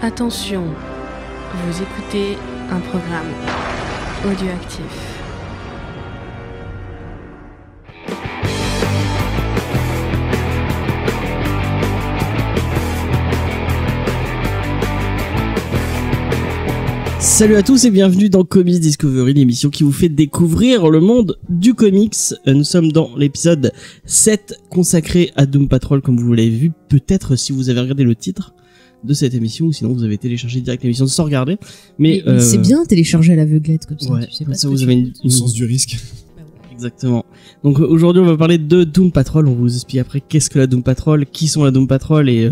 Attention, vous écoutez un programme audioactif. Salut à tous et bienvenue dans Comics Discovery, l'émission qui vous fait découvrir le monde du comics. Nous sommes dans l'épisode 7 consacré à Doom Patrol, comme vous l'avez vu peut-être si vous avez regardé le titre de cette émission, ou sinon vous avez téléchargé direct l'émission sans regarder. Mais c'est bien télécharger à l'aveuglette comme ça. Ouais, tu sais pas ça vous avez le sens du risque. Exactement. Donc aujourd'hui on va parler de Doom Patrol. On vous explique après qu'est-ce que la Doom Patrol, qui sont la Doom Patrol et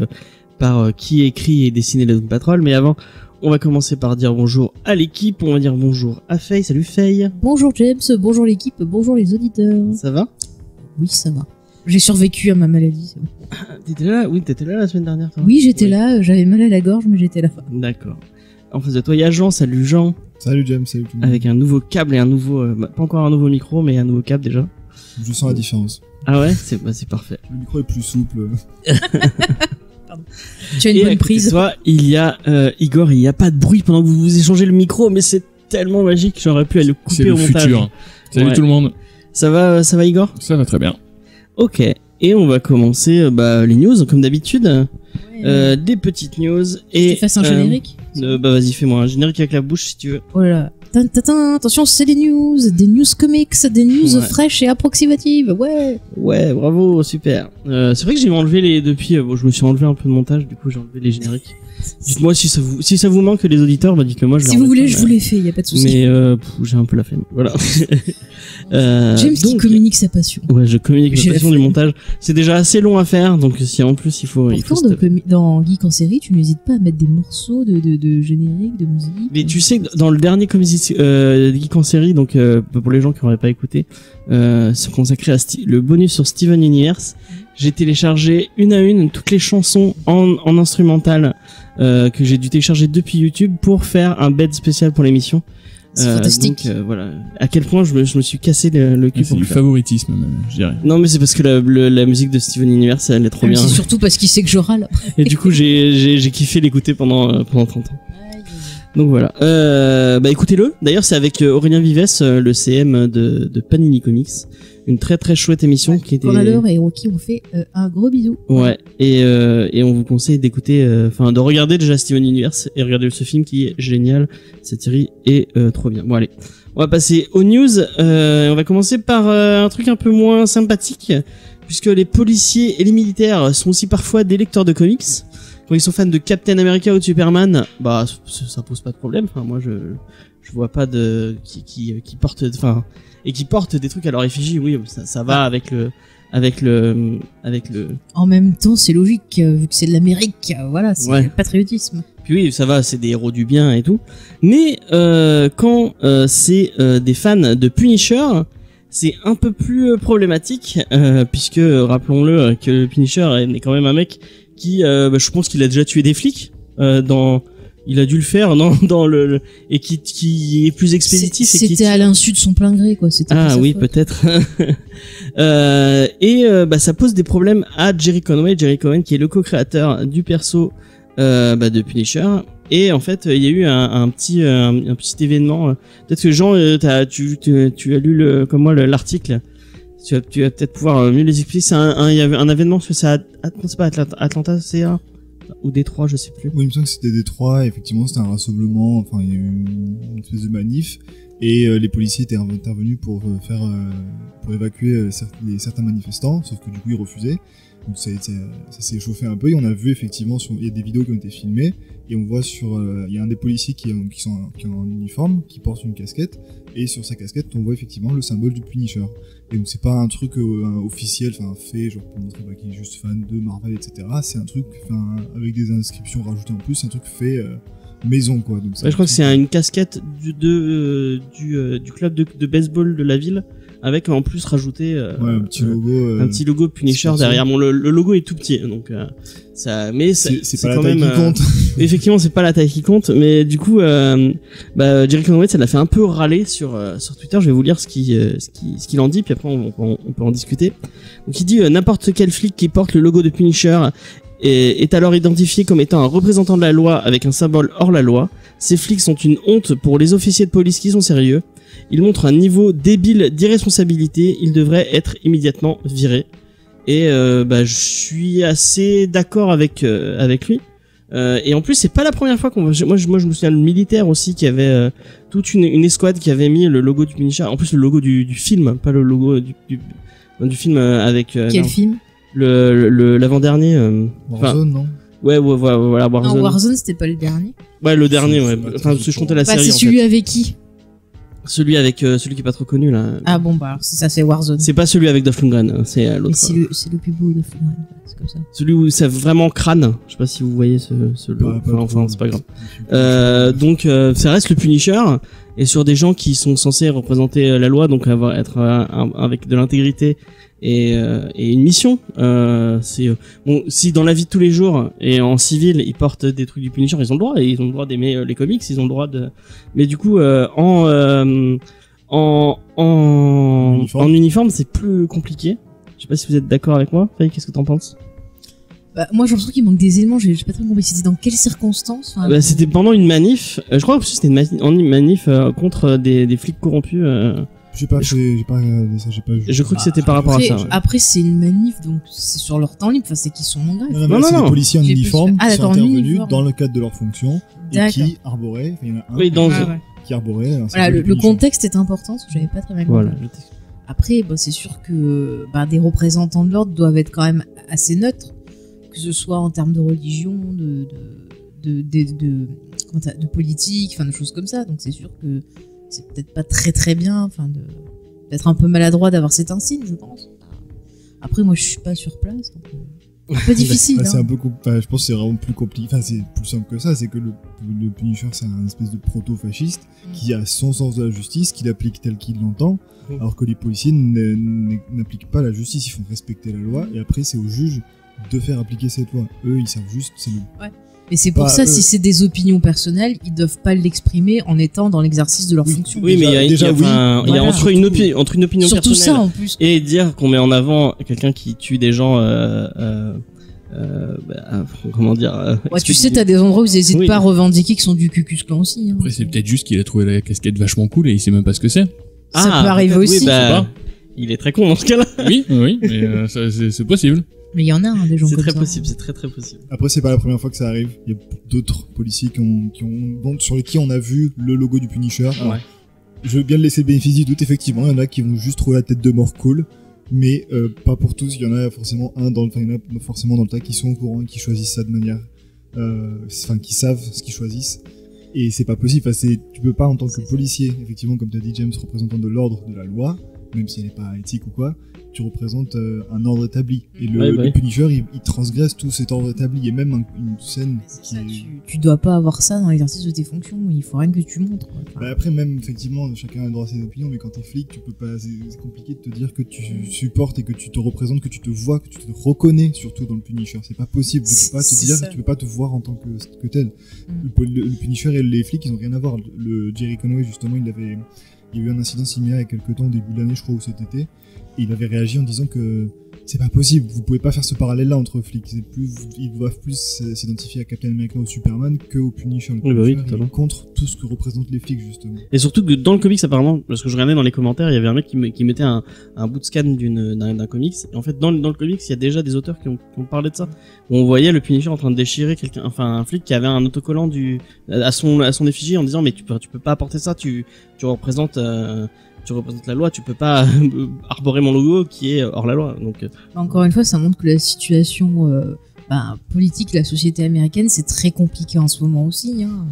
par qui écrit et dessiné la Doom Patrol. Mais avant, on va commencer par dire bonjour à l'équipe. On va dire bonjour à Faye. Salut Faye. Bonjour James, bonjour l'équipe, bonjour les auditeurs. Ça va? Oui, ça va. J'ai survécu à ma maladie. C'est bon. T'étais là? Oui, t'étais là la semaine dernière, toi? Oui, j'étais là, j'avais mal à la gorge, mais j'étais là. D'accord. En face de toi, il y a Jean. Salut Jean. Salut James, salut tout le monde. Avec un nouveau câble et un nouveau... pas encore un nouveau micro, mais un nouveau câble déjà. Je sens la différence. Ah ouais? C'est parfait. Le micro est plus souple. Tu as une bonne prise. Toi, il y a Igor, il n'y a pas de bruit pendant que vous échangez le micro, mais c'est tellement magique, j'aurais pu aller le couper au montage. C'est le futur. Salut Ouais. tout le monde. Ça va Igor? Ça va très bien. Ok. Et on va commencer les news, comme d'habitude. Des petites news. Et Tu fasses un générique. Vas-y, fais-moi un générique avec la bouche si tu veux. Oh là là. Attention, c'est des news comics, des news Ouais. fraîches et approximatives. Ouais. Ouais, bravo, super. C'est vrai que j'ai enlevé depuis. Je me suis enlevé un peu de montage, du coup j'ai enlevé les génériques. Dites-moi si ça vous manque les auditeurs, dites-le moi. Si vous voulez, je vous les fais, y a pas de souci. Mais j'ai un peu la flemme. Voilà. James qui communique sa passion. Ouais, je communique J'ai la la passion du flemme. montage. C'est déjà assez long à faire, donc si en plus il faut Pourtant, dans Geek en série, tu n'hésites pas à mettre des morceaux de générique, de musique. Mais tu sais que dans le dernier Geek en série, donc pour les gens qui n'auraient pas écouté, c'est consacré à le bonus sur Steven Universe. J'ai téléchargé une à une toutes les chansons en instrumental que j'ai dû télécharger depuis YouTube pour faire un bed spécial pour l'émission. C'est fantastique. Donc voilà, à quel point je me suis cassé le cul C'est pour du le faire. favoritisme, je dirais. Non mais c'est parce que la musique de Steven Universe elle est trop bien. C'est surtout parce qu'il sait que je râle. Et du coup j'ai kiffé l'écouter pendant 30 ans. Donc voilà. Écoutez-le. D'ailleurs, c'est avec Aurélien Vives, le CM de Panini Comics. Une très très chouette émission qui était. Conrador et Rocky ont fait un gros bisou. Ouais. Et on vous conseille d'écouter, de regarder déjà Steven Universe et regarder ce film qui est génial. Cette série est trop bien. Bon allez, on va passer aux news. On va commencer par un truc un peu moins sympathique, puisque les policiers et les militaires sont aussi parfois des lecteurs de comics. Quand ils sont fans de Captain America ou de Superman, ça pose pas de problème. Enfin, moi, je vois pas qui porte, et qui portent des trucs à leur effigie. Oui, ça va avec le. En même temps, c'est logique, vu que c'est de l'Amérique, voilà, c'est Ouais. le patriotisme. Puis oui, ça va, c'est des héros du bien et tout. Mais quand c'est des fans de Punisher, c'est un peu plus problématique, puisque rappelons-le que Punisher est quand même un mec qui, je pense qu'il a déjà tué des flics il a dû le faire dans le et qui est plus expéditif. C'était à l'insu de son plein gré, quoi. C'était pas Ah sa oui, faute. peut-être. Ça pose des problèmes à Jerry Conway qui est le co-créateur du perso de Punisher. Et en fait, il y a eu un petit événement. Peut-être que Jean, tu as lu comme moi l'article. Tu vas peut-être pouvoir mieux les expliquer. Il y avait un événement, c'est pas Atlanta, c'est ou Détroit, je sais plus. Oui, il me semble que c'était Détroit, effectivement, c'était un rassemblement, enfin, il y a eu une espèce de manif, et les policiers étaient intervenus pour évacuer certains manifestants, sauf que du coup, ils refusaient. Donc ça s'est échauffé un peu, et on a vu effectivement, il y a des vidéos qui ont été filmées, et on voit il y a un des policiers qui est en uniforme, qui porte une casquette, et sur sa casquette, on voit effectivement le symbole du Punisher. Et donc c'est pas un truc officiel, enfin fait, genre pour montrer qu'il est juste fan de Marvel, etc. C'est un truc, avec des inscriptions rajoutées en plus, c'est un truc fait maison, quoi. Donc Je crois que c'est une casquette du club de baseball de la ville, avec en plus rajouté un petit logo Punisher derrière. Bon, le logo est tout petit, donc c'est pas quand la taille même qui compte. Effectivement, c'est pas la taille qui compte, mais du coup, Jerry Conway, ça l'a fait un peu râler sur Twitter. Je vais vous lire ce qu'il en dit, puis après on peut en discuter. Donc il dit n'importe quel flic qui porte le logo de Punisher est alors identifié comme étant un représentant de la loi avec un symbole hors la loi. Ces flics sont une honte pour les officiers de police qui sont sérieux. Ils montrent un niveau débile d'irresponsabilité. Ils devraient être immédiatement virés. Et je suis assez d'accord avec lui. Et en plus, c'est pas la première fois moi je me souviens le militaire aussi qui avait toute une escouade qui avait mis le logo du Punisher. En plus, le logo du film, pas le logo du film avec Quel film? L'avant-dernier. Warzone, non? Ouais, voilà, Warzone. Non, Warzone, c'était pas le dernier. Ouais, le dernier, ouais. C'est pas Enfin, très je comptais la Bah, série. c'est en celui fait. avec qui? Celui avec celui qui est pas trop connu là. Ah bon, bah, alors, c'est ça, c'est Warzone. C'est pas celui avec Dolph Lundgren, hein, c'est Mais l'autre. c'est le plus beau de Flynn, c'est comme ça. Celui où c'est vraiment crâne. Je sais pas si vous voyez ce logo. Enfin, c'est pas grave. Donc ça reste le Punisher et sur des gens qui sont censés représenter la loi, donc être avec de l'intégrité et une mission. C'est bon, si dans la vie de tous les jours et en civil ils portent des trucs du Punisher, ils ont le droit, et ils ont le droit d'aimer les comics, ils ont le droit de. Mais du coup en uniforme c'est plus compliqué. Je sais pas si vous êtes d'accord avec moi. Faye, qu'est-ce que t'en penses? Bah, moi, j'ai l'impression qu'il manque des éléments, j'ai pas très compris. C'était dans quelles circonstances? Enfin, C'était pendant une manif. Je crois que c'était une manif contre des flics corrompus. J'ai pas regardé ça, j'ai pas vu. Je crois que c'était par rapport après, à ça. Ouais. Après, c'est une manif, donc c'est sur leur temps libre. Enfin, c'est qu'ils sont en grève. Non, mais c'est des policiers en J'ai plus uniforme sûr. Ah, qui sont d'accord, en intervenus uniforme. dans le cadre de leur fonction et D'accord. qui arboraient, enfin, il y en a un Oui, dans Ouais, ouais. qui arborait un Voilà, symbole le du Punisher. contexte est important, parce que j'avais pas très bien compris. Voilà. Après, c'est sûr que des représentants de l'ordre doivent être quand même assez neutres, que ce soit en termes de religion, de politique, enfin de choses comme ça. Donc c'est sûr que c'est peut-être pas très très bien, d'être un peu maladroit d'avoir cet insigne, je pense. Après, moi, je suis pas sur place, donc un peu difficile. Bah, c'est hein. un peu je pense que c'est vraiment plus compliqué. Enfin, c'est plus simple que ça. C'est que le Punisher, c'est un espèce de proto-fasciste qui a son sens de la justice, qu'il applique tel qu'il l'entend, alors que les policiers n'appliquent pas la justice. Ils font respecter la loi, et après, c'est aux juges de faire appliquer cette loi. Eux, ils savent juste. Mais c'est pour Bah, ça, si c'est des opinions personnelles, ils doivent pas l'exprimer en étant dans l'exercice de leur Oui. fonction. Oui, mais il y a Voilà. entre une opinion Surtout personnelle ça, en plus. et dire qu'on met en avant quelqu'un qui tue des gens. Comment dire Ouais, tu sais, t'as des endroits où ils hésitent Oui. pas à revendiquer qu'ils sont du Ku-Klux Klan aussi. Hein. Après, c'est peut-être juste qu'il a trouvé la casquette vachement cool et il sait même pas ce que c'est. Ça peut arriver oui, aussi. bah, il est très con dans ce cas-là. Oui, mais c'est possible. Mais il y en a des gens C'est comme très ça. possible, c'est très très possible. Après, c'est pas la première fois que ça arrive. Il y a d'autres policiers sur lesquels on a vu le logo du Punisher. Alors, Ouais. je veux bien le laisser le bénéfice du doute, effectivement. Il y en a qui vont juste trouver la tête de mort cool. Mais pas pour tous. Il y en a forcément il y en a forcément dans le tas qui sont au courant, qui choisissent ça de manière, qui savent ce qu'ils choisissent. Et c'est pas possible. Enfin, tu peux pas en tant que C'est ça. policier, effectivement, comme t'as dit James, représentant de l'ordre de la loi, même si elle n'est pas éthique ou quoi, tu représentes un ordre établi. Et le Punisher, il transgresse tout cet ordre établi. Et même une scène C'est qui ça, est... tu dois pas avoir ça dans l'exercice de tes fonctions. Il faut rien que tu montres. Quoi. Enfin, Bah après, même, effectivement, chacun a le droit à ses opinions, mais quand t'es flic, tu peux pas, c'est compliqué de te dire que tu supportes et que tu te représentes, que tu te vois, que tu te reconnais, surtout dans le Punisher. C'est pas possible. Tu peux pas te C'est dire, ça. tu peux pas te voir en tant que tel. Le Punisher et les flics, ils ont rien à voir. Le Jerry Conway, justement, il y a eu un incident similaire il y a quelques temps, au début de l'année, je crois, ou cet été, et il avait réagi en disant que c'est pas possible, vous pouvez pas faire ce parallèle-là entre flics. Ils doivent plus s'identifier à Captain America ou Superman que au Punisher. Le Oui, bah oui, Punisher, totalement. il est contre tout ce que représentent les flics, justement. Et surtout que dans le comics, apparemment, parce que je regardais dans les commentaires, il y avait un mec qui mettait un bout de scan d'un comics. Et en fait, dans le comics, il y a déjà des auteurs qui ont parlé de ça. Où on voyait le Punisher en train de déchirer un flic qui avait un autocollant à son effigie en disant mais tu peux pas apporter ça, tu représentes la loi, tu peux pas arborer mon logo qui est hors la loi. Donc Encore une fois, ça montre que la situation politique, la société américaine, c'est très compliqué en ce moment aussi. Hein.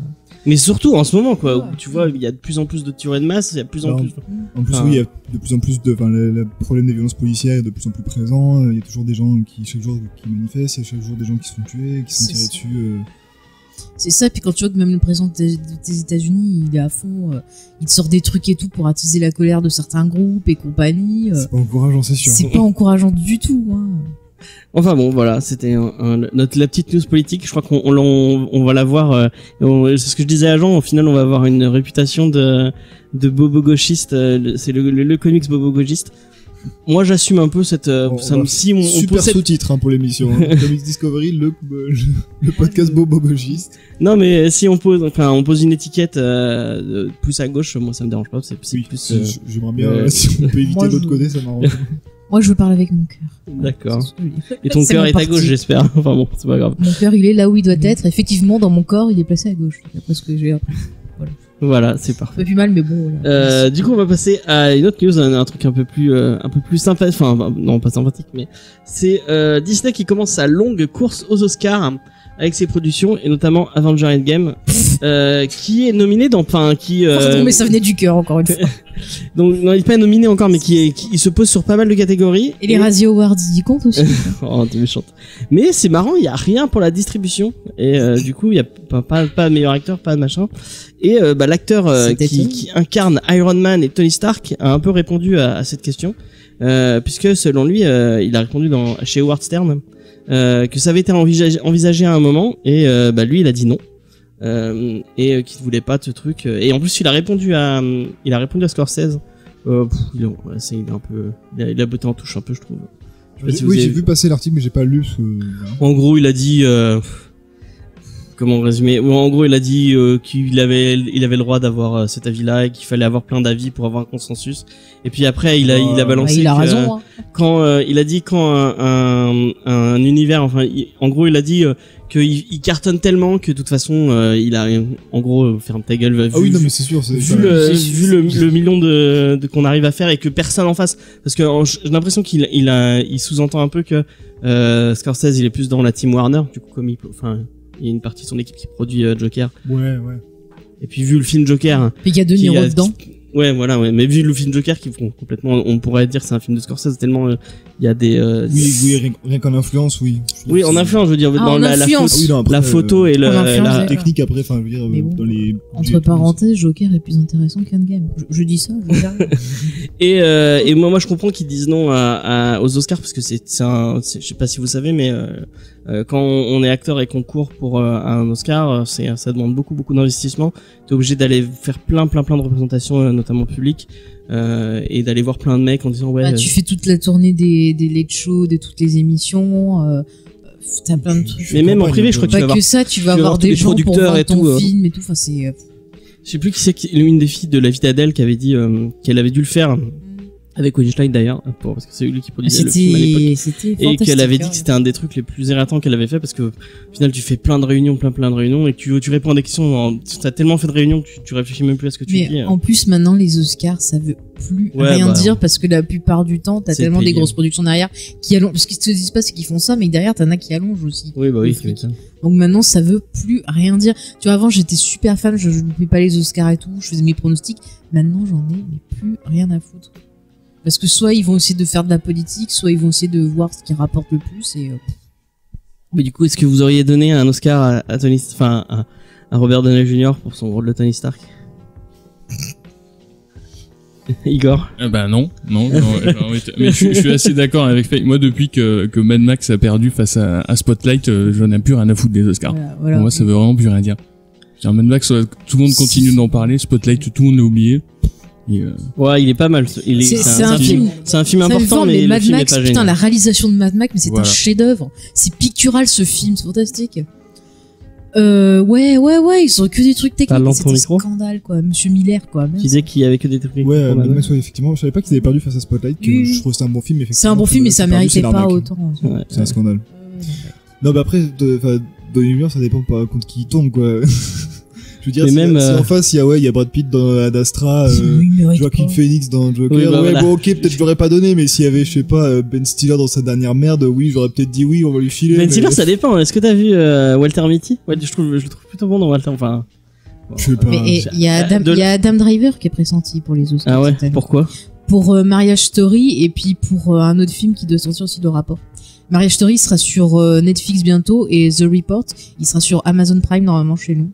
mais surtout en ce moment quoi, Ouais. où tu vois, il y a de plus en plus de tueries de masse, il y a de plus en Alors, plus. En plus, Enfin, oui, il y a de plus en plus le problème des violences policières est de plus en plus présent. Il y a toujours des gens chaque jour, qui manifestent. Il y a chaque jour des gens qui sont tués, qui sont C'est tirés ça. dessus. C'est ça, puis quand tu vois que même le président des États-Unis, il est à fond, il te sort des trucs et tout pour attiser la colère de certains groupes et compagnie. C'est pas encourageant, c'est sûr. C'est pas encourageant du tout. Hein. Enfin bon, voilà, c'était la petite news politique. Je crois qu'on va la voir. C'est ce que je disais à Jean. Au final, on va avoir une réputation de bobo gauchiste. C'est le comics bobo gauchiste. moi j'assume un peu cette si on super possède sous-titre pour l'émission. Comics Discovery, le podcast bobogogiste. non mais si on pose une étiquette plus à gauche, moi ça me dérange pas, c'est Oui, plus j'aimerais bien si on peut éviter Moi, l'autre côté, ça m'arrange. Moi, je veux parler avec mon cœur. d'accord. C'est ce que je dis. Et ton C'est cœur mon est à parti. gauche, j'espère. Enfin bon, c'est pas grave. Mon cœur, il est là où il doit être. Effectivement, dans mon corps, il est placé à gauche. D'après ce que j'ai appris. Voilà, c'est Un parfait. peu plus mal, mais bon. Voilà. Du coup, on va passer à une autre news, un truc un peu plus sympa, enfin non pas sympathique, mais c'est Disney qui commence sa longue course aux Oscars avec ses productions et notamment Avengers Endgame, qui est nominé dans, Pardon, mais ça venait du cœur, encore une fois. donc non, il est pas nominé encore, mais qui se pose sur pas mal de catégories. Et les Razzie Awards, ils y comptent aussi. Oh, t'es méchante. Mais c'est marrant, il y a rien pour la distribution et du coup il y a pas de meilleur acteur, pas de machin. Et l'acteur qui incarne Iron Man et Tony Stark a un peu répondu à cette question, puisque selon lui, il a répondu chez Howard Stern que ça avait été envisagé à un moment et lui il a dit non. Et qu'il voulait pas de ce truc. Et en plus il a répondu à Scorsese. Il est un peu, il a botté en touche un peu, je trouve. Je sais pas si vous Oui, avez j'ai vu passer l'article, mais j'ai pas lu. En gros, il a dit, comment résumer? En gros, il a dit qu'il avait le droit d'avoir cet avis-là et qu'il fallait avoir plein d'avis pour avoir un consensus. Et puis après, il a balancé. Il a que, raison. Hein. Quand il a dit quand un univers, enfin, en gros, il a dit qu'il cartonne tellement que de toute façon, il a, en gros, ferme ta gueule. Ah oui, non, mais c'est sûr. Vu le million de qu'on arrive à faire et que personne en fasse, parce que j'ai l'impression il sous-entend un peu que Scorsese il est plus dans la team Warner, du coup comme il y a une partie de son équipe qui produit Joker. Ouais. Et puis vu le film Joker, Mais il y a De Niro dedans. ouais voilà, mais vu le film Joker qui font complètement, on pourrait dire que c'est un film de Scorsese tellement il y a des Oui, rien qu'en influence, oui. oui, en influence, je veux dire, dans en influence. Oui, non, après, la photo et en influence, la technique après, enfin, je veux dire, Mais bon, dans les. Entre parenthèses, Joker est plus intéressant qu'Endgame. Je dis ça, je veux dire. et moi je comprends qu'ils disent non aux Oscars parce que c'est je sais pas si vous savez, mais quand on est acteur et qu'on court pour un Oscar, ça demande beaucoup d'investissement. T'es obligé d'aller faire plein de représentations, notamment publiques, et d'aller voir plein de mecs en disant ouais. Bah, tu fais toute la tournée des late shows, de toutes les émissions. T'as plein de trucs. Mais même en privé, je crois que tu vas Pas avoir. que ça, tu vas tu vas avoir avoir tous des les gens pour producteurs voir et ton tout, film et tout. Enfin, c'est. Je sais plus qui c'est, une des filles de La Vie d'Adèle qui avait dit qu'elle avait dû le faire avec Weinstein d'ailleurs, parce que c'est lui qui produisait le film à l'époque. C'était Et fantastique. qu'elle avait dit hein. que c'était un des trucs les plus éreintants qu'elle avait fait parce que au final tu fais plein de réunions et que tu réponds à des questions, t'as tellement fait de réunions que tu réfléchis même plus à ce que tu dis. Mais en plus, maintenant, les Oscars, ça veut plus rien dire parce que la plupart du temps, t'as C'est tellement payé. des grosses productions derrière qui allongent. Ce qu'ils te disent pas, c'est qu'ils font ça, mais derrière, t'en as qui allongent aussi. Oui, bah oui, le c'est fric. ça. Donc maintenant, ça veut plus rien dire. Tu vois, avant, j'étais super fan, je loupais pas les Oscars et tout, je faisais mes pronostics. Maintenant, j'en ai mais plus rien à foutre. Parce que soit ils vont essayer de faire de la politique, soit ils vont essayer de voir ce qui rapporte le plus et Mais du coup, est-ce que vous auriez donné un Oscar à Tony, enfin à Robert Downey Jr. pour son rôle de Tony Stark? Igor? Non, mais je suis assez d'accord avec Faye. Moi, depuis que Mad Max a perdu face à Spotlight, j'en ai plus rien à foutre des Oscars. voilà. Pour moi, ça veut vraiment plus rien dire. Genre, Mad Max, tout le monde continue d'en parler. Spotlight, tout le monde l'a oublié. Et, Ouais, il est pas mal. C'est un film. C'est un film Ça me important, vend, mais le Mad film Max, est pas putain, génial. la réalisation de Mad Max, mais c'est Voilà. un chef-d'œuvre. C'est pictural ce film, c'est fantastique. Ouais, ils ont que des trucs Parle techniques. dans C'est ton un micro. scandale, quoi. Monsieur Miller, quoi. Tu disais qu'il y avait que des trucs. Ouais, pour Mad Mad Max. Max, ouais, effectivement. Je savais pas qu'ils avaient perdu face à Spotlight, que Oui. je trouve que c'est un bon film, effectivement. C'est un bon film, mais ça Perdu, méritait c'est pas l'arnaque. autant. Ouais. C'est un scandale. Non, mais après, Donnie Junior, ça dépend pas contre qui il tombe, quoi. Je veux dire, Mais si, même, si en face, il y a Brad Pitt dans Ad Astra, Joaquin Phoenix dans Joker, Oui, bah ouais, voilà. bon, ok, peut-être je l'aurais pas donné, mais s'il y avait, je sais pas, Ben Stiller dans sa dernière merde, oui, j'aurais peut-être dit oui, on va lui filer. Ben mais- Stiller, ça dépend. Est-ce que t'as vu Walter Mitty? Ouais, je le trouve plutôt bon dans Walter. Enfin. Je sais pas. Mais il y a Adam Driver qui est pressenti pour les Oscars. Ah ouais. cette année. Pourquoi? Pour Marriage Story et puis pour un autre film qui doit sortir aussi de rapport. Marriage Story sera sur Netflix bientôt et The Report, il sera sur Amazon Prime normalement chez nous.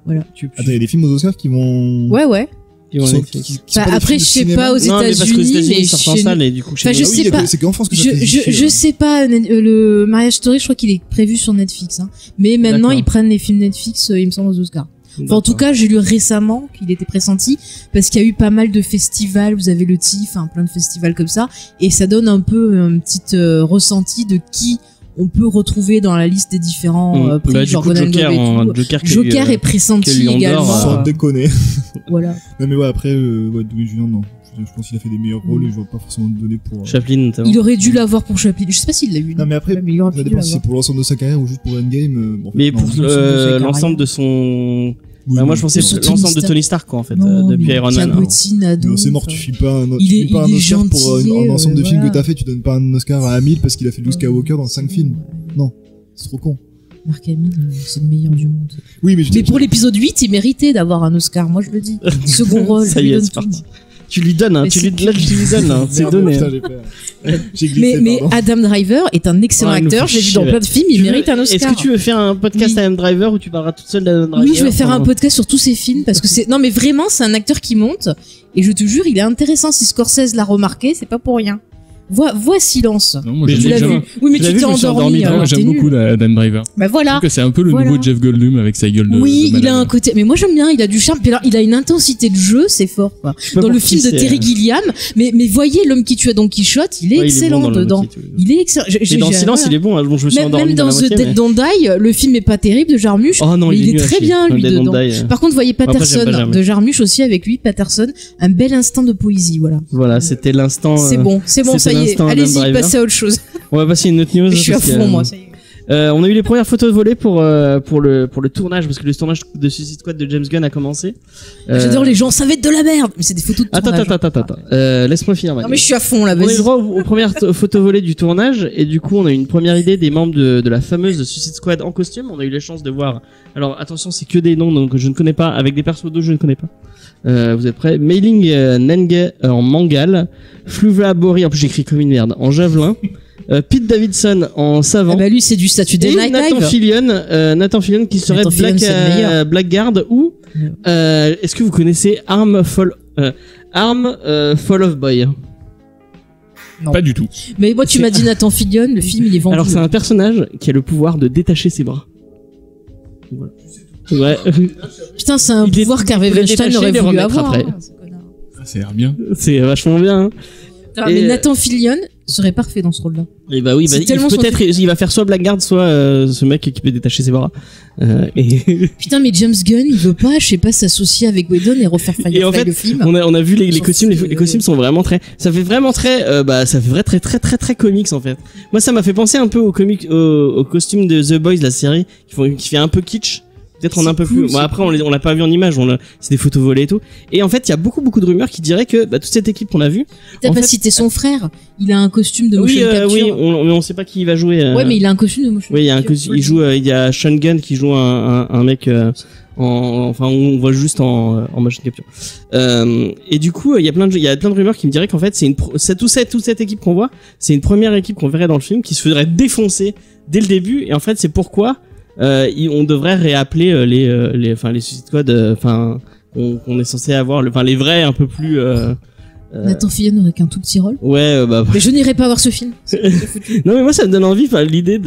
Attends, il y a des films aux Oscars qui vont. Ouais. Qui vont qui sont- Netflix. qui sont Enfin, pas des après, films je de sais cinéma. pas aux Non, mais parce qu'aux États-Unis, États-Unis, mais ils sortent en chez salle nous- et du coup, chez Enfin, nous. je Ah sais oui, pas. c'est qu'en France que ça fait Je sais pas, le Marriage Story, je crois qu'il est prévu sur Netflix, hein. Mais maintenant, D'accord. ils prennent les films Netflix, il me semble, aux Oscars. Enfin, en tout cas, j'ai lu récemment qu'il était pressenti parce qu'il y a eu pas mal de festivals. Vous avez le TIFF, plein de festivals comme ça, et ça donne un peu un petit ressenti de qui on peut retrouver dans la liste des différents prix, genre Golden Globe et tout. Joker est pressenti également. Sans déconner. Voilà. Non mais ouais, après, Dominique Julien, non. Je pense qu'il a fait des meilleurs rôles et je vois pas forcément de donner pour. Chaplin, notamment. Il aurait dû l'avoir pour Chaplin. Je sais pas s'il l'a eu. Non mais après, il aurait ça pu dépend si l'avoir. c'est pour l'ensemble de sa carrière ou juste pour Endgame. Mais pour carrière. l'ensemble de son. Oui, Bah, moi je pensais Sur l'ensemble Tony de Stark. Tony Stark quoi en fait Non, depuis mais Iron Man. Cabotine, ado, non, c'est mort, enfin. tu files pas un, Il tu est- files pas un il est Oscar pour gentil, un ensemble de films voilà. que t'as fait, tu donnes pas un Oscar à Hamill parce qu'il a fait Luke Skywalker dans 5 films. Non, c'est trop con. Mark Hamill, c'est le meilleur du monde. Oui, mais Mais pour l'épisode 8, il méritait d'avoir un Oscar, moi je le dis. Second rôle, Ça je y lui est, donne c'est tout. parti. Tu lui donnes, hein, Mais tu c'est lui, là, tu lui donnes, hein, c'est Merde, donné. putain, j'ai glissé, Mais pardon. Adam Driver est un excellent Ouais, il nous acteur, fait j'ai vu chier, dans plein de films, il Tu veux- mérite un Oscar. Est-ce que tu veux faire un podcast Oui. à Adam Driver où tu parleras toute seule d'Adam Driver? Oui, je vais faire un Enfin, podcast sur tous ses films parce que c'est non mais vraiment c'est un acteur qui monte et je te jure il est intéressant. Si Scorsese l'a remarqué, c'est pas pour rien. Vois Silence. Non, moi, Mais j'aime Tu l'as j'aime vu? bien. Oui, mais Je l'ai tu vu, t'es je me suis endormi. endormi. Non, alors moi, j'aime t'es beaucoup nul. Adam Driver. Bah Je voilà. trouve que c'est un peu le Voilà. nouveau Jeff Goldblum avec sa gueule de. Oui, de il a malade. un côté. Mais moi j'aime bien. Il a du charme. Puis alors, il a une intensité de jeu, c'est fort. Quoi. je sais pas Dans le pour film qui de c'est, Terry Gilliam, mais voyez l'homme qui tue à Don Quichotte, il est ouais, excellent bon dans le dedans. Monkey, tout. Il est excellent. Et dans Silence, il est bon. Bon, je me suis endormi Même dans dans la The moitié, Dead mais- Don't Die, le film est pas terrible de Jarmusch. Oh non, mais il est nul à très chier. bien lui Dead Don't dedans. Die. Par contre, voyez Après, j'aime pas Patterson jamais. de Jarmusch aussi avec lui, Patterson, un bel instant de poésie, voilà. Voilà, c'était l'instant. C'est bon, ça c'était y est. l'instant Adam Allez-y, Driver. passez à autre chose. On va passer à une autre news. Je suis à parce que, fond, moi, ça y est. On a eu les premières photos volées pour le tournage parce que le tournage de Suicide Squad de James Gunn a commencé. J'adore les gens, ça va être de la merde, mais c'est des photos de tournage. Attends. Laisse-moi finir. Non, mais je suis à fond, là, On a eu le vas-y. droit aux premières photos volées du tournage et du coup on a eu une première idée des membres de la fameuse Suicide Squad en costume. On a eu la chance de voir. Alors attention, c'est que des noms donc je ne connais pas avec des persos d'autres je ne connais pas. Vous êtes prêts? Mei-Ling Nenge en Mangal, Fluvla Bori en plus j'écris comme une merde en javelin, Pete Davidson en savant. Ah bah lui, c'est du statut des Et Night Nathan Live. Fillion qui serait Nathan Fillion, c'est le meilleur. Blackguard ou est-ce que vous connaissez Arm Fall of Boy? Pas du tout. Mais moi, tu m'as dit Nathan Fillion, le film, il est vendu. Alors c'est un personnage qui a le pouvoir de détacher ses bras. Voilà. Ouais. Putain, c'est un Il est- pouvoir qu'Harvey il est Weinstein détaché, aurait les voulu remettre avoir. après. hein, ce connard. Ça a l'air bien. C'est vachement bien. Hein. Ah, Et- mais Nathan Fillion serait parfait dans ce rôle-là. Et bah oui, C'est bah, tellement son peut-être il va faire soit Blackguard, soit ce mec qui peut détacher ses bras. Et Putain, mais James Gunn, il veut pas, je sais pas, s'associer avec Whedon et refaire Et en Firefly fait, le film. on a vu les J'en costumes, fous, les costumes sont vraiment très, ça fait vraiment très, ça fait très comics en fait. Moi, ça m'a fait penser un peu au costume de The Boys, la série, qui fait un peu kitsch. Peut-être on a un peu C'est cool, plus. Bon, c'est après, on l'a pas vu en image, c'est des photos volées et tout. Et en fait, il y a beaucoup de rumeurs qui diraient que toute cette équipe qu'on a vue. T'as en pas fait- cité son frère. Il a un costume de motion capture. oui, mais on sait pas qui va jouer. Ouais, mais il a un costume de motion Oui, il y a un capture. il joue, il y a Sean Gunn qui joue un mec enfin on voit juste en motion capture. Et du coup, il y a plein de rumeurs qui me diraient qu'en fait c'est toute cette équipe qu'on voit, c'est une première équipe qu'on verrait dans le film qui se ferait défoncer dès le début et en fait c'est pourquoi on devrait réappeler les Suicide Squad qu'on est censé avoir les vrais un peu plus Nathan Fillion n'aurait qu'un tout petit rôle. ouais Mais je n'irai pas voir ce film. non mais moi ça me donne envie l'idée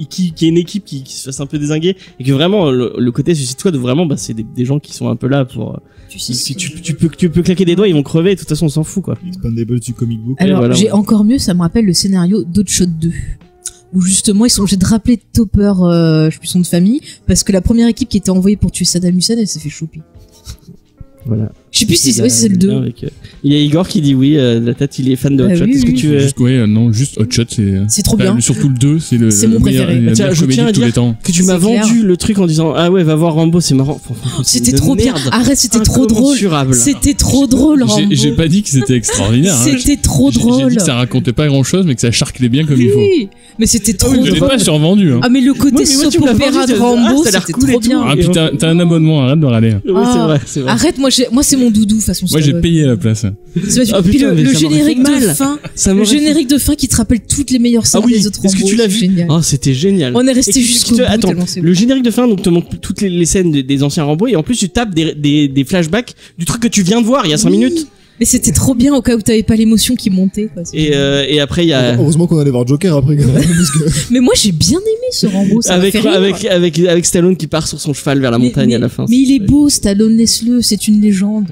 qui est une équipe qui se fasse un peu dézinguer et que vraiment le côté Suicide Squad vraiment c'est des gens qui sont un peu là pour tu peux claquer des doigts ils vont crever et de toute façon on s'en fout quoi. Expandable du comic book. Alors, voilà. j'ai encore mieux, ça me rappelle le scénario d'Hotshot 2. Où justement, ils sont obligés de rappeler Topper, je sais plus son de famille, parce que la première équipe qui était envoyée pour tuer Saddam Hussein, elle s'est fait choper. Voilà. Je sais plus si c'est le 2. Il y a Igor qui dit oui, la tête il est fan de Hot Ah Shot. oui, Est-ce que oui. tu Juste, non, juste Hot Shot, C'est trop bien. Surtout le 2, c'est le C'est mon meilleur, préféré. la Tiens, meilleure je comédie tiens de à tous dire les temps. que tu m'as C'est clair. vendu le truc en disant ah ouais va voir Rambo c'est marrant. C'était trop bien. Arrête, c'était trop drôle. Incommensurable. C'était trop drôle, Rambo. J'ai pas dit que c'était extraordinaire. hein. C'était trop J'ai drôle. dit que ça racontait pas grand chose, mais que ça charclait bien comme il faut. Oui, mais c'était trop Je l'ai drôle. pas survendu. Hein. Ah, mais le côté Oui, mais moi, tu soap me l'as opéra vendu, de t'as dit, Rambo, ça a l'air c'était cool et trop tout. bien. Ah, puis t'as un abonnement, arrête de râler. Oui, c'est vrai, c'est vrai. Arrête, moi c'est mon doudou façon. Moi, j'ai payé la place. Ah, Puis putain, mais le ça m'aurait générique fait de mal. fin, Ça le m'aurait fait- générique de fin qui te rappelle toutes les meilleures scènes Ah oui, des autres est-ce que Rambo, tu l'as c'est vu génial. Oh, c'était génial. On est resté Et tu- jusqu'au tu- bout, Attends, tellement c'est le générique de fin donc te montre toutes les scènes des anciens Rambo et en plus tu tapes des flashbacks du truc que tu viens de voir il y a 5 minutes. Mais c'était trop bien au cas où t'avais pas l'émotion qui montait, quoi. Et après il y a Heureusement qu'on allait voir Joker après quand même, parce que Mais moi j'ai bien aimé ce Rambo, ça m'a fait rire. avec Stallone qui part sur son cheval vers la montagne à la fin. Mais il est beau, Stallone, laisse-le, c'est une légende.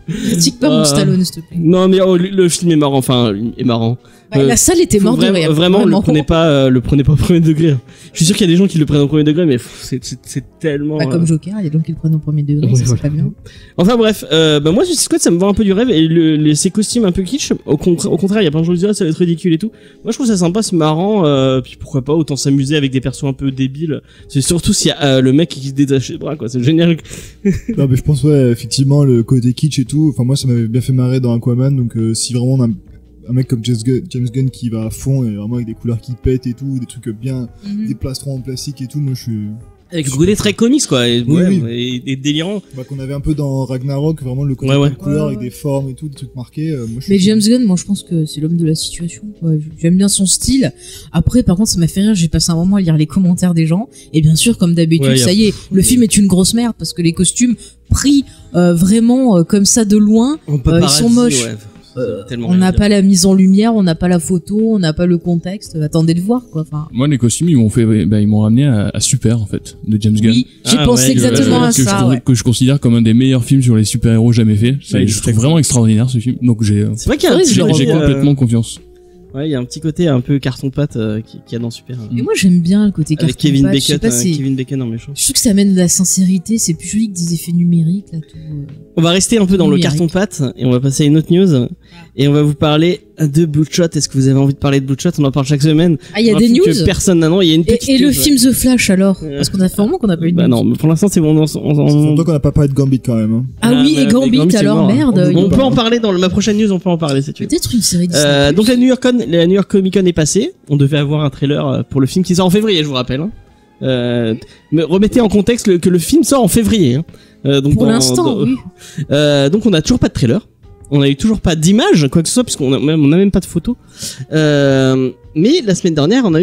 Critique pas mon Stallone, s'il te plaît. Non mais le film est marrant, enfin est marrant. Bah, la salle était morte de rire. Vraiment, le prenez pas au premier degré. Je suis sûr qu'il y a des gens qui le prennent au premier degré, mais c'est tellement. Bah, comme Joker, il y a des gens qui le prennent au premier degré, ça c'est pas bien. Enfin bref, moi Suicide Squad ça me vend un peu du rêve et ces costumes un peu kitsch. Au contraire, il y a plein de gens qui disent ça va être ridicule et tout. Moi je trouve ça sympa, c'est marrant. Puis pourquoi pas autant s'amuser avec des persos un peu débiles. C'est surtout s'il y a le mec qui se détache les bras, quoi. C'est génial. non mais je pense effectivement le côté kitsch et tout. Enfin moi ça m'avait bien fait marrer dans Aquaman, donc si vraiment on a un mec comme James Gunn qui va à fond et vraiment avec des couleurs qui pètent et tout, des trucs bien, des plastrons en plastique et tout, moi je suis... Avec le côté très comics quoi, et délirant. Bah qu'on avait un peu dans Ragnarok, vraiment le côté de couleurs avec des formes et tout, des trucs marqués. Moi, mais James Gunn, moi je pense que c'est l'homme de la situation. Ouais, j'aime bien son style. Après par contre ça m'a fait rire, j'ai passé un moment à lire les commentaires des gens et bien sûr comme d'habitude ça y est, le film est une grosse merde parce que les costumes pris vraiment comme ça de loin, ils sont moches. On n'a pas la mise en lumière, on n'a pas la photo, on n'a pas le contexte. Attendez de voir quoi. Enfin... Moi les costumes ils m'ont ramené à Super en fait de James Gunn. Oui, j'ai pensé exactement à ça. Que je considère comme un des meilleurs films sur les super-héros jamais faits. Je trouve vraiment extraordinaire ce film. Donc j'ai complètement confiance. Ouais, il y a un petit côté un peu carton-pâte qu'il y a dans Super. Mais moi j'aime bien le côté carton-pâte. Kevin Bacon en méchant. Je trouve que ça amène de la sincérité, c'est plus joli que des effets numériques là tout. On va rester un peu dans le carton-pâte et on va passer à une autre news et on va vous parler de Bloodshot. Est-ce que vous avez envie de parler de Bloodshot? On en parle chaque semaine. Ah, il y a des news que personne n'a, non, il y a une petite et le film The Flash alors parce qu'on a fait un moment qu'on a pas eu de news. Bah non, mais pour l'instant c'est bon. C'est longtemps qu'on a pas parlé de Gambit quand même. Hein. Ah oui, et Gambit alors merde. On peut en parler dans ma prochaine news, on peut en parler si tu veux. Peut-être une série Disney+. Donc la New York Comic Con est passée. On devait avoir un trailer pour le film qui sort en février, je vous rappelle. Mais remettez en contexte que le film sort en février. Donc pour l'instant, oui. Donc on a toujours pas de trailer. On a eu toujours pas d'image, quoi que ce soit, puisqu'on a même pas de photo. Mais la semaine dernière, on a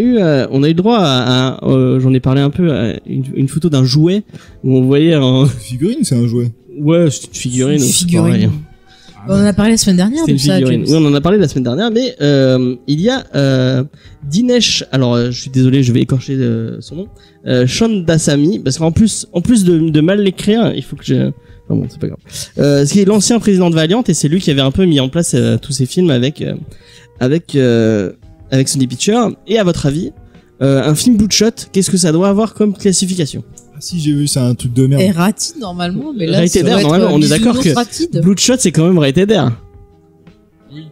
eu droit à j'en ai parlé un peu, à une photo d'un jouet où on voyait un. Figurine, c'est un jouet. Ouais, c'est une figurine. C'est pareil. On en a parlé la semaine dernière de ça. Oui, on en a parlé la semaine dernière, mais il y a Dinesh. Alors, je suis désolé, je vais écorcher son nom. Shandasamy, parce qu'en plus de mal l'écrire, il faut que je. Non, bon, c'est pas grave. C'est l'ancien président de Valiant et c'est lui qui avait un peu mis en place tous ces films avec Sony Pictures. Et à votre avis, un film Bloodshot, qu'est-ce que ça doit avoir comme classification? Ah si, j'ai vu, c'est un truc de merde. Et rated normalement, mais là rated R, normalement, on est d'accord que Bloodshot c'est quand même rated R. Oui.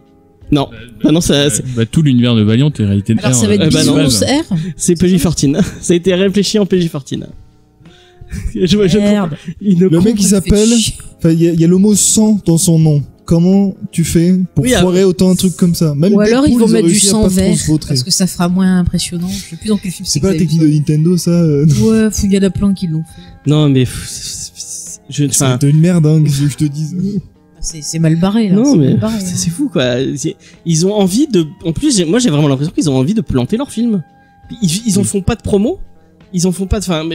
Non, non, ça. Tout l'univers de Valiant est rated R. Alors ça va être Bisounours R. C'est PG-14. Ça a été réfléchi en PG-14. Merde. Le mec il s'appelle. Enfin, il y a le mot sang dans son nom. Comment tu fais pour foirer autant un truc comme ça? Même ou alors ils vont mettre du sang vert parce que ça fera moins impressionnant. Je sais plus dans quel film c'est. pas la technique de Nintendo ça. Ouais, il y en a plein qui l'ont fait. Non mais c'est une merde hein, qu'est-ce que je te dise. C'est mal barré là. Non mais c'est fou quoi. Ils ont envie de. En plus, moi j'ai vraiment l'impression qu'ils ont envie de planter leur film. Ils en font pas de promo. Ils en font pas de. Enfin,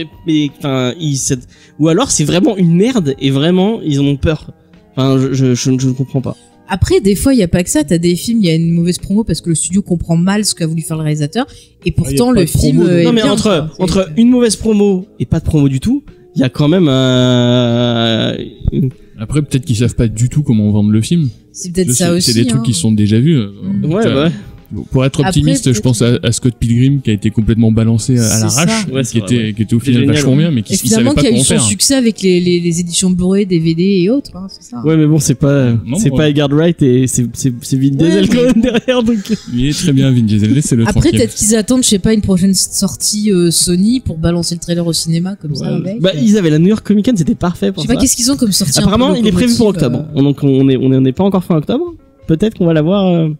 ou alors c'est vraiment une merde et vraiment ils en ont peur. Enfin, je ne comprends pas. Après, des fois, il y a pas que ça. T'as des films, il y a une mauvaise promo parce que le studio comprend mal ce qu'a voulu faire le réalisateur, et pourtant le film. Non, mais entre une mauvaise promo et pas de promo du tout, il y a quand même Après, peut-être qu'ils savent pas du tout comment vendre le film. C'est peut-être ça aussi. C'est des trucs qui sont déjà vus. Ouais. Pour être optimiste, après, je pense à Scott Pilgrim qui a été complètement balancé à l'arrache, qui était au final vachement bien, mais qui savait pas comment faire. Qui a eu son succès avec les éditions Blu-ray, DVD et autres, hein, c'est ça. Ouais, mais bon, c'est pas Edgar Wright et c'est Vin Diesel quand même derrière, donc. Il est très bien Vin Diesel, c'est le après, tranquille. peut-être qu'ils attendent, je sais pas, une prochaine sortie Sony pour balancer le trailer au cinéma comme ça avec. Bah, ils avaient la New York Comic Con, c'était parfait pour ça. Je sais pas qu'est-ce qu'ils ont comme sortie. Apparemment, il est prévu pour octobre. Donc on n'est pas encore fin octobre. Peut-être qu'on va l'avoir.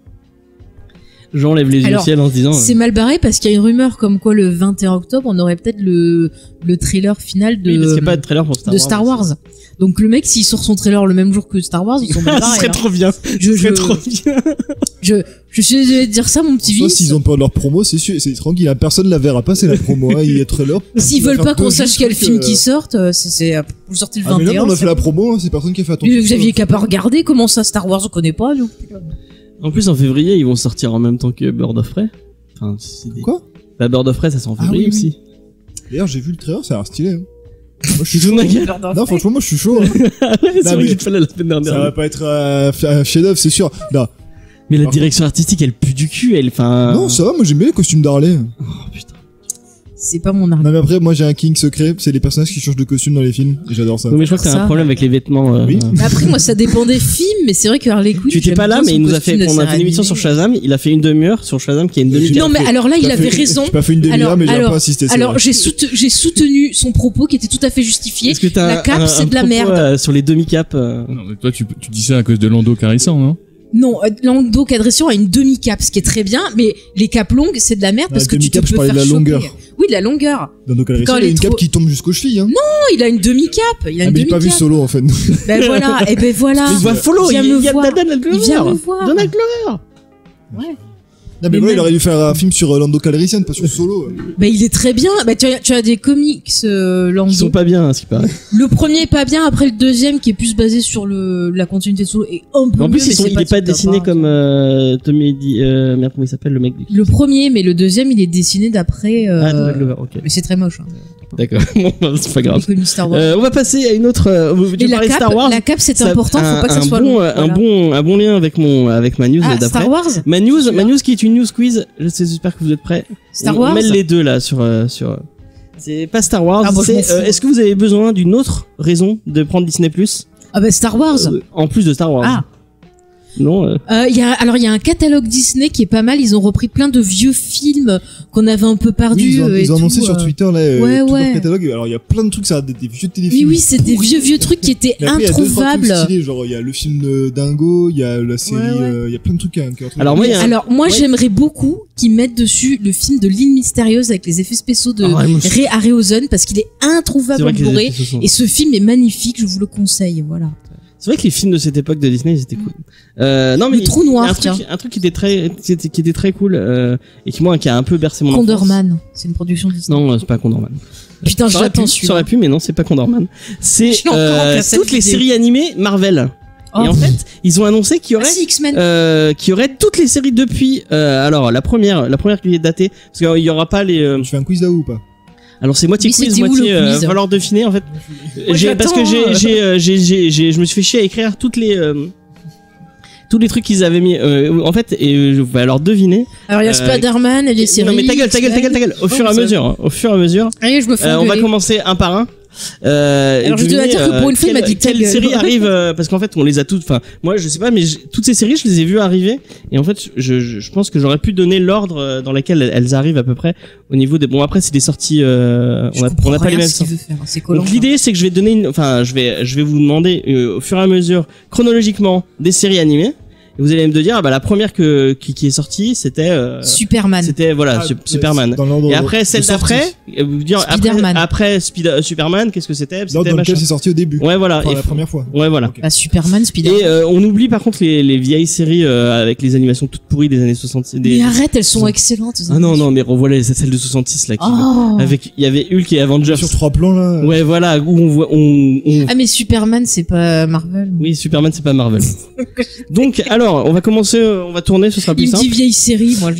J'enlève les yeux Alors, au ciel en se disant. C'est mal barré parce qu'il y a une rumeur comme quoi le 21 octobre, on aurait peut-être le trailer final de, Oui, parce qu'il n'y a pas de trailer pour Star Wars. Donc le mec, s'il sort son trailer le même jour que Star Wars, ils sont mal Ce barrés. serait hein. trop bien. Je- Ce serait je- trop bien. Je suis désolé de dire ça, mon petit Soit Vince. s'ils ont pas leur promo, c'est sûr, c'est tranquille, hein, personne la verra passer la promo, hein, il y a trailer. S'ils veulent pas qu'on sache quel film qui sortent, vous sortez le Ah, mais 21. là, on a c'est fait la promo, hein, c'est personne qui a fait attention. bon. Vous aviez qu'à pas regarder, comment ça Star Wars on connaît pas nous. En plus, en février, ils vont sortir en même temps que Bird of Prey. Enfin, c'est des... Quoi? Bah, Bird of Prey, ça sort en Ah février oui, oui. aussi. D'ailleurs, j'ai vu le trailer, ça a l'air stylé, hein. Moi, je suis Tu chaud. te gueule. Non, franchement, moi, je suis chaud, hein. Ah ouais, c'est Non, vrai mais- qu'il te fallait la semaine Ça va dernière. pas être un chef-d'œuvre, c'est sûr. Non. Mais la Par direction artistique, elle pue du cul, elle. Enfin. Non, ça va, moi, j'aime bien les costumes d'Harley. Oh putain. C'est pas mon art. Non, mais après, moi, j'ai un king secret, c'est les personnages qui changent de costume dans les films, et j'adore ça. Non, mais je crois que t'as Ça. un problème avec les vêtements. Oui. Mais après, moi, ça dépend des films, mais c'est vrai que Harley Quinn. Tu étais j'aime pas là, bien mais son il nous a costume fait. de On a fait série une émission sur animée. Shazam. Il a fait une demi-heure sur Shazam qui est une demi-heure. Non, mais alors là, il avait raison. J'ai pas fait une demi-heure, mais j'ai un peu insisté. c'est Alors, vrai. j'ai soutenu son propos qui était tout à fait justifié. Est-ce que t'as La cape, c'est de la propos, merde. sur les demi-caps Non, mais toi, tu dis ça à cause de Lando Carissant, non? Non, Lando Calrissian a une demi-cape, ce qui est très bien, mais les capes longues, c'est de la merde parce La que tu te demi-cape, je peux parlais faire de la choper. longueur. Oui, de la longueur. Dans nos calendriers, quand il elle y a est une cape trop- qui tombe jusqu'aux chevilles, hein. Non, il a une demi-cape. Il a Ah, une mais j'ai pas vu demi-cape. Solo, en fait. Ben voilà, et ben voilà. Mais voit follow, Viens il me y a voir. Donald Glover. Il vient me voir. Donald Glover. Ouais. Non, mais Mais voilà, il même- aurait dû faire un film sur Lando Calrissian, pas sur Solo. Ben il est très bien. Ben tu as des comics Lando. Ils sont pas bien, à ce qui paraît. Le premier est pas bien, après le deuxième qui est plus basé sur la continuité de Solo est un peu En mieux, plus, mais c'est il est pas top, dessiné hein. comme Tommy. Merde, comment il s'appelle le mec du. Le premier, mais le deuxième il est dessiné d'après. Ah, Donald Glover, ok. Mais c'est très moche. Hein. D'accord. Bon, bah, c'est pas grave. Les comics Star Wars. On va passer à une autre. Et Tu parlais de Star Wars. la cape c'est Ça- important, faut pas que ça soit long. un Voilà. bon lien avec ma news Ah, d'après. Star Wars. Ma news qui est une news quiz. J'espère que vous êtes prêts. Star On Wars. mêle les deux là sur. C'est pas Star Wars. Ah, moi, je m'en c'est. fous. Est-ce que vous avez besoin d'une autre raison de prendre Disney Plus Ah ben Star Wars. en plus de Star Wars? Ah. Non. Il y a un catalogue Disney qui est pas mal. Ils ont repris plein de vieux films qu'on avait un peu perdus. Oui, ils ont et annoncé tout, sur Twitter, là, ouais, tout ouais. leur catalogue. Alors, il y a plein de trucs, ça a des vieux Oui, téléfilms. oui, c'est des vieux trucs qui étaient Mais après, il y a deux, trois trucs introuvables. stylés, genre, il y a le film de Dingo, il y a la série, Ouais, ouais. il y a plein de trucs qui Alors, moi, il y a un- Alors moi Ouais. j'aimerais beaucoup qu'ils mettent dessus le film de l'île mystérieuse avec les effets spéciaux de Ah, ouais, moi, Ray Harryhausen parce qu'il est c'est introuvable vrai en que les Blu-ray effets se sont- et ce film est magnifique, je vous le conseille, voilà. C'est vrai que les films de cette époque de Disney, ils étaient cool. Non, mais Le Trou il y a Noir, un truc, tiens. un truc qui était très cool et qui a un peu bercé mon enfance. Condorman, c'est une production Disney. Non, c'est pas Condorman. Putain, Ça aurait j'attends pu, celui-là. ça aurait pu, mais non, c'est pas Condorman. C'est Je l'ai encore en cassette toutes les vidéo. séries animées Marvel. Oh. Et en fait, ils ont annoncé qu'il y Ah, aurait si, X-Men. qu'il y aurait toutes les séries depuis. Alors la première qui est datée, parce qu'il y aura pas les. Tu fais un quiz là ou pas? Alors c'est moitié Oui, quiz, c'était où, moitié le quiz falloir deviner en fait. Parce que j'attends, je me suis fait chier à écrire tous les trucs qu'ils avaient mis en fait et je vais alors deviner. Alors il y a Spider-Man et les séries. Non mais ta gueule. Au fur et à mesure. Allez, je me fais On va engueuler. commencer un par un. Alors, je dois dire que pour une fois, il m'a dit ta quelle gueule. série arrive parce qu'en fait on les a toutes. Enfin moi je sais pas mais toutes ces séries je les ai vues arriver et en fait je pense que j'aurais pu donner l'ordre dans lequel elles arrivent à peu près au niveau des bon après c'est des sorties on a pas les mêmes. Ce qu'il veut faire, c'est collant. Donc l'idée c'est que je vais donner je vais vous demander au fur et à mesure chronologiquement des séries animées et vous allez me dire la première qui est sortie c'était Superman. c'était voilà Ah, Superman. dans l'ordre Et après celle de sortie. d'après vous dire Spider-Man. après Superman qu'est-ce que c'était L'ordre C'était dans machin. lequel c'est sorti au début. Ouais voilà Enfin, et la première fois. ouais voilà. Bah, Superman, Spider-Man. Et on oublie par contre les vieilles séries avec les animations toutes pourries des années 60 Mais arrête, elles sont excellentes. Ah non mais revoilà celle de 66 là qui Oh. avec il y avait Hulk et Avengers. Sur 3 plans là. Ouais voilà où on voit Ah mais Superman, c'est pas Marvel. oui Superman c'est pas Marvel. Donc alors on va commencer on va tourner ce sera plus Il me dit simple. vieille série, moi.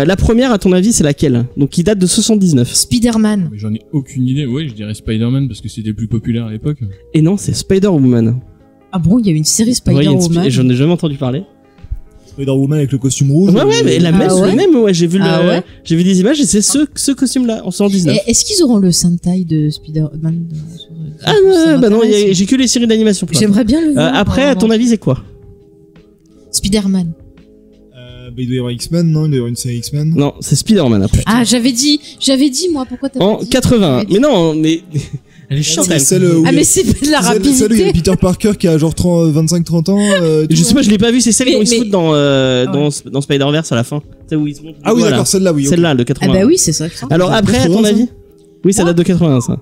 La première à ton avis c'est laquelle? Donc qui date de 79. Spider-Man. Mais j'en ai aucune idée. Oui, je dirais Spider-Man parce que c'était le plus populaire à l'époque. Et non c'est Spider-Woman. Ah bon, il y a une série Ouais, il y a une Spider-Woman. et j'en ai jamais entendu parler. Spider-Woman avec le costume rouge. Ouais mais la Ah même ouais même ouais j'ai vu Ah ouais j'ai vu des images et c'est ce costume là en 119. Et est-ce qu'ils auront le Sentai de Spider-Man Ah Ça bah non m'intéresse. j'ai que les séries d'animation. pour J'aimerais bien le voir. après à ton avis c'est quoi? Spider-Man. Il doit y avoir X-Men, non? Il doit y avoir une série X-Men. Non c'est Spider-Man après. Ah, j'avais dit moi, pourquoi t'as En pas dit 80. Mais non, mais Elle est chiante. C'est elle. celle où Ah, il y a- mais c'est pas de la celle où il y a rapidité. Peter Parker qui a genre 25-30 ans. Je sais pas, je l'ai pas vu. C'est celle Mais- où ils se mais- foutent dans Spider-Verse à la fin. Tu sais où ils se montent. Ah oui, Voilà. d'accord, celle-là, oui. ok. Celle-là, de Ah 80. bah oui, c'est ça. Alors après, à ton 80, ça avis? Oui, ça date de 80, ça.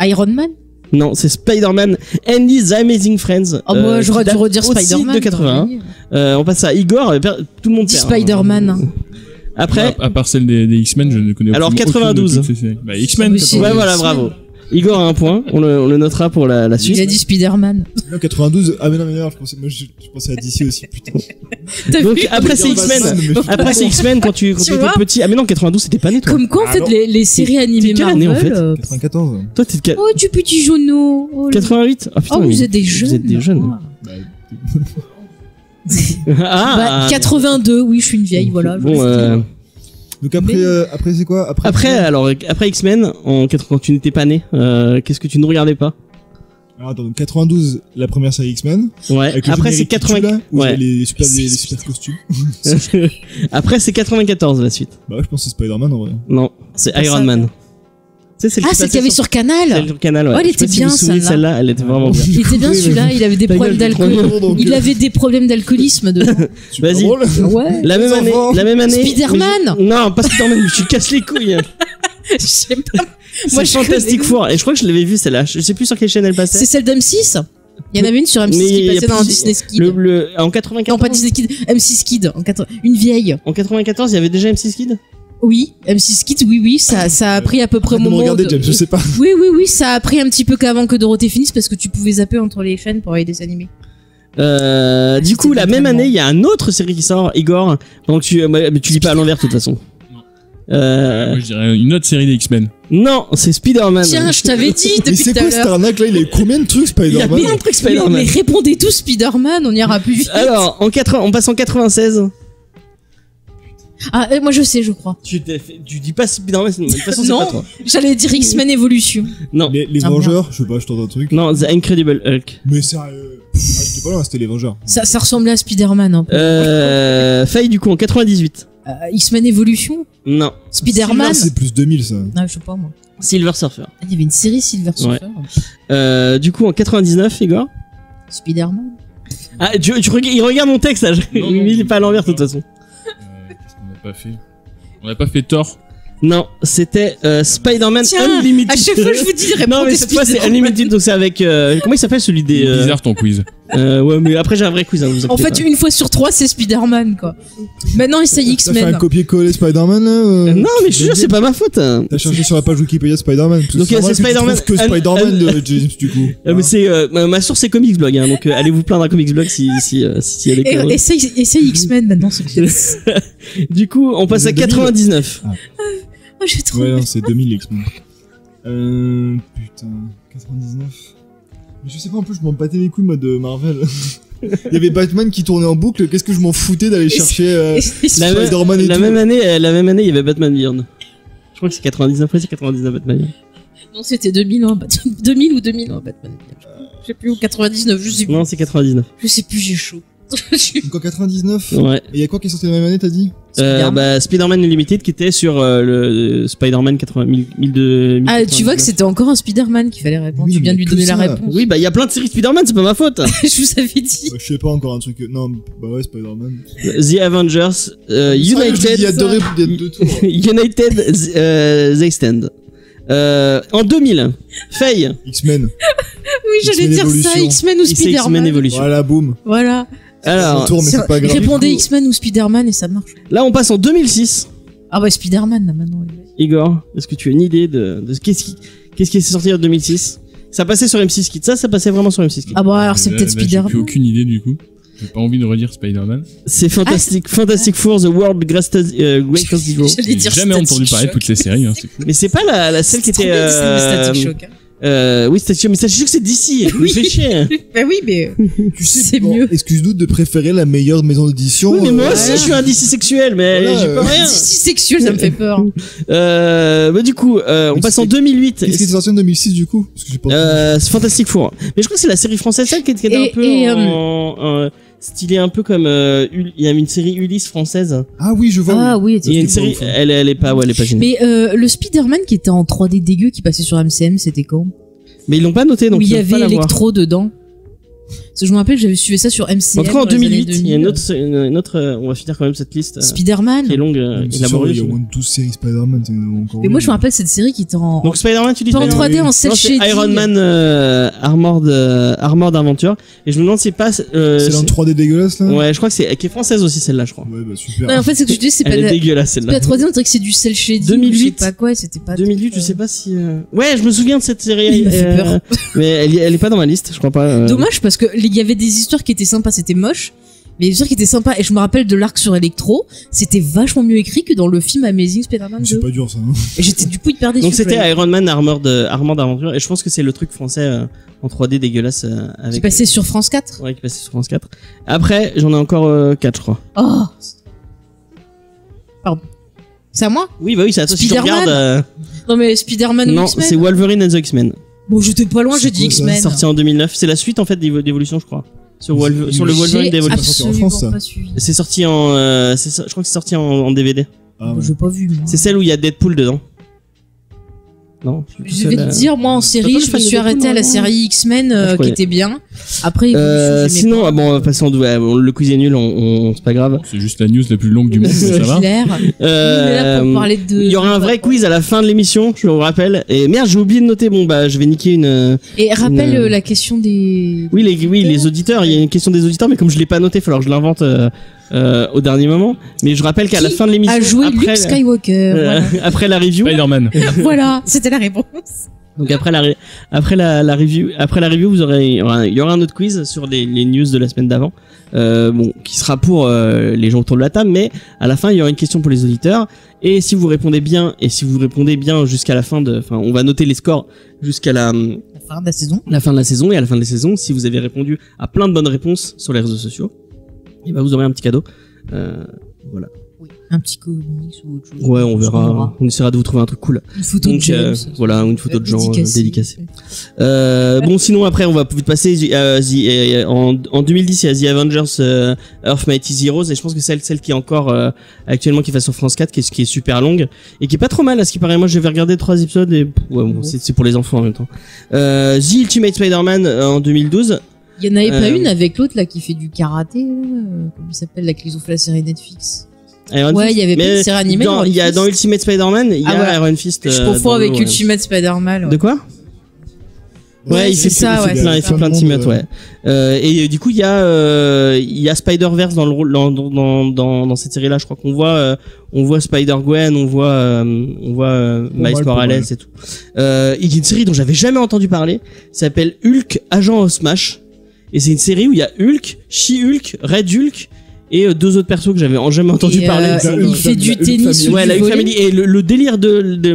Iron Man. Non, c'est Spider-Man and His Amazing Friends. Oh, moi, j'aurais qui dû date redire aussi Spider-Man. de 81. On passe à Igor. Tout le monde Dis perd. Spider-Man. Après, À part celle des X-Men, je ne connais Alors, aucune 92. de toutes ces séries. Bah, X-Men, Ah, mais si. 92. ouais, voilà, bravo. Igor a un point. On le notera pour la suite. Il a dit Spider-Man. Non, 92. Ah, mais non, je pensais à DC aussi, putain. T'as Donc vu après c'est Batman, X-Men. mais- Après c'est X-Men quand tu Tu étais vois petit. Ah mais non, 92 c'était pas né toi. Comme quoi, en fait, Alors, les séries animées quelle année, en Marvel. fait 94. Toi t'es de Oh, du petit jauneau. Oh, 88. Ah putain. oh, mais vous êtes des jeunes. Vous êtes des jeunes. Bah, Bah, Ah. 82, oui, je suis une vieille, voilà. je Bon. le sais. donc après c'est quoi? Après X-Men quand tu n'étais pas né, qu'est-ce que tu ne regardais pas? Alors, attends, donc 92, la première série X-Men. Ouais. Avec le Après c'est générique qui tue, 80. là, où il y a Ouais. les super costumes. Après c'est 94 la suite. Bah ouais, je pense que c'est Spider-Man en vrai. Non, c'est pas Iron ça. Man. Tu sais, celle Ah, qui celle passait qu'il y avait sur celle Canal. sur Canal. Ouais. Oh, elle Je sais pas était si bien, vous vous souvenez de celle-là. celle-là, elle était vraiment bien. Il était bien Oui, celui-là, il avait des Ta problèmes gueule, d'alcool. donc, Il avait des problèmes d'alcoolisme dedans. super Vas-y. drôle. Ouais. La même Les année. enfants. La même année. Spider-Man. Non, pas Spider-Man. Je casse les couilles. Je sais pas. C'est Moi, je Fantastic connais. Four. Et je crois que je l'avais vu celle-là. Je sais plus sur quelle chaîne elle passait. C'est celle d'M6. Il y en avait une sur M6 Mais il qui y a passait dans plus- Disney Skid. En Non, 94. pas Disney Skid, M6 Kid. Une vieille. En 94, il y avait déjà M6 Kid. Oui, M6 Kid, oui, ça a pris à peu près au Arrête de me moment. regarder, James, je sais pas. Oui, ça a pris un petit peu qu'avant que Dorothée finisse parce que tu pouvais zapper entre les chaînes pour avoir des animés. Du coup, c'était la même vraiment- année, il y a une autre série qui sort, Igor. Pendant que mais tu lis pas à l'envers de toute façon. Moi, je dirais une autre série des X-Men. Non, c'est Spider-Man. Tiens, je t'avais dit Mais depuis c'est tout à quoi cette l'heure. arnaque là? Il a eu combien de trucs il y a Spider-Man? bien un truc Mais Spider-Man. répondez tous Spider-Man, on ira plus vite. Alors, on passe en 96. Ah, moi je sais, je crois. Tu dis pas Spider-Man, de toute façon, c'est Non. pas toi. J'allais dire X-Men Evolution. Non, Les Ah, Vengeurs, je sais pas, je tente un truc. non, The Incredible Hulk. Mais sérieux. Ah, j'étais pas loin, c'était les Vengeurs. Ça ressemblait à Spider-Man un peu. Faye, du coup, en 98. X-Men Evolution, Non, Spider-Man. C'est plus 2000 ça. Ah, je sais pas moi. Silver Surfer. Il y avait une série Silver Surfer. Du coup, en 99, Igor. Spider-Man. Ah, il regarde mon texte, là. Non, Il est pas à l'envers, de toute façon. Qu'est-ce qu'on n'a pas fait? On n'a pas fait Thor. Non, c'était Spider-Man Tiens, Unlimited. à chaque fois je vous dis Non, répondez mais cette fois c'est Spider-Man. Unlimited, donc c'est avec. Comment il s'appelle celui des. Bizarre ton quiz. Ouais, mais après j'ai un vrai quiz, hein, vous En inquiétez fait, pas. une fois sur trois, c'est Spider-Man, quoi. Maintenant, essaye T'as fait un X-Men. copier-coller Spider-Man là Non, mais je te jure, c'est pas ma faute. Hein. T'as cherché sur la page Wikipédia Spider-Man. parce que Donc, c'est normal c'est que tu Spider-Man- trouves que Spider-Man de James du coup. Mais c'est ma source c'est Comics Blog, hein, donc allez vous plaindre à Comics Blog si y a des conneries. Essaye X-Men maintenant, s'il te plaît. Du coup, on passe à 2000. 99. Oh, j'ai trop. Ouais, non, c'est 2000 X-Men. Putain, 99. Mais je sais pas, en plus, je m'en battais les couilles, moi, de Marvel. Il y avait Batman qui tournait en boucle, qu'est-ce que je m'en foutais d'aller chercher La, même- Spider-Man et la tout. même année, il y avait Batman Beyond. Je crois que c'est 99, ouais, c'est 99 Batman Beyond. Non, c'était 2001, 2000 ou 2001, Batman. Je sais plus, ou 99, je sais plus. Non, c'est 99. Je sais plus, j'ai chaud. Donc en 99, Ouais. et il y a quoi qui est sorti la même année, t'as dit? Spider-Man. Spider-Man Unlimited qui était sur le Spider-Man 1002. Ah, tu vois que c'était encore un Spider-Man qu'il fallait répondre. Oui, Tu viens de mais lui que donner la ça. réponse. Oui, bah il y a plein de séries Spider-Man, c'est pas ma faute. Je vous avais dit. Je sais pas encore un truc. Non, bah ouais, Spider-Man. The Avengers, Il y a United, deux tours. United, They Stand. En 2000, Faye, X-Men. Oui, j'allais X-Men dire ça, Evolution. X-Men ou c'est X-Men Spider-Man. Evolution. Voilà, boum. Voilà. Alors, Retour, mais c'est pas grave. Répondez Du coup, X-Men ou Spider-Man et ça marche. là on passe en 2006. Ah bah Spider-Man là maintenant. Igor, est-ce que tu as une idée de qu'est-ce qui est sorti en 2006? Ça passait sur M6 Kids, ça passait vraiment sur M6 Kids. Ah bah alors c'est Là, peut-être J'ai plus Spider-Man. aucune idée du coup. J'ai pas envie de redire Spider-Man. C'est Fantastic Four, The World Greatest Hero. J'allais J'ai dire jamais Static entendu parler de Shock. toutes ces séries. Hein, c'est fou. Mais c'est pas la celle qui C'est était. trop bien, Disney, Static Shock, hein. Oui, Static Shock, mais Static Shock c'est d'ici. Oui. Me fait chier. Bah oui, mais tu sais, c'est bon, mieux. excuse-nous de préférer la meilleure maison d'édition. Oui, mais moi euh, aussi je suis un DC sexuel, mais Voilà, j'y peux rien. Si sexuel, ça me fait peur. Bah du coup, on Mais passe en c'est- 2008. Qu'est-ce qui est sorti en 2006 du coup? Parce que j'ai pas. C'est Fantastic Four. Mais je crois que c'est la série française celle qui était un Et- peu et, en. stylé un peu comme il y a une série Ulysse française. Ah oui, je vois. Ah oui, Il y a une série, elle est pas géniale. Mais le Spider-Man qui était en 3D dégueu qui passait sur MCM, c'était quand? Mais ils l'ont pas noté, donc Où il y ils peuvent pas avait l'avoir. Electro dedans. Parce que je me rappelle, j'avais suivi ça sur MCM. En tout cas, en dans les années 2008, il y a 2000. une autre, on va finir quand même cette liste Spider-Man. qui est longue Mais et c'est sûr, il y laborieuse. a au moins 12 séries Spider-Man. c'est encore Mais moi, je me mieux. rappelle cette série qui était en. Donc Spider-Man, tu dis pas en Spider-Man 3D, en Non, cel c'est shading. Iron Man Armored Adventure. Et je me demande si c'est pas. C'est la 3D dégueulasse là. Ouais, je crois que c'est qui est française aussi celle-là, je crois. Ouais, bah super. Non, en fait, c'est que je dis, c'est pas Elle est la dégueulasse c'est celle-là. pas 3D, on dirait que c'est du cel shading. 2008. Je sais pas quoi, c'était pas. 2008, je sais pas si. Ouais, je me souviens de cette série. Il m'a fait peur. Mais elle est pas dans ma liste, je crois pas. Dommage parce que il y avait des histoires qui étaient sympas, c'était moche. Mais les histoires qui étaient sympas, et je me rappelle de l'arc sur Electro, c'était vachement mieux écrit que dans le film Amazing Spider-Man Mais c'est 2. pas dur ça. Hein. Et j'étais du coup hyper déçue. Donc c'était ouais. Iron Man Armored Adventure et je pense que c'est le truc français en 3D dégueulasse Qui avec. passait sur France 4. Ouais, qui passait sur France 4. Après, j'en ai encore 4 je crois. Oh. Pardon. C'est à moi? Oui, bah oui, c'est à toi si tu Spider-Man regardes. Non mais Spider-Man ou Non, X-Men. c'est Wolverine and the X-Men. Bon, j'étais pas loin, j'ai dit quoi, ça X-Men. Sorti en 2009. C'est la suite en fait d'évolution, je crois. Sur le Wolverine J'ai d'Evolution. sorti en absolument France, ça. pas suivi. C'est sorti je crois que c'est sorti en DVD. Ah, ouais. J'ai pas vu, moi. C'est celle où il y a Deadpool dedans. Non. Je vais te dire, moi en série, toi, le je me fan de suis arrêté à la Deadpool, série X-Men je qui connais. était bien. Après, Evolution, j'aimais sinon, pas. bon, on va passer le quiz est nul, c'est pas grave. C'est juste la news la plus longue du monde, mais ça va. Claire. On est là pour parler de. Il y aura un vrai quiz à la fin de l'émission, je vous rappelle. Et merde, j'ai oublié de noter. Bon, bah, je vais niquer une. Et rappelle une- la question des. Oui, les auditeurs. Il y a une question des auditeurs, mais comme je l'ai pas noté, il va falloir que je l'invente au dernier moment. Mais je rappelle qu'à la Qui fin de l'émission, a joué après, Luke Skywalker. après la review, Spider-Man. Voilà, c'était la réponse. donc après la review, vous aurez, il y aura un autre quiz sur les news de la semaine d'avant, bon, qui sera pour les gens autour de la table, mais à la fin, il y aura une question pour les auditeurs. Et si vous répondez bien, jusqu'à la fin on va noter les scores jusqu'à La fin de la saison. la fin de la saison, et à la fin de la saison, si vous avez répondu à plein de bonnes réponses sur les réseaux sociaux, et ben vous aurez un petit cadeau. Voilà. Oui. Un petit comics ou autre chose. Ouais, on Ce qu'on verra. aura. On essaiera de vous trouver un truc cool. Une photo Donc de James. voilà, une photo de gens dédicacée. Ouais. Bon, sinon après, on va vite passer en 2010, il y a The Avengers Earth Mighty Zeros, et je pense que c'est celle qui est encore actuellement qui est sur France 4, qui est super longue et qui est pas trop mal à ce qui paraît. Moi, je vais regarder 3 épisodes et ouais, bon, c'est pour les enfants en même temps. The Ultimate Spider-Man en 2012. Il y en avait pas Euh, une avec l'autre là qui fait du karaté, là, comment il s'appelle, là, qui les ont fait la série Netflix. Iron Ouais, Fist. il y avait pas Mais une série animée dans Iron Fist. Ultimate Spider-Man, il y a Ah, voilà. Iron Fist. Je confonds dans le avec lot, ouais. Ultimate Spider-Man. Ouais. De quoi? Ouais, il c'est fait ça, ouais, plein, il c'est fait ça. plein de team-up, ouais. Et du coup, il y a Spider-Verse dans le rôle, dans cette série-là. Je crois qu'on voit Spider-Gwen, on voit Miles mal, Morales pas mal. et tout. Il y a une série dont j'avais jamais entendu parler. Ça s'appelle Hulk, Agent of Smash. Et c'est une série où il y a Hulk, She-Hulk, Red Hulk et 2 autres persos que j'avais jamais entendu Et, parler. il fait du tennis ou Ouais, du la Hulk volley. Family. Et le délire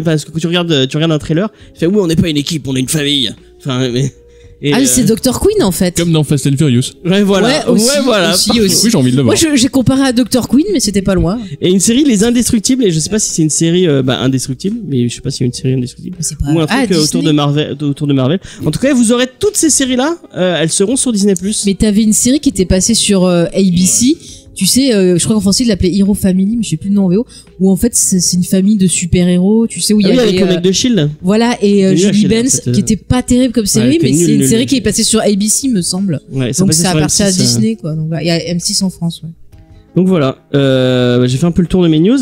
parce que quand tu regardes un trailer, il fait oui, on n'est pas une équipe, on est une famille. Enfin, mais. Et, Ah, c'est Dr. Queen en fait. Comme dans Fast and Furious. Ouais, voilà. Ouais, aussi, voilà. aussi, Parfait. aussi. Oui, j'ai envie de le Moi, voir. j'ai comparé à Dr. Queen, mais c'était pas loin. Et une série Les Indestructibles, et je sais pas si c'est une série indestructible, mais je sais pas s'il y a une série indestructible Mais c'est pas. ou un Ah, truc autour Disney. de Marvel. En tout cas, vous aurez toutes ces séries là, elles seront sur Disney+. Mais t'avais une série qui était passée sur ABC. Tu sais, je crois qu'en français ils l'appelaient Hero Family, mais je sais plus le nom en VO. Où en fait c'est une famille de super-héros. Tu sais où il y Ah oui, avait. avec le mec de Shield. Voilà, et C'est nul, Julie Shield, Benz, cette, qui était pas terrible comme série, elle était mais c'est nulle, une série nulle. qui est passée sur ABC, me semble. Ouais, Donc passait ça sur appartient à M6, Disney, quoi. Donc il y a M6 en France, ouais. Donc voilà, j'ai fait un peu le tour de mes news.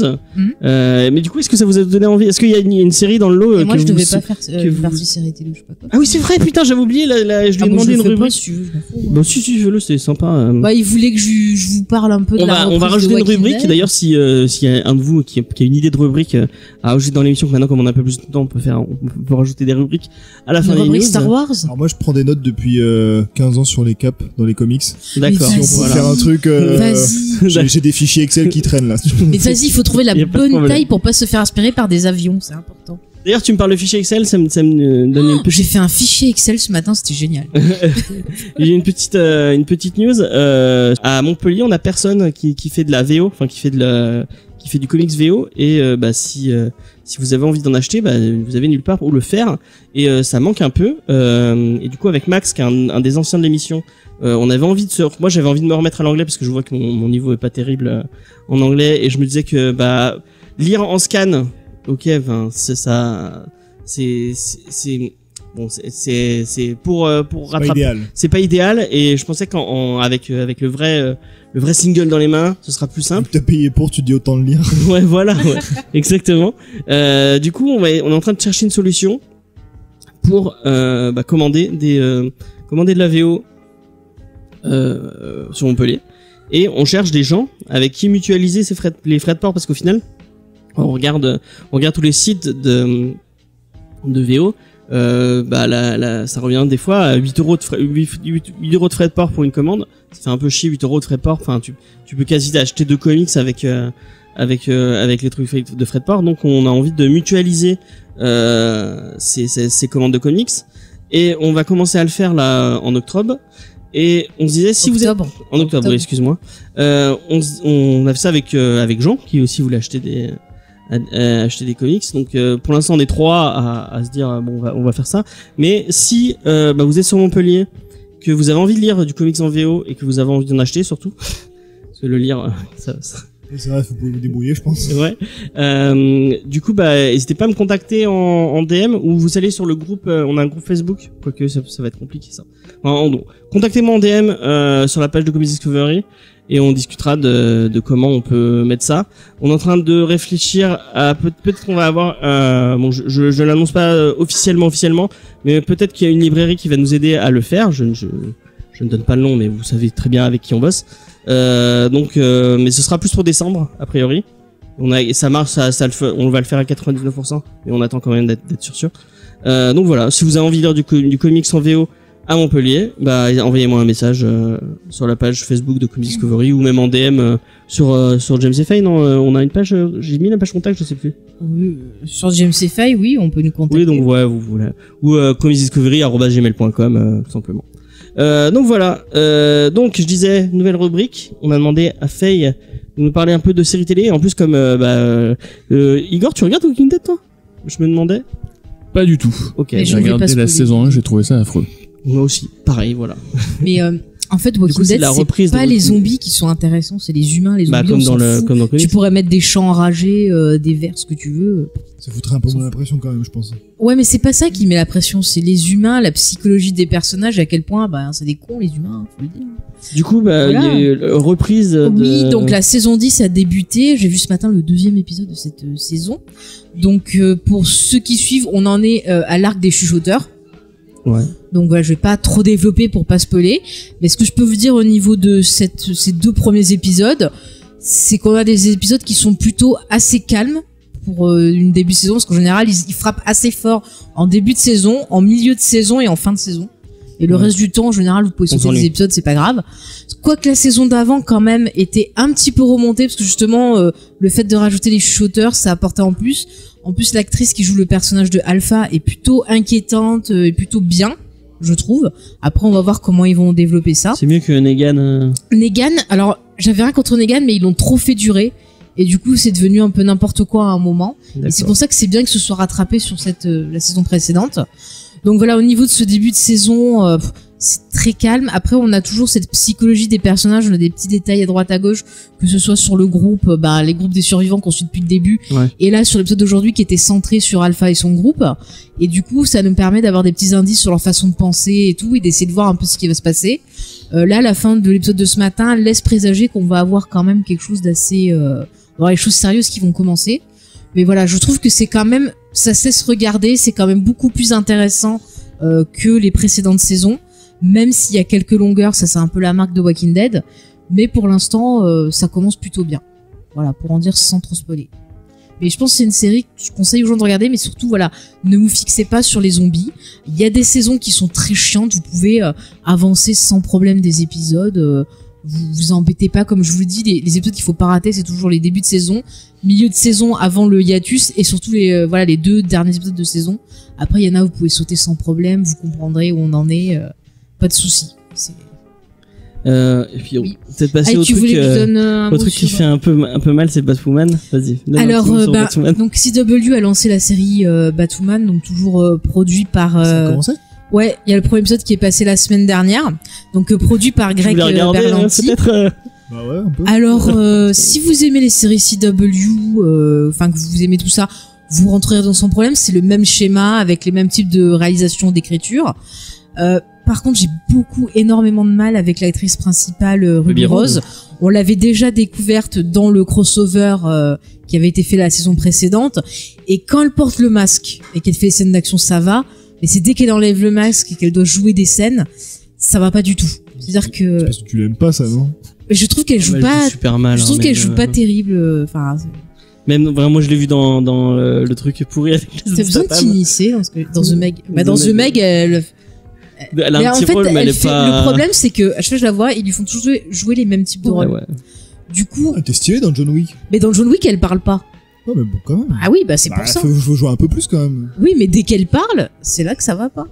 Mais du coup, est-ce que ça vous a donné envie? Est-ce qu'il y a une série dans le lot Et moi, que je vous- devais pas faire que une vous- partie série télé, je sais pas quoi. Ah oui, c'est vrai, putain, j'avais oublié, je lui ai Ah bon, demandé je une le fais pas, rubrique. si tu veux, je m'en fous. Bon, si, fais-le, c'est sympa. Bah, il voulait que je vous parle un peu de On la va reprise rajouter de une Walking rubrique. Dead. D'ailleurs, s'il y a un de vous qui a une idée de rubrique à ajouter dans l'émission, que maintenant, comme on a un peu plus de temps, on peut rajouter des rubriques à la fin Une des rubrique news. Star Wars. Alors moi je prends des notes depuis 15 ans sur les caps dans les comics. D'accord. Mais Si on peut Vas-y. faire un truc, Vas-y. j'ai des fichiers Excel qui traînent là. Mais vas-y, il faut trouver la Y a pas de bonne problème. taille pour pas se faire aspirer par des avions, c'est important. D'ailleurs, tu me parles de fichier Excel, ça me donne une petite, J'ai fait un fichier Excel ce matin, c'était génial. j'ai une petite news. À Montpellier, on a personne qui fait de la VO, enfin qui fait du comics VO, et si si vous avez envie d'en acheter, bah, vous avez nulle part où le faire et ça manque un peu. Et du coup avec Max, qui est un des anciens de l'émission, on avait envie moi j'avais envie de me remettre à l'anglais parce que je vois que mon niveau est pas terrible en anglais et je me disais que bah lire en scan, ok, enfin c'est bon, c'est pour rattraper. Idéal. C'est pas idéal et je pensais qu'avec le vrai single dans les mains, ce sera plus simple. T'as payé pour, tu dis autant le lire. Ouais, voilà, ouais, exactement. Du coup, on est en train de chercher une solution pour commander de la VO sur Montpellier et on cherche des gens avec qui mutualiser les frais de port parce qu'au final, on regarde tous les sites de VO. Ça revient des fois à 8 euros de frais de port pour une commande. Ça fait un peu chier 8 euros de frais de port. Enfin, tu peux quasi acheter 2 comics avec les trucs de frais de port. Donc, on a envie de mutualiser ces commandes de comics et on va commencer à le faire là en octobre. Et on se disait si vous êtes en octobre, oui, excuse-moi. On a fait ça avec Jean qui aussi voulait acheter des comics. Donc pour l'instant on est 3 à se dire bon on va faire ça. Mais si vous êtes sur Montpellier, que vous avez envie de lire du comics en VO et que vous avez envie d'en acheter surtout, parce que le lire ça c'est vrai, faut vous débrouiller, je pense. Ouais. Du coup, n'hésitez pas à me contacter en DM ou vous allez sur le groupe. On a un groupe Facebook, quoique ça va être compliqué ça. Contactez-moi en DM sur la page de Comics Discovery et on discutera de comment on peut mettre ça. On est en train de réfléchir à peut-être qu'on va avoir. Je l'annonce pas officiellement, mais peut-être qu'il y a une librairie qui va nous aider à le faire. Je ne donne pas le nom, mais vous savez très bien avec qui on bosse. Mais ce sera plus pour décembre a priori. Ça marche, on va le faire à 99%, mais on attend quand même d'être sûr. Donc voilà, si vous avez envie de lire du comics en VO à Montpellier, envoyez-moi un message sur la page Facebook de Comics Discovery ou même en DM sur James Fay. Non, on a une page, j'ai mis la page contact, je sais plus. Sur James Fay, oui, on peut nous contacter. Oui, donc ouais, vous voulez ou comicsdiscovery@gmail.com tout simplement. Donc voilà. Donc je disais nouvelle rubrique. On a demandé à Faye de nous parler un peu de séries télé. En plus comme Igor, tu regardes Walking Dead toi? Je me demandais. Pas du tout. Ok. J'ai regardé la saison 1, j'ai trouvé ça affreux. Moi aussi, pareil, voilà. Mais en fait, Walking Dead, c'est pas les zombies qui sont intéressants, c'est les humains. Les zombies, comme dans tu pourrais mettre des chants enragés, des vers, ce que tu veux. Ça foutrait un peu moins la pression quand même, je pense. Ouais, mais c'est pas ça qui met la pression, c'est les humains, la psychologie des personnages, à quel point, c'est des cons les humains, faut le dire. Du coup, voilà. Il y a eu reprise Oui, donc la saison 10 a débuté. J'ai vu ce matin le 2e épisode de cette saison. Donc, pour ceux qui suivent, on en est à l'arc des chuchoteurs. Ouais. Donc voilà, je vais pas trop développer pour pas spoiler. Mais ce que je peux vous dire au niveau de ces 2 premiers épisodes, c'est qu'on a des épisodes qui sont plutôt assez calmes pour une début de saison, parce qu'en général, ils frappent assez fort en début de saison, en milieu de saison et en fin de saison. Et le reste du temps, en général, vous pouvez sauter des épisodes, c'est pas grave. Quoique la saison d'avant, quand même, était un petit peu remontée, parce que justement, le fait de rajouter les chuchoteurs, ça apportait en plus. En plus, l'actrice qui joue le personnage de Alpha est plutôt inquiétante et plutôt bien, je trouve. Après, on va voir comment ils vont développer ça. C'est mieux que Negan. Negan, alors, j'avais rien contre Negan, mais ils l'ont trop fait durer. Et du coup, c'est devenu un peu n'importe quoi à un moment. Et c'est pour ça que c'est bien que ce soit rattrapé sur la saison précédente. Donc voilà, au niveau de ce début de saison, c'est très calme. Après, on a toujours cette psychologie des personnages, on a des petits détails à droite à gauche, que ce soit sur le groupe, les groupes des survivants qu'on suit depuis le début, et là sur l'épisode d'aujourd'hui qui était centré sur Alpha et son groupe. Et du coup, ça nous permet d'avoir des petits indices sur leur façon de penser et tout, et d'essayer de voir un peu ce qui va se passer. Là, la fin de l'épisode de ce matin laisse présager qu'on va avoir quand même quelque chose d'assez... avoir les choses sérieuses qui vont commencer. Mais voilà, je trouve que c'est quand même... ça cesse regarder, c'est quand même beaucoup plus intéressant que les précédentes saisons. Même s'il y a quelques longueurs, ça c'est un peu la marque de Walking Dead. Mais pour l'instant, ça commence plutôt bien. Voilà, pour en dire sans trop spoiler. Mais je pense que c'est une série que je conseille aux gens de regarder, mais surtout, voilà, ne vous fixez pas sur les zombies. Il y a des saisons qui sont très chiantes, vous pouvez avancer sans problème des épisodes. Vous vous embêtez pas, comme je vous le dis, les épisodes qu'il faut pas rater, c'est toujours les débuts de saison, milieu de saison avant le hiatus, et surtout les 2 derniers épisodes de saison. Après, il y en a, vous pouvez sauter sans problème, vous comprendrez où on en est, pas de soucis. Et puis, Oui. peut-être passer Ah, au tu truc, voulais que je donne un au mot truc qui sur- fait un peu mal, c'est Batwoman. Vas-y. donne un Alors, petit mot sur Batwoman. donc CW a lancé la série Batwoman, donc toujours produit par. Ça a commencé? Ouais, il y a le premier épisode qui est passé la semaine dernière, donc produit par Tu Greg voulais regarder, Berlanti. peut-être. Bah ouais, un peu. Alors, si vous aimez les séries CW, enfin que vous aimez tout ça, vous rentrerez dans son problème. C'est le même schéma avec les mêmes types de réalisation, d'écriture. Par contre, j'ai énormément de mal avec l'actrice principale Ruby Rose. On l'avait déjà découverte dans le crossover qui avait été fait la saison précédente. Et quand elle porte le masque et qu'elle fait les scènes d'action, ça va. Mais c'est dès qu'elle enlève le masque et qu'elle doit jouer des scènes, ça va pas du tout. C'est-à-dire que C'est parce que tu l'aimes pas, ça, non? je trouve qu'elle joue Elle pas. super mal. Je trouve hein, qu'elle même, joue pas terrible. Enfin, Même vraiment, je l'ai vu dans le truc pourri avec les t'as besoin de Statham. t'initier dans The Meg. Bah, dans The Meg, elle Elle a mais un en petit fait, rôle, mais elle elle est fait, pas. le problème, c'est que à chaque fois que je la vois, ils lui font toujours jouer les mêmes types de Ouais, rôles. ouais. Du coup, Ah, t'es stylé dans John Wick. mais dans John Wick, elle parle pas. Ouais, mais bon, quand même. Ah oui, bah c'est Bah, pour ça. faut jouer un peu plus, quand même. Oui, mais dès qu'elle parle, c'est là que ça va pas.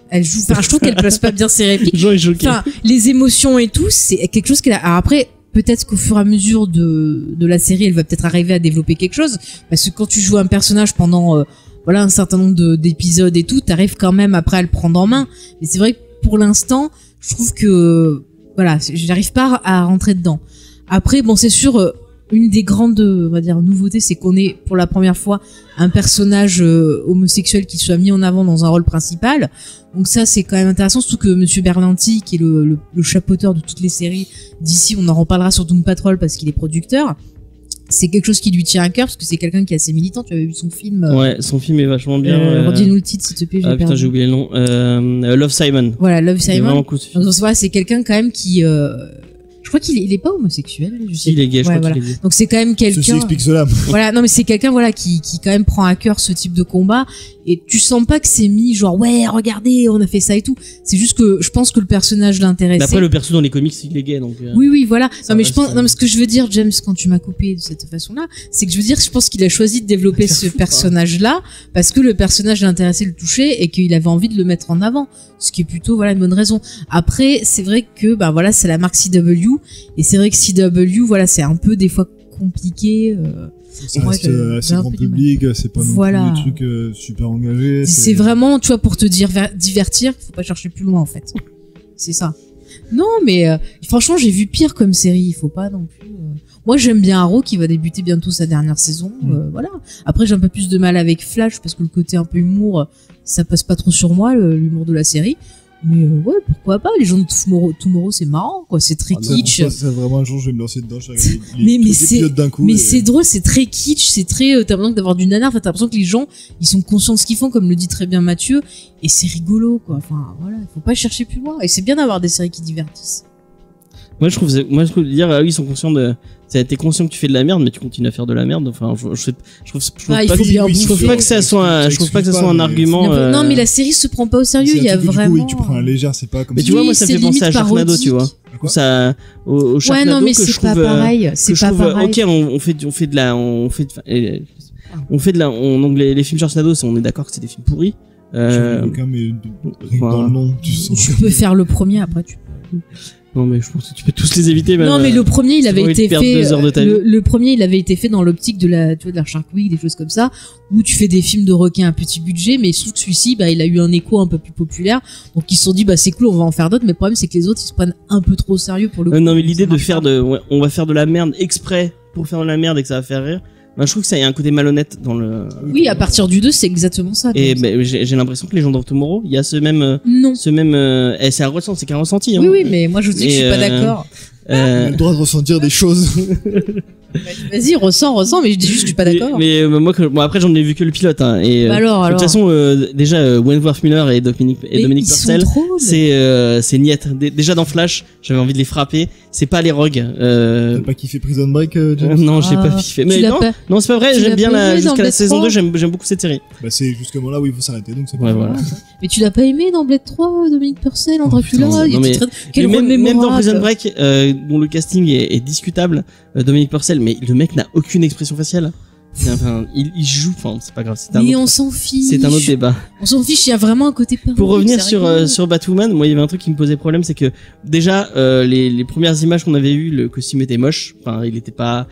Elle joue. Enfin, je trouve qu'elle place pas bien ses répliques. Jean est choqué. Enfin, les émotions et tout, c'est quelque chose qu'elle a. Alors après, peut-être qu'au fur et à mesure de la série, elle va peut-être arriver à développer quelque chose. Parce que quand tu joues un personnage pendant voilà un certain nombre d'épisodes et tout, t'arrives quand même après à le prendre en main. Mais c'est vrai que pour l'instant, je trouve que voilà, j'arrive pas à rentrer dedans. Après, bon, c'est sûr. Une des grandes, on va dire, nouveautés, c'est qu'on est pour la première fois un personnage homosexuel qui soit mis en avant dans un rôle principal. Donc ça, c'est quand même intéressant, surtout que Monsieur Berlanti, qui est le chapeauteur de toutes les séries d'ici, on en reparlera sur Doom Patrol parce qu'il est producteur. C'est quelque chose qui lui tient à cœur parce que c'est quelqu'un qui est assez militant. Tu avais vu son film. Ouais, son film est vachement bien. Redis-nous le titre, s'il te plaît. Ah putain, perdu. j'ai oublié le nom. Love Simon. Voilà, Love C'est Simon. vraiment cool ce film. Donc voilà, c'est quelqu'un quand même qui. Je crois qu'il est pas homosexuel. Je sais Si, il est gay, je Ouais, crois voilà. qu'il est gay. Donc c'est quand même Ceci quelqu'un. explique cela. Voilà, non mais c'est quelqu'un voilà qui quand même prend à cœur ce type de combat et tu sens pas que c'est mis genre ouais regardez on a fait ça et tout. C'est juste que je pense que le personnage Mais l'intéressait. après, le perso dans les comics, il est gay, donc. Oui voilà. Ça Non mais je reste, pense non mais ce que je veux dire James quand tu m'as coupé de cette façon-là, c'est que je pense qu'il a choisi de développer ce personnage-là parce que le personnage l'intéressait, le touchait et qu'il avait envie de le mettre en avant, ce qui est plutôt voilà une bonne raison. Après, c'est vrai que bah voilà, c'est la marque CW et c'est vrai que CW voilà, c'est un peu des fois compliqué Ça Ouais, reste j'ai assez un grand peu du mal. public, c'est pas non Voilà. plus des trucs super engagés. c'est vraiment, tu vois, pour te dire divertir, faut pas chercher plus loin en fait. C'est ça. Non, mais franchement, j'ai vu pire comme série. Il faut pas non plus. Moi, j'aime bien Arrow qui va débuter bientôt sa dernière saison. Voilà. Après, j'ai un peu plus de mal avec Flash parce que le côté un peu humour, ça passe pas trop sur moi, l'humour de la série. Mais ouais, pourquoi pas. Les gens de Tomorrow, c'est marrant, quoi. C'est très kitsch. Ça, vraiment un jour, je vais me lancer dedans. Je vais regarder Mais tous les c'est- épisodes d'un coup. Mais et- c'est drôle, c'est très kitsch, c'est très. T'as l'impression d'avoir du nanar. Enfin, t'as l'impression que les gens, ils sont conscients de ce qu'ils font, comme le dit très bien Mathieu. Et c'est rigolo, quoi. Enfin, voilà, il faut pas chercher plus loin. Et c'est bien d'avoir des séries qui divertissent. Moi, je trouve dire, ah oui, ils sont conscients t'es conscient que tu fais de la merde, mais tu continues à faire de la merde. Enfin, je trouve Ah, il pas faut que- bien je trouve bouffer. pas que ça soit, je trouve pas que ça soit un argument. Non, mais la série se prend pas au sérieux. c'est un Il y a truc que, vraiment. Du coup, oui, tu prends la légère, c'est pas comme Mais si- tu vois, Oui, moi, ça me c'est fait penser limite à Sharknado, parodique. tu vois. Quoi Ça, au Ouais, Sharknado non, mais que je c'est pas trouve, pareil. que C'est je pas trouve, pareil. ok, on fait de la, donc les films Sharknado, on est d'accord que c'est des films pourris. J'en ai aucun, mais rien que voilà. dans le nom, tu sens. Tu peux faire le premier après. Non, mais je pense que tu peux tous les éviter. Même, Non, mais le premier, il si avait t'as envie de été perdre fait. 2 heures de ta Le premier, il avait été fait dans l'optique de la, tu vois, de la Shark Week, des choses comme ça, où tu fais des films de requins à petit budget, mais il se trouve que celui-ci, bah, il a eu un écho un peu plus populaire. Donc ils se sont dit, bah, c'est cool, on va en faire d'autres. Mais le problème, c'est que les autres, ils se prennent un peu trop au sérieux pour le coup. non, mais l'idée Ça de marche faire pas. on va faire de la merde exprès pour faire de la merde et que ça va faire rire. Ben, je trouve que ça y a un côté malhonnête dans le. Oui, à partir du 2, c'est exactement ça. Et donc. ben, j'ai l'impression que les gens de Tomorrow, il y a ce même, Non. c'est un ressenti, c'est qu'un ressenti. Hein. Oui, oui, mais moi, je dis que je suis Et, pas d'accord. On a le droit de ressentir des choses. Vas-y, ressens, mais je dis juste que je suis pas d'accord. Mais moi, après j'en ai vu que le pilote. Hein, et Bah alors. de toute façon, déjà Wentworth Miller et Dominique Mais ils Purcell, sont drôles. c'est niette. Déjà dans Flash, j'avais envie de les frapper. C'est pas les rogues. T'as pas kiffé Prison Break, James? Non, j'ai Ah, pas kiffé. tu Mais l'as non, pas- non, c'est pas vrai. tu J'aime l'as bien pas aimé dans jusqu'à la Blade saison 2, 3? j'aime beaucoup cette série. Bah, c'est jusqu'à là où il faut s'arrêter, donc c'est Ouais, pas voilà. Mais tu l'as pas aimé dans Blade 3, Dominique Purcell, en Oh, Dracula? putain, Il non, était mais- très- Quel Mais rôle même dans mémorable. Prison Break, dont le casting est discutable, Dominique Purcell, mais le mec n'a aucune expression faciale. Enfin, il joue, enfin, c'est pas grave, Mais on s'en fiche. c'est un autre débat. On s'en fiche, il y a vraiment un côté parodique. Pour revenir c'est rigolo. sur Batwoman, moi il y avait un truc qui me posait problème, c'est que déjà les premières images qu'on avait eues, le costume était moche. Enfin, il était pas.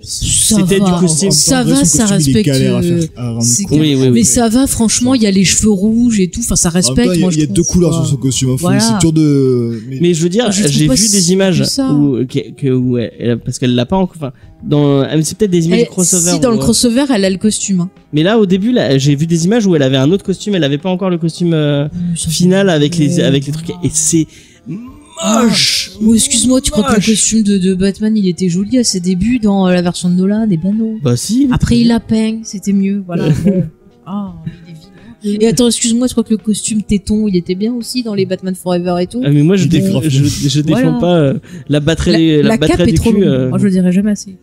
C'était du costume. Ça En vrai, va, son ça costume, il est respecte. galère à rendre c'est compte. Oui, oui, oui. Mais ça va, franchement, il y a les cheveux rouges et tout. Enfin, ça En même respecte. temps, moi, il y a je deux trouve. couleurs sur son costume. Voilà. C'est dur de. Mais je veux dire, Je trouve j'ai pas vu des si images ça. où parce qu'elle l'a pas encore. Enfin, c'est peut-être des images Elle- de crossover. Si dans le où, crossover, elle a le costume. Hein. Mais là, au début, là, j'ai vu des images où elle avait un autre costume. Elle avait pas encore le costume final avec les trucs. Et c'est moche. Oh, excuse-moi, tu crois que le Moche. costume de Batman, il était joli à ses débuts dans la version de Nolan? Et ben non. Bah si. Après, il a peint, c'était mieux. Voilà. Bon. Ah, il est vilain. Et attends, excuse-moi, je crois que le costume téton, il était bien aussi dans les Batman Forever et tout. Ah, mais moi je Il défends, défend. je défends Voilà. pas la batterie La cape batterie est du trop cul. longue. Moi, je le dirais jamais assez.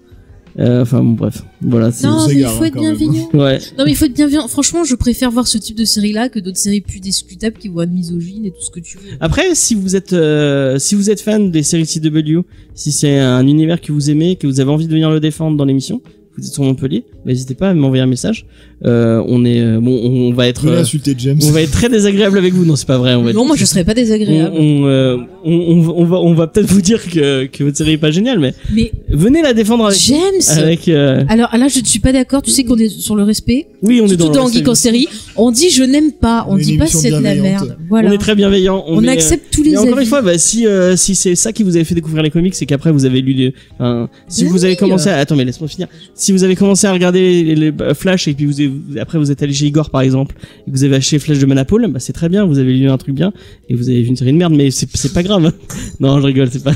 Enfin bon, bref, voilà. c'est- Non, vous mais il égare, faut hein, être quand même. bienveillant. Ouais. Non, mais il faut être bienveillant. Franchement, je préfère voir ce type de série-là que d'autres séries plus discutables qui voient de misogyne et tout ce que tu veux. Après, si vous êtes fan des séries CW, si c'est un univers que vous aimez, que vous avez envie de venir le défendre dans l'émission, vous êtes sur Montpellier, n'hésitez pas à m'envoyer un message. On va être Venez insulter James. on va être très désagréable avec vous. Non, c'est pas vrai. On va être- Non, moi, je serais pas désagréable. on va peut-être vous dire que votre série est pas géniale, mais Mais venez la défendre avec. James, Avec. alors là, je ne suis pas d'accord. Tu sais qu'on est sur le respect. Oui, on est Surtout dans dans le Geek en série. On dit je n'aime pas. On On est dit une pas émission c'est de la bienveillante. merde. Voilà. On est très bienveillant. On est, accepte tous les Et encore avis. une fois, bah, si c'est ça qui vous avait fait découvrir les comics, c'est qu'après vous avez lu des, enfin, si Oui. vous avez commencé à, attends, mais laisse-moi finir. Si vous avez commencé à regarder les Flash et puis après vous êtes allé chez Igor par exemple, et que vous avez acheté Flash de Manapole, bah c'est très bien, vous avez lu un truc bien et vous avez vu une série de merde, mais c'est pas grave. Hein. Non, je rigole, c'est pas.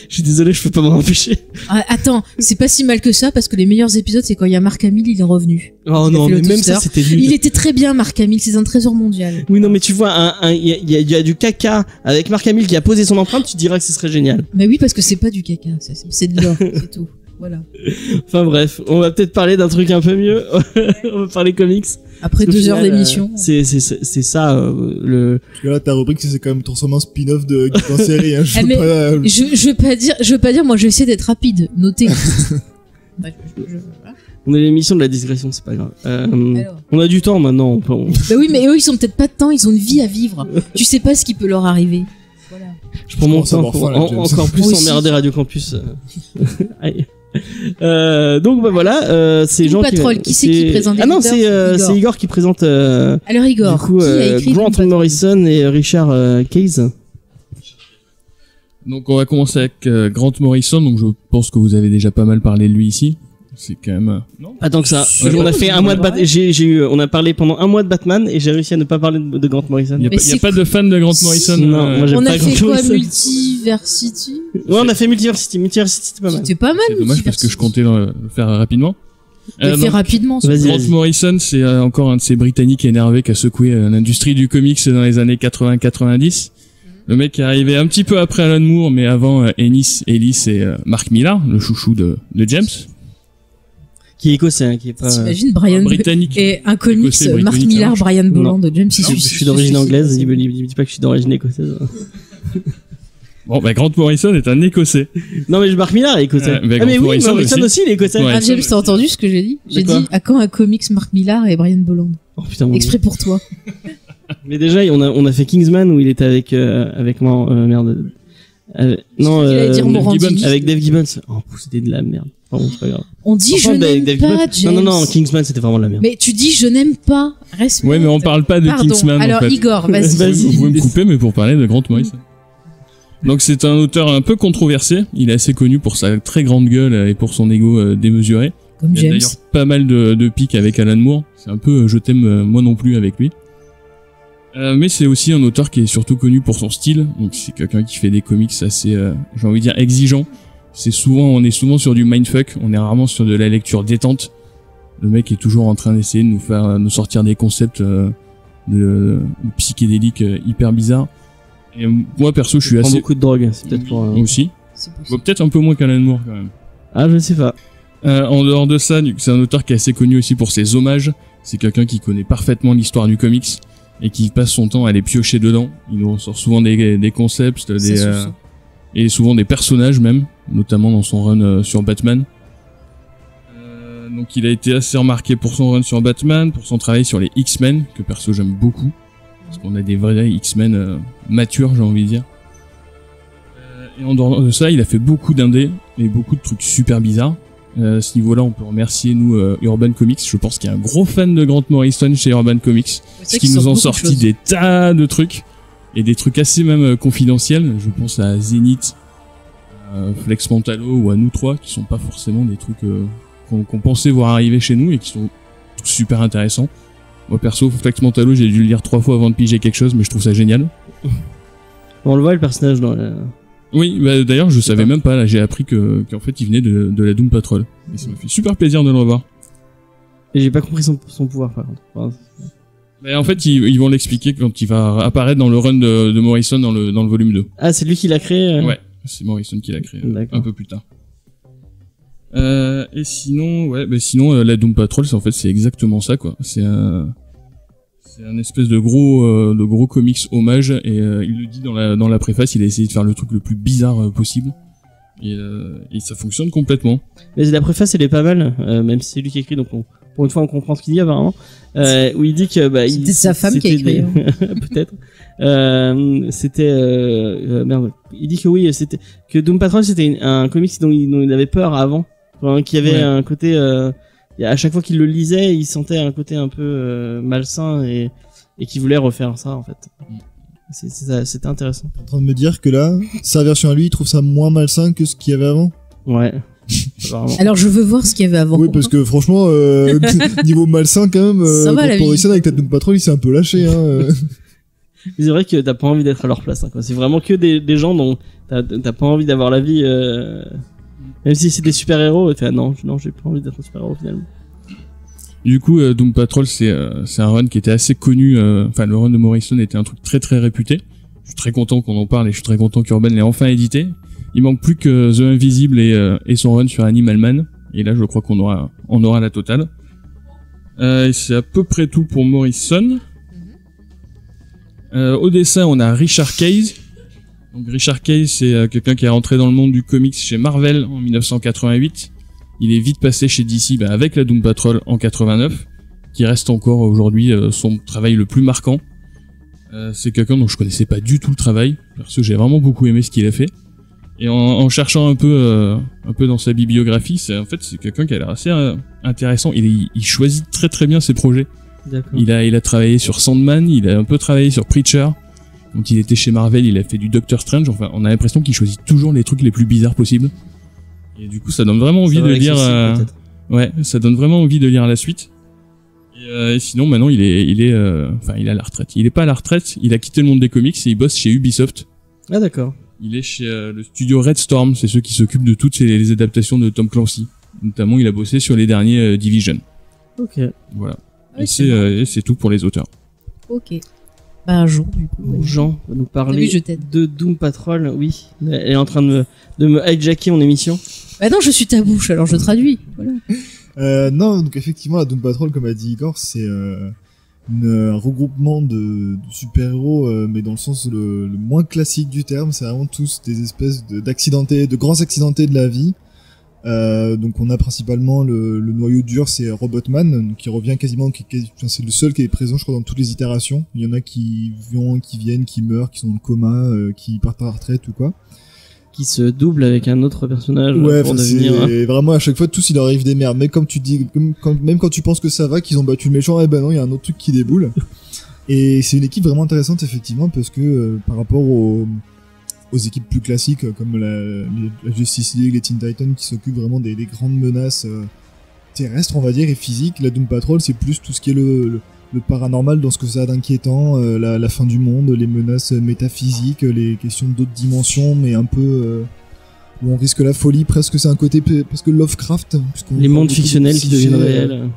Je suis désolé, je peux pas m'en empêcher. Ah, attends, c'est pas si mal que ça parce que les meilleurs épisodes, c'est quand il y a Mark Hamill, il est revenu. Oh Il a non, fait mais le même toaster. ça c'était nul. Il était très bien, Mark Hamill. C'est un trésor mondial. Oui, non, mais tu vois, il y a du caca avec Mark Hamill qui a posé son empreinte, tu diras que ce serait génial. Mais oui, parce que c'est pas du caca, c'est de l'or, c'est tout. Voilà. Enfin bref, on va peut-être parler d'un truc un peu mieux. On va parler comics. Après Parce qu'au 2 heures final, d'émission. c'est ça le. Parce que là, ta rubrique, c'est quand même transformé en spin-off de Geek en série. Hein. Je Ah, veux mais- pas. Je veux pas dire, moi, je vais essayer d'être rapide. Notez. Bah, voilà. On est l'émission de la digression, c'est pas grave. Alors. On a du temps maintenant. Bah oui, mais eux, ils ont peut-être pas de temps, ils ont une vie à vivre. Tu sais pas ce qui peut leur arriver. Voilà. Je prends mon commence à temps avoir pour faim, là, James. encore plus Moi aussi. emmerder Radio Campus. Aïe. Donc bah voilà, c'est Tout Jean Patrol, qui c'est qui présente Ah non, l'éditeur c'est Igor qui présente Alors, Igor, du coup qui a écrit Grant Doom Patrol Morrison et Richard Case. Donc on va commencer avec Grant Morrison, donc je pense que vous avez déjà pas mal parlé de lui ici. C'est quand même... Non Pas tant que ça. Si, On a fait c'est un mois de vrai. on a parlé pendant un mois de Batman et j'ai réussi à ne pas parler de Grant Morrison. Il y a, Mais pas, il y a c'est pas de fan de Grant Morrison. Non, moi, j'aime On pas a Grant fait quoi, Morrison. Multiversity Ouais, on a fait Multiversity. Multiversity, c'était pas mal. C'était pas mal, c'est dommage parce que je comptais le faire rapidement. Mais fais donc, rapidement. Vas-y, Grant Morrison, c'est encore un de ces Britanniques énervés qui a secoué l'industrie du comics dans les années 80-90. Le mec est arrivé un petit peu après Alan Moore, mais avant Ennis, Ellis et Mark Millar, le chouchou de James. Qui est écossais, hein, qui est pas. T'imagines Brian Britannique. et un comics Écossais, Mark britannique, Millar, alors. Brian Bolland, James Je suis d'origine anglaise. Dis pas que je suis d'origine écossaise. Bon, bah Grant Morrison est un Écossais. Non, mais Mark Millar est écossais. Bah, Ah, mais Grant oui, Morrison Morrison aussi. aussi, il est écossais. Ouais. Ah, James, t'as entendu ce que j'ai dit? J'ai quoi dit, à quand un comics Mark Millar et Brian Bolland? Oh putain, mon Exprès pour toi. Dieu. Mais déjà, on a fait Kingsman où il était avec moi, merde. Non, Il allait dire Dave Morandi. Gibbons. avec Dave Gibbons. Oh, c'était de la merde. Pardon, c'est pas grave. On dit je Franchement, n'aime Dave pas, Gibbons- James. Non, Kingsman, c'était vraiment de la merde. Mais tu dis je n'aime pas. Respecte. Ouais, mais on parle pas de Pardon. Kingsman, Alors, en fait. Igor, vas-y. Vas-y. Vous pouvez me couper, mais pour parler de Grant Morrison. Donc c'est un auteur un peu controversé. Il est assez connu pour sa très grande gueule et pour son ego démesuré. Comme Il y a James. d'ailleurs pas mal de pics avec Alan Moore. C'est un peu je t'aime moi non plus avec lui. Mais c'est aussi un auteur qui est surtout connu pour son style. Donc c'est quelqu'un qui fait des comics assez, j'ai envie de dire, exigeants. On est souvent sur du mindfuck. On est rarement sur de la lecture détente. Le mec est toujours en train d'essayer de nous sortir des concepts de psychédéliques hyper bizarres. Et moi perso, je suis Il prend assez beaucoup de drogue, c'est peut-être pour. aussi. C'est Bon, possible. peut-être un peu moins qu'Alan Moore quand même. Ah, je sais pas. En dehors de ça, c'est un auteur qui est assez connu aussi pour ses hommages. C'est quelqu'un qui connaît parfaitement l'histoire du comics et qui passe son temps à les piocher dedans. Il nous ressort souvent des concepts, C'est sous-sous. et souvent des personnages même, notamment dans son run sur Batman. Donc il a été assez remarqué pour son run sur Batman, pour son travail sur les X-Men, que perso j'aime beaucoup, parce qu'on a des vrais X-Men matures, j'ai envie de dire. Et en dehors de ça, il a fait beaucoup d'indés, et beaucoup de trucs super bizarres. À ce niveau-là, on peut remercier, nous, Urban Comics. Je pense qu'il y a un gros fan de Grant Morrison chez Urban Comics, parce qu'ils nous ont sorti des tas de trucs, et des trucs assez même confidentiels. Je pense à Zenith, Flex Mentalo ou à nous trois, qui sont pas forcément des trucs qu'on pensait voir arriver chez nous et qui sont tous super intéressants. Moi perso, Flex Mentalo, j'ai dû le lire 3 fois avant de piger quelque chose, mais je trouve ça génial. On le voit le personnage dans la... Oui, bah, d'ailleurs je savais même pas, là j'ai appris qu'en fait il venait de la Doom Patrol. Et ça m'a fait super plaisir de le revoir. Et j'ai pas compris son pouvoir par contre. Enfin, mais en fait ils vont l'expliquer quand il va apparaître dans le run de Morrison dans le volume 2. Ah, c'est lui qui l'a créé Ouais, c'est Morrison qui l'a créé un peu plus tard. Et sinon, la Doom Patrol, c'est exactement ça, quoi. C'est un espèce de gros comics hommage, et il le dit dans la préface, il a essayé de faire le truc le plus bizarre possible, et ça fonctionne complètement. Mais la préface, elle est pas mal, même si c'est lui qui écrit, donc pour une fois on comprend ce qu'il dit apparemment. Où il dit que c'est peut-être sa femme qui a écrit. Peut-être. Merde. Il dit que oui, c'était que Doom Patrol, c'était un comics dont il avait peur avant. Qui avait un côté à chaque fois qu'il le lisait, il sentait un côté un peu malsain et qu'il voulait refaire ça en fait. C'était intéressant. T'es en train de me dire que là, sa version à lui, il trouve ça moins malsain que ce qu'il y avait avant? Ouais. Alors je veux voir ce qu'il y avait avant. Oui, parce que franchement, niveau malsain quand même, ça va, Morrison avec ta Doom Patrol, il s'est un peu lâché. C'est vrai que t'as pas envie d'être à leur place, hein, quoi. C'est vraiment que des gens dont t'as pas envie d'avoir la vie. Même si c'est des super-héros, non, j'ai pas envie d'être un super-héros finalement. Du coup, Doom Patrol, c'est un run qui était assez connu. Enfin, le run de Morrison était un truc très très réputé. Je suis très content qu'on en parle et je suis très content qu'Urban l'ait enfin édité. Il manque plus que The Invisible et son run sur Animal Man. Et là, je crois qu'on aura la totale. Et c'est à peu près tout pour Morrison. Au dessin, on a Richard Case. Donc Richard Case, c'est quelqu'un qui est rentré dans le monde du comics chez Marvel en 1988. Il est vite passé chez DC avec la Doom Patrol en 89, qui reste encore aujourd'hui son travail le plus marquant. C'est quelqu'un dont je connaissais pas du tout le travail, parce que j'ai vraiment beaucoup aimé ce qu'il a fait. Et en cherchant un peu dans sa bibliographie, c'est quelqu'un qui a l'air assez intéressant. Il choisit très très bien ses projets. D'accord. Il a travaillé sur Sandman, il a un peu travaillé sur Preacher. Quand il était chez Marvel, il a fait du Doctor Strange. Enfin, on a l'impression qu'il choisit toujours les trucs les plus bizarres possibles. Et du coup, ça donne vraiment envie de lire. Ça donne vraiment envie de lire la suite. Et sinon, maintenant, il est à la retraite. Il est pas à la retraite. Il a quitté le monde des comics et il bosse chez Ubisoft. Ah d'accord. Il est chez le studio Red Storm. C'est ceux qui s'occupent de toutes les adaptations de Tom Clancy. Notamment, il a bossé sur les derniers Division. Ok. Voilà. Oui, et c'est tout pour les auteurs. Ok. Bah un jour du coup. Jean va nous parler Oui, de Doom Patrol. Oui, elle est en train de me hijacker en émission. Bah non, je suis ta bouche, alors je traduis. Voilà. Non, donc effectivement, la Doom Patrol, comme a dit Igor, c'est un regroupement de super-héros, mais dans le sens le moins classique du terme. C'est vraiment tous des espèces de grands accidentés de la vie. Donc on a principalement le noyau dur, c'est Robotman, qui revient quasiment, c'est le seul qui est présent, je crois, dans toutes les itérations. Il y en a qui viennent, qui meurent, qui sont dans le coma, qui partent à la retraite ou quoi. Qui se double avec un autre personnage pour devenir. Et vraiment à chaque fois tous il leur arrive des merdes. Mais comme tu dis, même quand tu penses que ça va, qu'ils ont battu le méchant, eh ben non, il y a un autre truc qui déboule. Et c'est une équipe vraiment intéressante effectivement parce que par rapport aux équipes plus classiques comme la Justice League, les Teen Titans qui s'occupent vraiment des grandes menaces terrestres on va dire et physiques, la Doom Patrol c'est plus tout ce qui est le paranormal dans ce que ça a d'inquiétant, la fin du monde, les menaces métaphysiques, les questions d'autres dimensions mais un peu où on risque la folie, presque c'est un côté presque Lovecraft, les mondes fictionnels qui deviennent réels.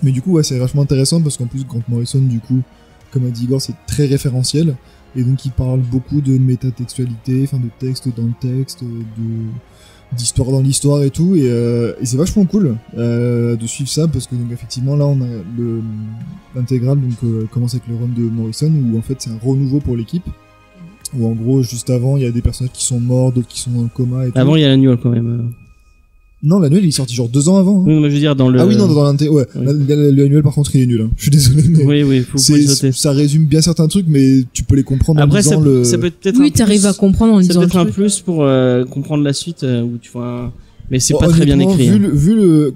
Mais du coup ouais, c'est vachement intéressant parce qu'en plus Grant Morrison du coup comme a dit Igor c'est très référentiel. Et donc il parle beaucoup de métatextualité, enfin de texte dans le texte, d'histoire dans l'histoire et tout, et c'est vachement cool de suivre ça parce que donc effectivement là on a l'intégrale donc commence avec le run de Morrison où en fait c'est un renouveau pour l'équipe où en gros juste avant il y a des personnages qui sont morts, d'autres qui sont dans le coma et tout. Avant il y a l'annual quand même. Non, l'annuel il est sorti genre 2 ans avant. Hein. Oui, mais je veux dire dans le. Ah oui, non, dans l'intégrale, ouais. Oui. L'annuel par contre il est nul. Hein. Je suis désolé, mais Oui, faut le noter. ça résume bien certains trucs, mais tu peux les comprendre en Après, lisant ça peut être Oui, un t'arrives plus- à comprendre en Ça lisant peut le être un truc. plus pour comprendre la suite où tu vois. Mais c'est Bon, pas très bien honnêtement, écrit. hein. Vu le,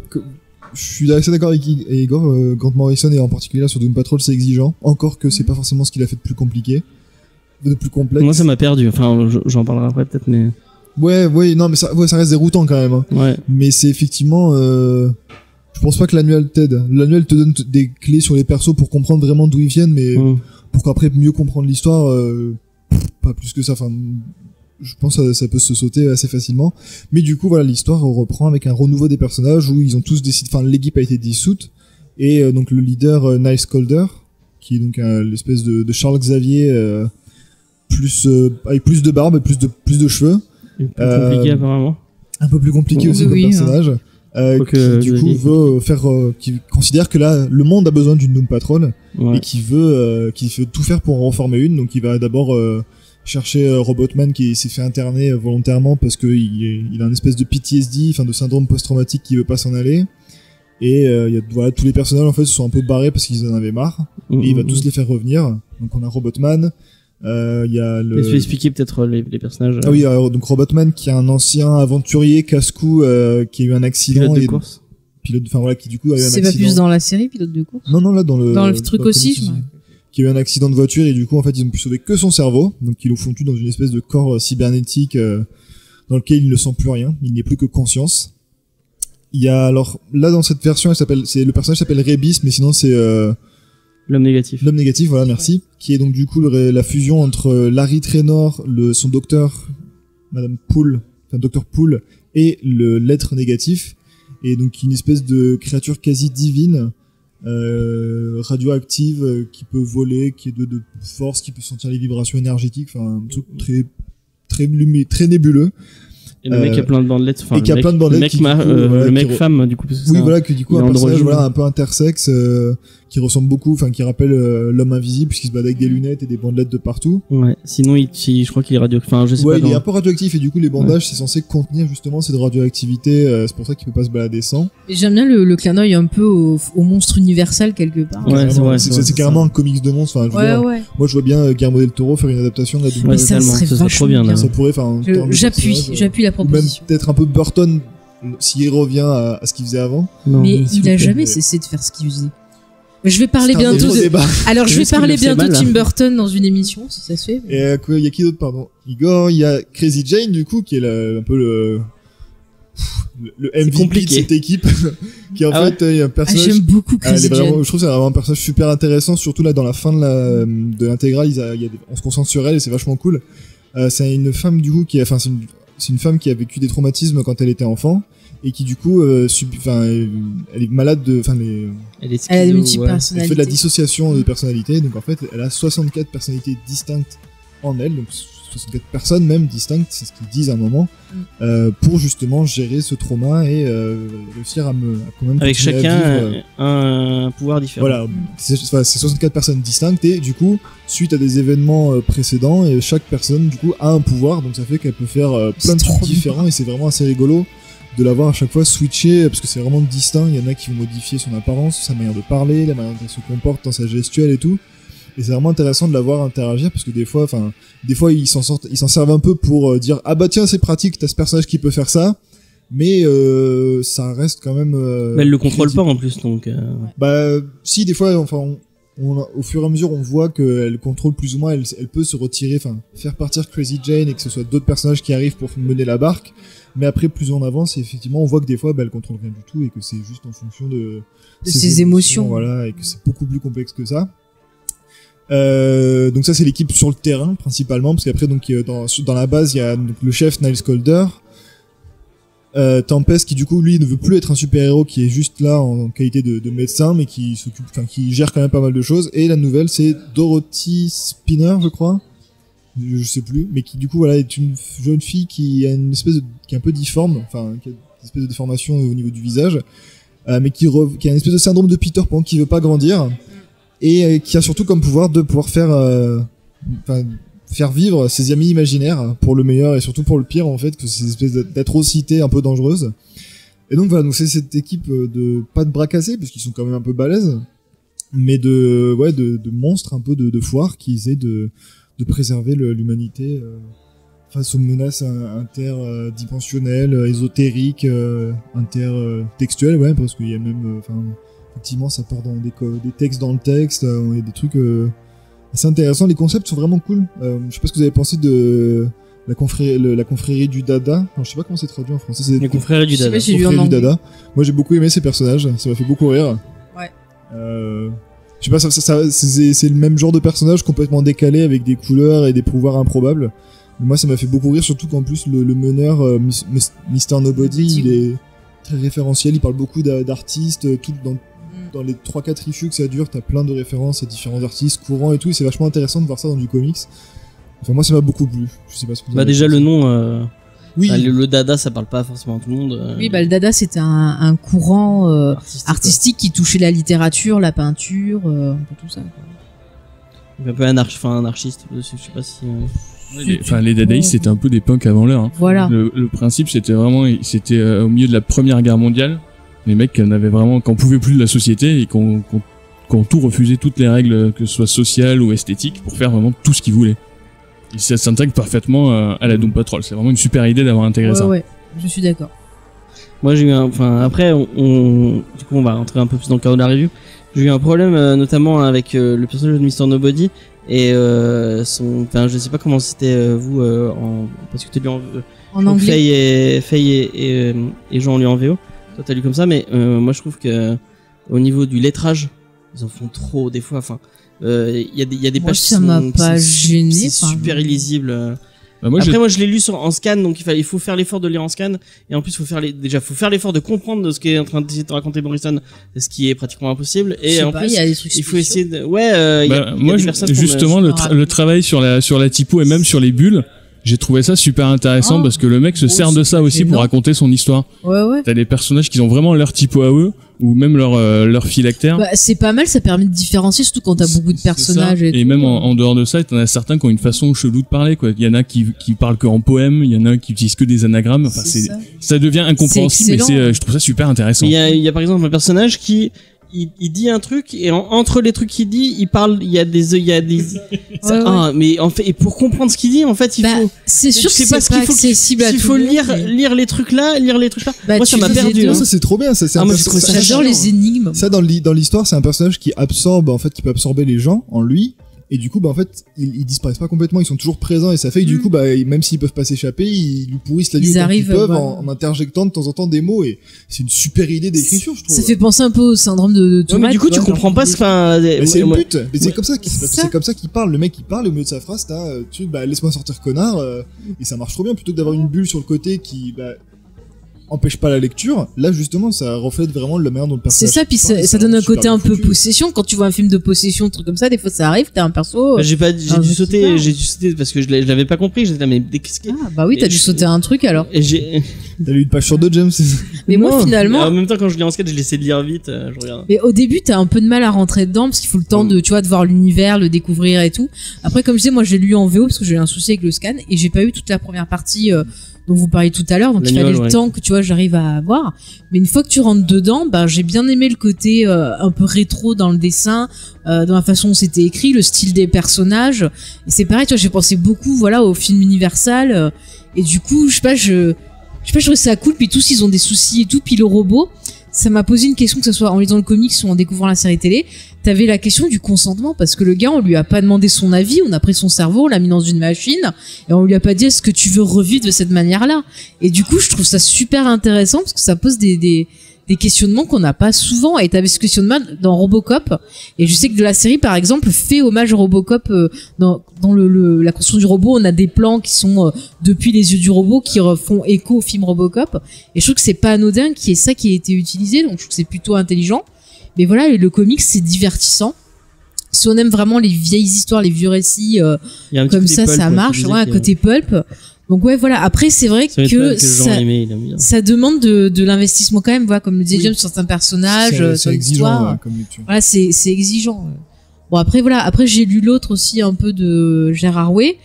je suis assez d'accord avec Igor, Grant Morrison et en particulier sur Doom Patrol c'est exigeant. Encore que c'est pas forcément ce qu'il a fait de plus compliqué, de plus complexe. Moi, ça m'a perdu. Enfin, j'en parlerai après peut-être, mais Ouais, non, mais ça reste déroutant quand même. Hein. ouais. Mais c'est effectivement, je pense pas que l'annuel t'aide. L'annuel te donne des clés sur les persos pour comprendre vraiment d'où ils viennent, mais pour qu'après mieux comprendre l'histoire, pas plus que ça. Enfin, je pense que ça peut se sauter assez facilement. Mais du coup, voilà, l'histoire reprend avec un renouveau des personnages où ils ont tous décidé, enfin, l'équipe a été dissoute et donc le leader Niles Calder, qui est donc l'espèce de Charles Xavier plus avec plus de barbe et plus de cheveux. Plus compliqué apparemment. Un peu plus compliqué aussi Oui, comme personnage. Quoique, Qui du coup veut qui considère que là le monde a besoin d'une Doom Patrol Ouais. et qui veut tout faire pour en reformer une. Donc il va d'abord chercher Robotman qui s'est fait interner volontairement parce que il a une espèce de PTSD, enfin de syndrome post-traumatique qui veut pas s'en aller. Et il y a voilà tous les personnages en fait se sont un peu barrés parce qu'ils en avaient marre et il va tous les faire revenir. Donc on a Robotman, il y a le Je vais expliquer peut-être les personnages. ah oui, donc Robotman qui est un ancien aventurier casse-cou qui a eu un accident pilote de et course. pilote, enfin voilà, qui du coup a eu un C'est accident. pas plus dans la série, pilote de course. Non, là dans Dans le truc dans aussi, Comics je me- qui a eu un accident de voiture et du coup en fait ils ont pu sauver que son cerveau, donc ils l'ont foutu dans une espèce de corps cybernétique dans lequel il ne sent plus rien, il n'est plus que conscience. Il y a alors là dans cette version le personnage s'appelle Rebis, mais sinon c'est L'homme négatif. l'homme négatif, voilà, merci, qui est donc du coup la fusion entre Larry Trainor, son docteur, Madame Poole, enfin Docteur Poole, et l'être négatif, et donc une espèce de créature quasi divine, radioactive, qui peut voler, qui est de force, qui peut sentir les vibrations énergétiques, enfin un truc très nébuleux. Et le mec a plein de bandelettes. Enfin, et qui a plein de bandelettes qui, du coup, le voilà, mec qui femme, du coup. parce que Oui, c'est voilà, que du coup il est un personnage androgyne. un peu intersexe qui ressemble beaucoup, enfin qui rappelle l'homme invisible puisqu'il se bat avec des lunettes et des bandelettes de partout. Ouais. Sinon, je crois qu'il est radio. Enfin, je sais Ouais, pas. il est un peu radioactif et du coup les bandages c'est censé contenir justement cette radioactivité, c'est pour ça qu'il peut pas se balader sans. Et j'aime bien le clin d'œil un peu au monstre universel quelque part. Ouais, c'est vrai, C'est carrément un comics de monstre. Enfin, je veux Ouais, dire, ouais. moi je vois bien Guillermo del Toro faire une adaptation de la Doom Ouais, Mais ça totalement. serait Ça serait trop bien, vachement là. Ça pourrait, enfin, en termes de personnage, J'appuie la ou même proposition. peut-être un peu Burton s'il revient à ce qu'il faisait avant. Non, Mais s'il il vous a plaît. jamais cessé de faire ce qu'il faisait. Je vais parler C'est un bientôt autre de. débat. Alors je C'est vais juste qu'il parler le fait bientôt de mal, Tim là. Burton dans une émission, si ça se fait. Et il y a qui d'autre, pardon? Igor, il y a Crazy Jane du coup qui est un peu le MVP de compliqué. cette équipe qui en Ah fait est un Ah, personnage. j'aime beaucoup Elle Crazy est vraiment, Jane. je trouve que c'est vraiment un personnage super intéressant, surtout là dans la fin de l'intégrale, on se concentre sur elle et c'est vachement cool. C'est une femme du coup c'est une femme qui a vécu des traumatismes quand elle était enfant et qui du coup elle est malade Elle est Elle a des schizo, multiples ouais. elle personnalités. fait de la dissociation de personnalité, donc en fait elle a 64 personnalités distinctes en elle, donc 64 personnes même distinctes, c'est ce qu'ils disent à un moment, pour justement gérer ce trauma et réussir à quand même Avec continuer à chacun vivre, un pouvoir différent. voilà, c'est 64 personnes distinctes et du coup, suite à des événements précédents, et chaque personne du coup a un pouvoir, donc ça fait qu'elle peut faire plein C'est de trucs trop bien. différents et c'est vraiment assez rigolo de l'avoir à chaque fois switché parce que c'est vraiment distinct. Il y en a qui vont modifier son apparence, sa manière de parler, la manière dont elle se comporte dans sa gestuelle et tout. Et c'est vraiment intéressant de la voir interagir parce que des fois ils s'en servent un peu pour dire ah bah tiens c'est pratique, t'as ce personnage qui peut faire ça, mais ça reste quand même. Mais elle le contrôle crédible. pas en plus, donc. Bah si des fois au fur et à mesure on voit qu'elle contrôle plus ou moins, elle peut se retirer, enfin faire partir Crazy Jane et que ce soit d'autres personnages qui arrivent pour mener la barque. Mais après plus on avance, et effectivement on voit que des fois elle contrôle rien du tout et que c'est juste en fonction de ses émotions. voilà, et que c'est beaucoup plus complexe que ça. Donc ça c'est l'équipe sur le terrain principalement, parce qu'après donc dans la base il y a donc le chef Niles Calder, Tempest qui du coup lui ne veut plus être un super héros, qui est juste là en qualité de médecin mais qui qui gère quand même pas mal de choses, et la nouvelle c'est Dorothy Spinner je crois, je sais plus, mais qui du coup voilà est une jeune fille qui a qui est un peu difforme, enfin qui a une espèce de déformation au niveau du visage, mais qui a une espèce de syndrome de Peter Pan, qui veut pas grandir et qui a surtout comme pouvoir de pouvoir faire vivre ses amis imaginaires pour le meilleur et surtout pour le pire en fait, que c'est une espèce d'atrocité un peu dangereuse. Et donc voilà, donc c'est cette équipe de pas de bras cassés parce qu'ils sont quand même un peu balèzes, mais de monstres un peu de foire qui essaient de préserver l'humanité face aux menaces interdimensionnelles, ésotériques, intertextuelles, ouais, parce qu'il y a même, effectivement, ça part dans des textes dans le texte, il y a des trucs assez intéressants. Les concepts sont vraiment cool. Je sais pas ce que vous avez pensé de la confrérie du Dada. Alors, je sais pas comment c'est traduit en français. C'est Les confrères du Dada. Je sais pas, j'ai lu en anglais. Dada. Moi, j'ai beaucoup aimé ces personnages. Ça m'a fait beaucoup rire. Ouais. Je sais pas, c'est le même genre de personnage complètement décalé avec des couleurs et des pouvoirs improbables. Mais moi, ça m'a fait beaucoup rire, surtout qu'en plus le meneur, Mr. Nobody, il est très référentiel. Il parle beaucoup d'artistes. Tout dans les 3-4 issues que ça dure, t'as plein de références à différents artistes courants et tout. Et c'est vachement intéressant de voir ça dans du comics. Enfin, moi, ça m'a beaucoup plu. Je sais pas ce que vous avez déjà pensé. le nom. Oui. Le Dada, ça parle pas forcément à tout le monde. Oui, le Dada, c'était un courant artistique qui touchait la littérature, la peinture, un peu tout ça. Un peu anarchiste dessus, je sais pas si. Les dadaïstes, c'était un peu des punks avant l'heure. Hein. Voilà. Le principe, c'était vraiment, au milieu de la Première Guerre mondiale, les mecs qui en pouvaient plus de la société et qui ont tout refusé, toutes les règles, que ce soit sociales ou esthétiques, pour faire vraiment tout ce qu'ils voulaient. Et ça s'intègre parfaitement à la Doom Patrol. C'est vraiment une super idée d'avoir intégré ça. Ouais, je suis d'accord. Moi, j'ai eu après, du coup, on va rentrer un peu plus dans le cadre de la review. J'ai eu un problème, notamment avec le personnage de Mr. Nobody et je sais pas comment c'était vous, parce que t'as lu En anglais. Faye et Jean ont lu en VO. Toi, t'as lu comme ça, mais moi, je trouve que au niveau du lettrage, ils en font trop des fois. Il y a des pages ça m'a pas gêné. C'est super illisible. Moi, je l'ai lu en scan, donc il faut faire l'effort de lire en scan, et en plus faut faire l'effort de comprendre ce qu'est en train d'essayer de raconter Morrison, ce qui est pratiquement impossible. Et en plus, il y a des trucs il faut spéciaux. essayer de, moi, justement, le travail sur la typo et même sur les bulles, j'ai trouvé ça super intéressant parce que le mec se sert de ça aussi pour raconter son histoire. Ouais. T'as des personnages qui ont vraiment leur typo à eux, ou même leur phylactère. C'est pas mal, ça permet de différencier, surtout quand t'as beaucoup de personnages. Et même en dehors de ça, t'en as certains qui ont une façon chelou de parler, quoi. Il y en a qui parlent que en poème, il y en a qui utilisent que des anagrammes. Enfin, ça devient incompréhensible, mais je trouve ça super intéressant. Il y a par exemple un personnage qui il dit un truc et entre les trucs qu'il dit, il parle, il y a des mais en fait, et pour comprendre ce qu'il dit, en fait, il faut c'est sûr que c'est pas accessible à tout le monde. Il faut lire les trucs là. Moi, ça m'a perdu. Ça, c'est trop bien, ça. J'adore les énigmes. Ça, dans l'histoire, c'est un personnage qui absorbe, en fait, qui peut absorber les gens en lui. Et du coup, en fait, ils disparaissent pas complètement, ils sont toujours présents, et ça fait que du coup, même s'ils peuvent pas s'échapper, ils lui pourrissent la vie autant qu'ils peuvent en interjectant de temps en temps des mots, et c'est une super idée d'écriture, je trouve. Ça fait penser un peu au syndrome de Tomate. Mais du coup, tu comprends pas c'est le but. Mais c'est comme ça qu'il parle. Le mec, il parle, et au milieu de sa phrase, t'as, laisse-moi sortir, connard, et ça marche trop bien, plutôt que d'avoir une bulle sur le côté qui, empêche pas la lecture. Là, justement, ça reflète vraiment la manière dont le personnage. C'est ça, puis ça donne un côté un peu possession. Quand tu vois un film de possession, un truc comme ça, des fois ça arrive, t'as un perso. J'ai dû sauter parce que je l'avais pas compris. J'étais là, mais qu'est-ce que. Ah, bah oui, t'as dû sauter un truc alors. T'as lu une page sur deux, James? Mais moi, finalement. En même temps, quand je lis en skate, je l'essaie de lire vite, je regarde. Mais au début, t'as un peu de mal à rentrer dedans parce qu'il faut le temps de voir l'univers, le découvrir et tout. Après, comme je disais, moi, j'ai lu en VO parce que j'ai eu un souci avec le scan et j'ai pas eu toute la première partie, dont vous parliez tout à l'heure, donc il fallait le temps que j'arrive à avoir. Mais une fois que tu rentres dedans, j'ai bien aimé le côté un peu rétro dans le dessin, dans la façon dont c'était écrit, le style des personnages. Et c'est pareil, j'ai pensé beaucoup, au film Universal. Et du coup, je trouvais ça cool. Puis tous, ils ont des soucis et tout. Puis le robot, ça m'a posé une question, que ce soit en lisant le comics ou en découvrant la série télé. T'avais la question du consentement, parce que le gars, on lui a pas demandé son avis, on a pris son cerveau, on l'a mis dans une machine, et on lui a pas dit est-ce que tu veux revivre de cette manière-là. Et du coup, je trouve ça super intéressant, parce que ça pose des questionnements qu'on n'a pas souvent. Et t'avais ce questionnement dans Robocop, et je sais que de la série, par exemple, fait hommage à Robocop, dans la construction du robot, on a des plans qui sont depuis les yeux du robot, qui font écho au film Robocop, et je trouve que c'est pas anodin qu'il y ait ça qui ait été utilisé, donc je trouve que c'est plutôt intelligent. Mais voilà, le comics, c'est divertissant. Si on aime vraiment les vieilles histoires, les vieux récits, comme ça marche. Un côté pulp. Donc voilà. Après, c'est vrai que ça demande de l'investissement quand même, comme le disait James, sur certains personnages, sur l'histoire. Voilà, c'est exigeant. Bon, après, j'ai lu l'autre aussi, un peu de Gérard Way.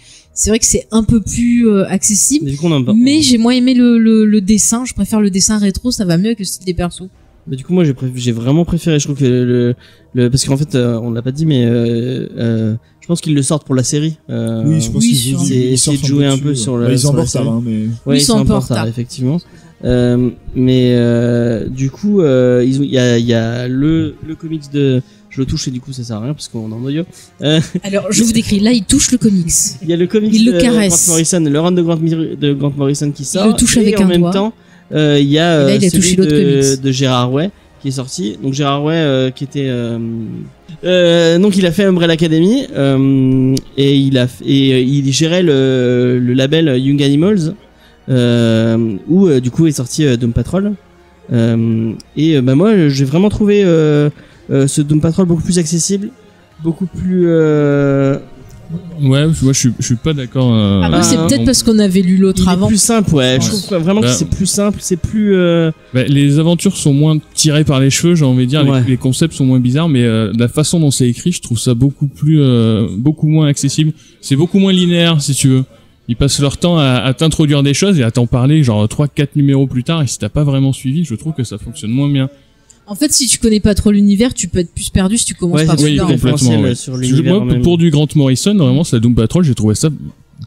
c'est vrai que c'est un peu plus accessible. Mais du coup, on a Mais j'ai moins aimé le dessin. Je préfère le dessin rétro, ça va mieux que le style des persos. Mais du coup, moi, j'ai vraiment préféré. Je trouve que parce qu'en fait, on l'a pas dit, mais je pense qu'ils le sortent pour la série. Oui, je pense oui, qu'ils sur- essayer de jouer un peu sur le. Ils sont sur en la retard, série. hein, mais. Ouais, Ils sont un peu en retard. effectivement. Mais du coup, il y a le comics de. Je le touche et du coup ça sert à rien parce qu'on est en audio. Alors, je vous décris. Là, il touche le comics. Il y a le comics Il le de caresse. Grant Morrison, le run de Grant Morrison qui sort. le touche et avec en un même doigt. temps, il y a Et là, il a celui touché l'autre comics. de Gérard Way qui est sorti. Donc Gérard Way qui était donc il a fait Umbrella Academy et il gérait le label Young Animals où du coup est sorti Doom Patrol. Moi j'ai vraiment trouvé ce Doom Patrol beaucoup plus accessible, beaucoup plus Ouais, moi je suis pas d'accord. Après, c'est peut-être parce qu'on avait lu l'autre il est avant. plus simple, ouais. Je Ouais. trouve vraiment que Bah, c'est plus simple, c'est plus Bah, les aventures sont moins tirées par les cheveux, j'ai envie de dire. Ouais. Les concepts sont moins bizarres, mais la façon dont c'est écrit, je trouve ça beaucoup moins accessible. C'est beaucoup moins linéaire, si tu veux. Ils passent leur temps à t'introduire des choses et à t'en parler genre 3-4 numéros plus tard, et si t'as pas vraiment suivi, je trouve que ça fonctionne moins bien. En fait, si tu connais pas trop l'univers, tu peux être plus perdu si tu commences Ouais, par c'est oui, celui-là. plus en fait. complètement. référentiel Ouais. sur l'univers Moi, même. pour du Grant Morrison, vraiment, ça Doom Patrol, j'ai trouvé ça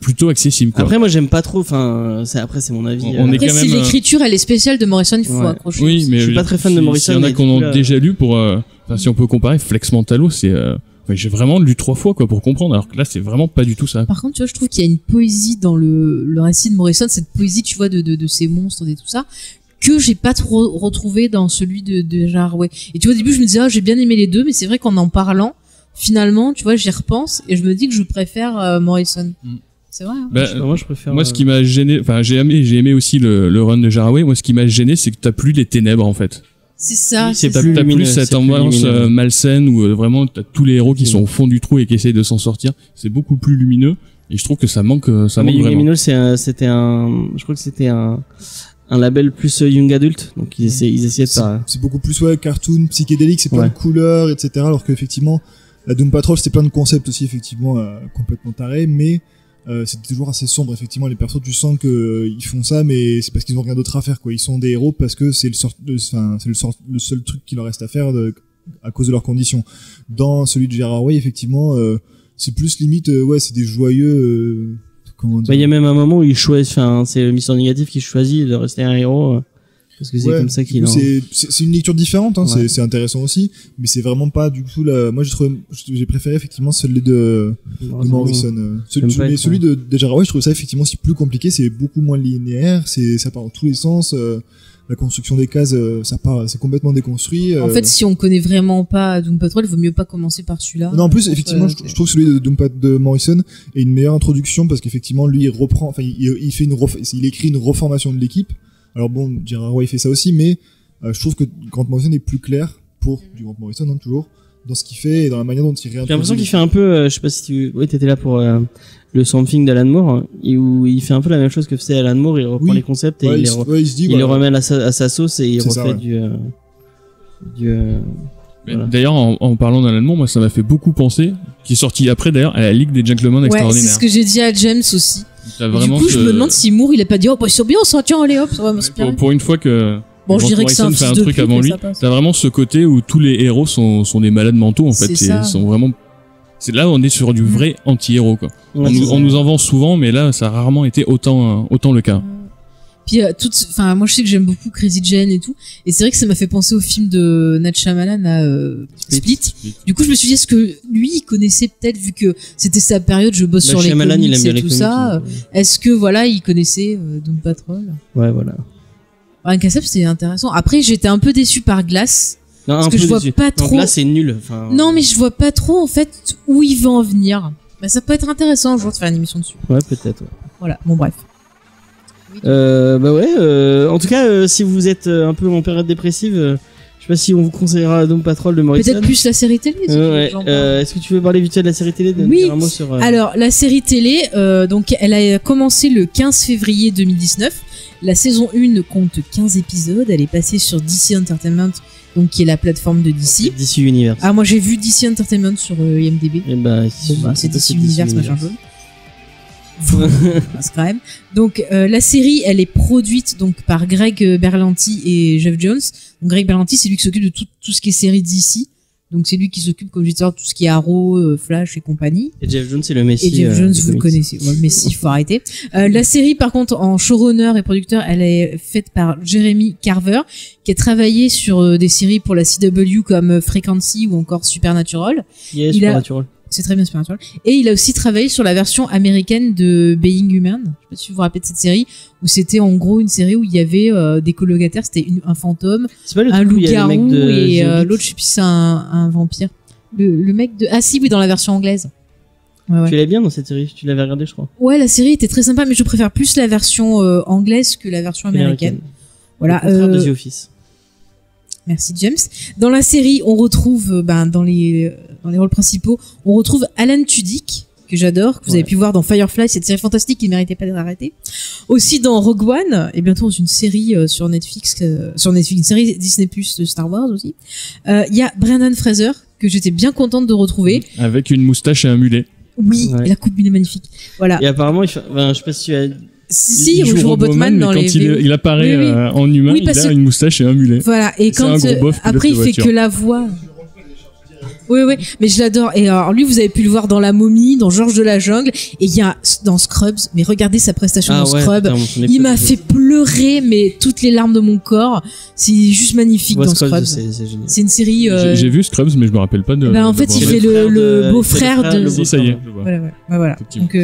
plutôt accessible, quoi. Après moi j'aime pas trop, enfin c'est mon avis. On est Après, quand si même, l'écriture elle est spéciale de Morrison, il faut Ouais. accrocher. Oui, mais Je suis pas très fan de Morrison, S'il y en a mais qu'on du coup, a là- déjà lu pour, enfin, si on peut comparer, Flex Mentalo, c'est, enfin, j'ai vraiment lu 3 fois, quoi, pour comprendre, alors que là, c'est vraiment pas du tout ça. Par contre, tu vois, je trouve qu'il y a une poésie dans le récit de Morrison, cette poésie, tu vois, de ces monstres et tout ça, que j'ai pas trop retrouvé dans celui de Gérard Way. Et tu vois, au début, je me disais, j'ai bien aimé les deux, mais c'est vrai qu'en en parlant, finalement, tu vois, j'y repense et je me dis que je préfère Morrison. Mm. C'est vrai, hein. Bah, Moi je préfère. moi, ce qui m'a gêné, enfin, j'ai aimé aussi le run de Jaraway. Moi, ce qui m'a gêné, c'est que t'as plus les ténèbres, en fait. C'est ça, Oui, c'est c'est pas ça. plus T'as lumineux, plus cette c'est plus ambiance lumineux. malsaine où vraiment t'as tous les héros qui Mm. sont au fond du trou et qui essayent de s'en sortir. C'est beaucoup plus lumineux et je trouve que ça manque mais Young vraiment. Animal, je crois que c'était un label plus young adult, donc ils essayaient de pas. C'est beaucoup plus cartoon, psychédélique, c'est plein Ouais. de couleurs, etc. Alors qu'effectivement, la Doom Patrol, c'était plein de concepts aussi, effectivement, complètement tarés, mais c'était toujours assez sombre. Effectivement, les persos, tu sens que ils font ça, mais c'est parce qu'ils ont rien d'autre à faire, quoi. Ils sont des héros parce que c'est le seul truc qu'il leur reste à faire à cause de leurs conditions. Dans celui de Gérard Way, effectivement, c'est plus limite, c'est des joyeux. Comment dire Il y a même un moment où il choisit, enfin c'est Mister Négatif qui choisit de rester un héros parce que c'est Ouais, comme ça du qu'il. coup, c'est une lecture différente, hein, Ouais. c'est intéressant aussi, mais c'est vraiment pas du tout moi j'ai préféré effectivement celui de Morrison. J'aime pas être- Celui de Gérard Way, je trouve ça effectivement aussi plus compliqué, c'est beaucoup moins linéaire, ça part dans tous les sens, la construction des cases, c'est complètement déconstruit. En fait, si on connaît vraiment pas Doom Patrol, il vaut mieux pas commencer par celui-là. non, en plus, effectivement, je trouve que celui de Morrison est une meilleure introduction parce qu'effectivement, lui, il reprend, enfin, il écrit une reformation de l'équipe. Alors bon, Gérard Way fait ça aussi, mais je trouve que Grant Morrison est plus clair pour du Grant Morrison, hein, toujours, dans ce qu'il fait et dans la manière dont il réintroduit. J'ai l'impression qu'il fait un peu, je sais pas si t'étais là pour le Something d'Alan Moore, hein, où il fait un peu la même chose que faisait Alan Moore, il reprend Oui. les concepts et Ouais, il il se dit, le remet à sa sauce et il C'est refait ça, ouais. Mais Voilà. D'ailleurs, en parlant d'Alan Moore, moi, ça m'a fait beaucoup penser, qui est sorti après d'ailleurs, à la Ligue des Gentlemen Ouais, c'est Extraordinaires. ce que j'ai dit à James aussi. T'as Et du vraiment coup, je ce- me demande si Moore, il a pas dit, oh, bah, c'est bien, ça, tiens, allez, hop, ça va m'inspirer. pour une fois que Bon, je Grant dirais que c'est un Morrison fait fils un de truc pute, avant mais lui, ça passe. t'as vraiment ce côté où tous les héros sont des malades mentaux, en fait, C'est ça. ils sont vraiment, c'est là où on est sur du vrai anti-héros, quoi. Ouais, On nous en vend souvent, mais là, ça a rarement été autant le cas. Puis moi je sais que j'aime beaucoup Crazy Jane et tout, et c'est vrai que ça m'a fait penser au film de Night Shyamalan à Split. Du coup je me suis dit, est-ce que lui il connaissait peut-être, vu que c'était sa période, je bosse sur les Shyamalan, il comics aime bien et les tout comics, ça, donc, est-ce que voilà il connaissait Doom Patrol. ouais, voilà. Un concept c'était intéressant. Après j'étais un peu déçu par Glass, Non, parce un que peu je vois déçu. pas Donc trop. là, c'est nul. Enfin, Non mais je vois pas trop en fait où il va en venir. Bah, ça peut être intéressant un jour de faire une émission dessus. Ouais, peut-être. Ouais. Voilà, bon bref. En tout cas, si vous êtes un peu en période dépressive, je sais pas si on vous conseillera Doom Patrol de Morrison. Peut-être plus la série télé. si Ouais, j'en parle. est-ce que tu veux parler vite fait de la série télé, de Oui. dire un mot sur Alors, la série télé, donc, elle a commencé le 15 février 2019. La saison 1 compte 15 épisodes. Elle est passée sur DC Entertainment, donc, qui est la plateforme de DC. DC Universe. Ah, moi, j'ai vu DC Entertainment sur IMDb. Et bah, Bon, bah, c'est DC Universe, machin jaune. C'est quand même. Donc la série, elle est produite donc par Greg Berlanti et Jeff Jones. Donc Greg Berlanti, c'est lui qui s'occupe de tout ce qui est série d'ici. Donc c'est lui qui s'occupe, comme je disais, de tout ce qui est Arrow, Flash et compagnie. Et Jeff Jones, c'est le Messi. Et Jeff Jones, vous le connaissez. Ouais, Messi, faut arrêter. La série, par contre, en showrunner et producteur, elle est faite par Jeremy Carver, qui a travaillé sur des séries pour la CW comme Frequency ou encore Supernatural. Yes, Supernatural. C'est très bien Supernatural. Et il a aussi travaillé sur la version américaine de Being Human. Je sais pas si vous vous rappelez de cette série, où c'était en gros une série où il y avait des colocataires, c'était un fantôme, un loup-garou et l'autre, je sais plus, c'est un vampire. Le mec de... Ah si, oui, dans la version anglaise. Ouais. Tu l'as bien dans cette série, tu l'avais regardé, je crois. Ouais, la série était très sympa, mais je préfère plus la version anglaise que la version américaine. Voilà. Le contraire de The Office. Merci James. Dans la série, on retrouve dans les rôles principaux, on retrouve Alan Tudyk, que j'adore, que vous avez pu voir dans Firefly, cette série fantastique qui ne méritait pas d'être arrêtée. Aussi dans Rogue One, et bientôt dans une série sur Netflix, une série Disney+ de Star Wars aussi. Il y a Brendan Fraser, que j'étais bien contente de retrouver. Avec une moustache et un mulet. Oui, la coupe est magnifique. Voilà. Et apparemment, je sais pas si tu as... Si, il joue Robotman dans les quand il apparaît en humain, il a une moustache et un mulet. Voilà, et quand après il fait que la voix. Oui, mais je l'adore. Et alors lui, vous avez pu le voir dans La Momie, dans Georges de la Jungle, et il y a dans Scrubs. Mais regardez sa prestation dans Scrubs. Il m'a fait pleurer, mais toutes les larmes de mon corps. C'est juste magnifique dans Scrubs. C'est une série. J'ai vu Scrubs, mais je me rappelle pas de. En fait, il fait le beau-frère de. Si, ça y est. Voilà. Donc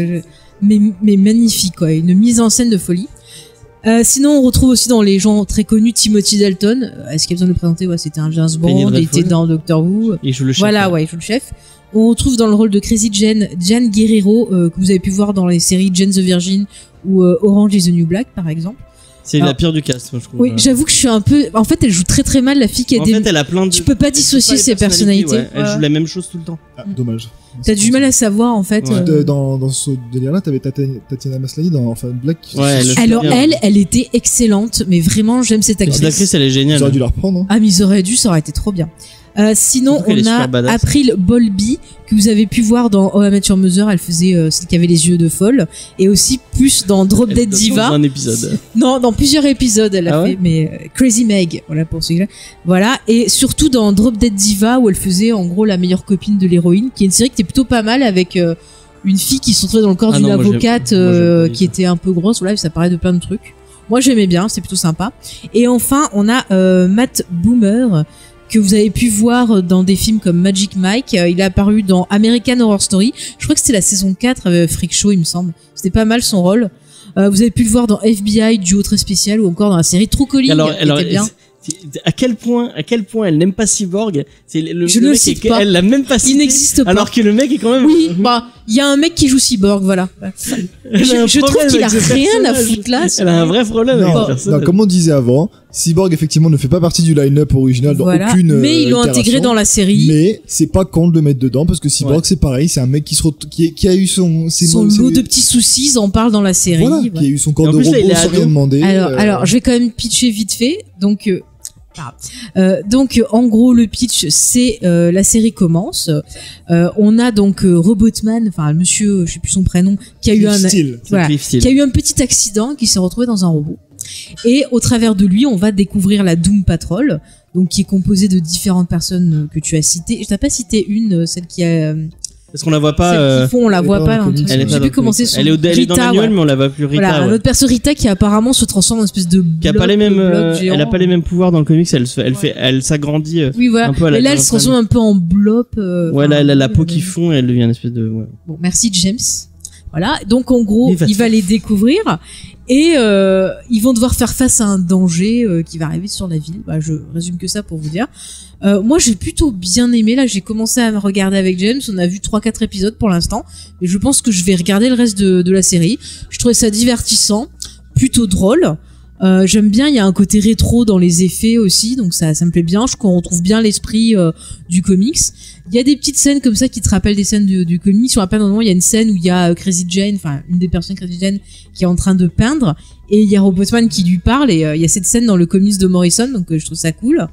mais magnifique, quoi, une mise en scène de folie. Sinon, on retrouve aussi dans les gens très connus Timothy Dalton. Est-ce qu'il y a besoin de le présenter? Ouais, c'était un James Bond, il était dans Doctor Who. Il joue le chef. Voilà, il joue le chef. On retrouve dans le rôle de Crazy Jane, Jan Guerrero, que vous avez pu voir dans les séries Jane the Virgin ou Orange is the New Black, par exemple. C'est la pire du cast, moi, je trouve. Oui, j'avoue que je suis un peu... En fait, elle joue très très mal, la fille qui a des... En fait, elle a plein de... Tu peux pas dissocier ses personnalités. Ouais. Elle joue la même chose tout le temps. Ah, dommage. T'as du mal à savoir, en fait. Dans ce délire-là, t'avais Tatiana Maslany dans Orphan Black. Ouais, alors elle était excellente, mais vraiment, j'aime cette actrice. Cette actrice, elle est géniale. Ils auraient dû la reprendre. Ah, mais ils auraient dû, ça aurait été trop bien. Sinon, on a April Bowlby, que vous avez pu voir dans How I Met Your Mother. Elle faisait celle qui avait les yeux de folle, et aussi plus dans Drop Dead Diva. Dans un épisode. Non, dans plusieurs épisodes, elle a fait, mais Crazy Meg, voilà pour ceux-là. Voilà, et surtout dans Drop Dead Diva, où elle faisait en gros la meilleure copine de l'héroïne, qui est une série qui était plutôt pas mal, avec une fille qui se retrouvait dans le corps d'une avocate qui était un peu grosse. Voilà, ça parlait de plein de trucs. Moi, j'aimais bien, c'est plutôt sympa. Et enfin, on a Matt Boomer, que vous avez pu voir dans des films comme Magic Mike. Il est apparu dans American Horror Story. Je crois que c'était la saison 4 avec Freak Show, il me semble. C'était pas mal son rôle. Vous avez pu le voir dans FBI, Duo très spécial, ou encore dans la série True Calling. Alors, bien. À quel point elle n'aime pas Cyborg. C'est je ne le cite pas. Elle l'a même pas cité. Il n'existe pas. Alors que le mec est quand même. Oui, il y a un mec qui joue Cyborg, voilà. Je trouve qu'il a rien à foutre là. Elle a un vrai problème avec personne. Non, comme on disait avant, Cyborg effectivement ne fait pas partie du line-up original dans aucune. Mais ils l'ont intégré dans la série. Mais c'est pas con de le mettre dedans parce que Cyborg c'est pareil, c'est un mec qui a eu son lot de petits soucis, ils en parlent dans la série. Voilà, qui a eu son corps de robot sans rien demander. Alors, je vais quand même pitcher vite fait. Donc en gros le pitch c'est la série commence, on a donc Robotman, enfin monsieur, je sais plus son prénom, qui a eu un petit accident, qui s'est retrouvé dans un robot, et au travers de lui on va découvrir la Doom Patrol, donc qui est composée de différentes personnes que tu as citées. Je t'ai pas cité une, celle qui a parce qu'on la voit pas. On la voit pas. Elle est plus comment c'est son. Elle est dans le manuel, mais on la voit plus. Rita. Voilà, un autre perso, Rita, qui apparemment se transforme en espèce de bloc. Qui a pas les mêmes. Elle a pas les mêmes pouvoirs dans le comics. Elle s'agrandit. Oui, voilà. Un peu à et là, elle se transforme un peu en blob. Ouais, là, elle a la peau qui fond et elle devient une espèce de. Ouais. Bon, merci James. Voilà. Donc en gros, il va les découvrir. Et ils vont devoir faire face à un danger qui va arriver sur la ville. Je résume que ça pour vous dire. Moi, j'ai plutôt bien aimé. Là, j'ai commencé à me regarder avec James. On a vu 3-4 épisodes pour l'instant. Mais je pense que je vais regarder le reste de la série. Je trouvais ça divertissant, plutôt drôle. J'aime bien, il y a un côté rétro dans les effets aussi, donc ça me plaît bien. Je trouve qu'on retrouve bien l'esprit du comics. Il y a des petites scènes comme ça qui te rappellent des scènes du comics. Sur un moment, il y a une scène où il y a Crazy Jane, enfin une des personnes Crazy Jane, qui est en train de peindre, et il y a Robotman qui lui parle, et il y a cette scène dans le comics de Morrison, donc je trouve ça cool.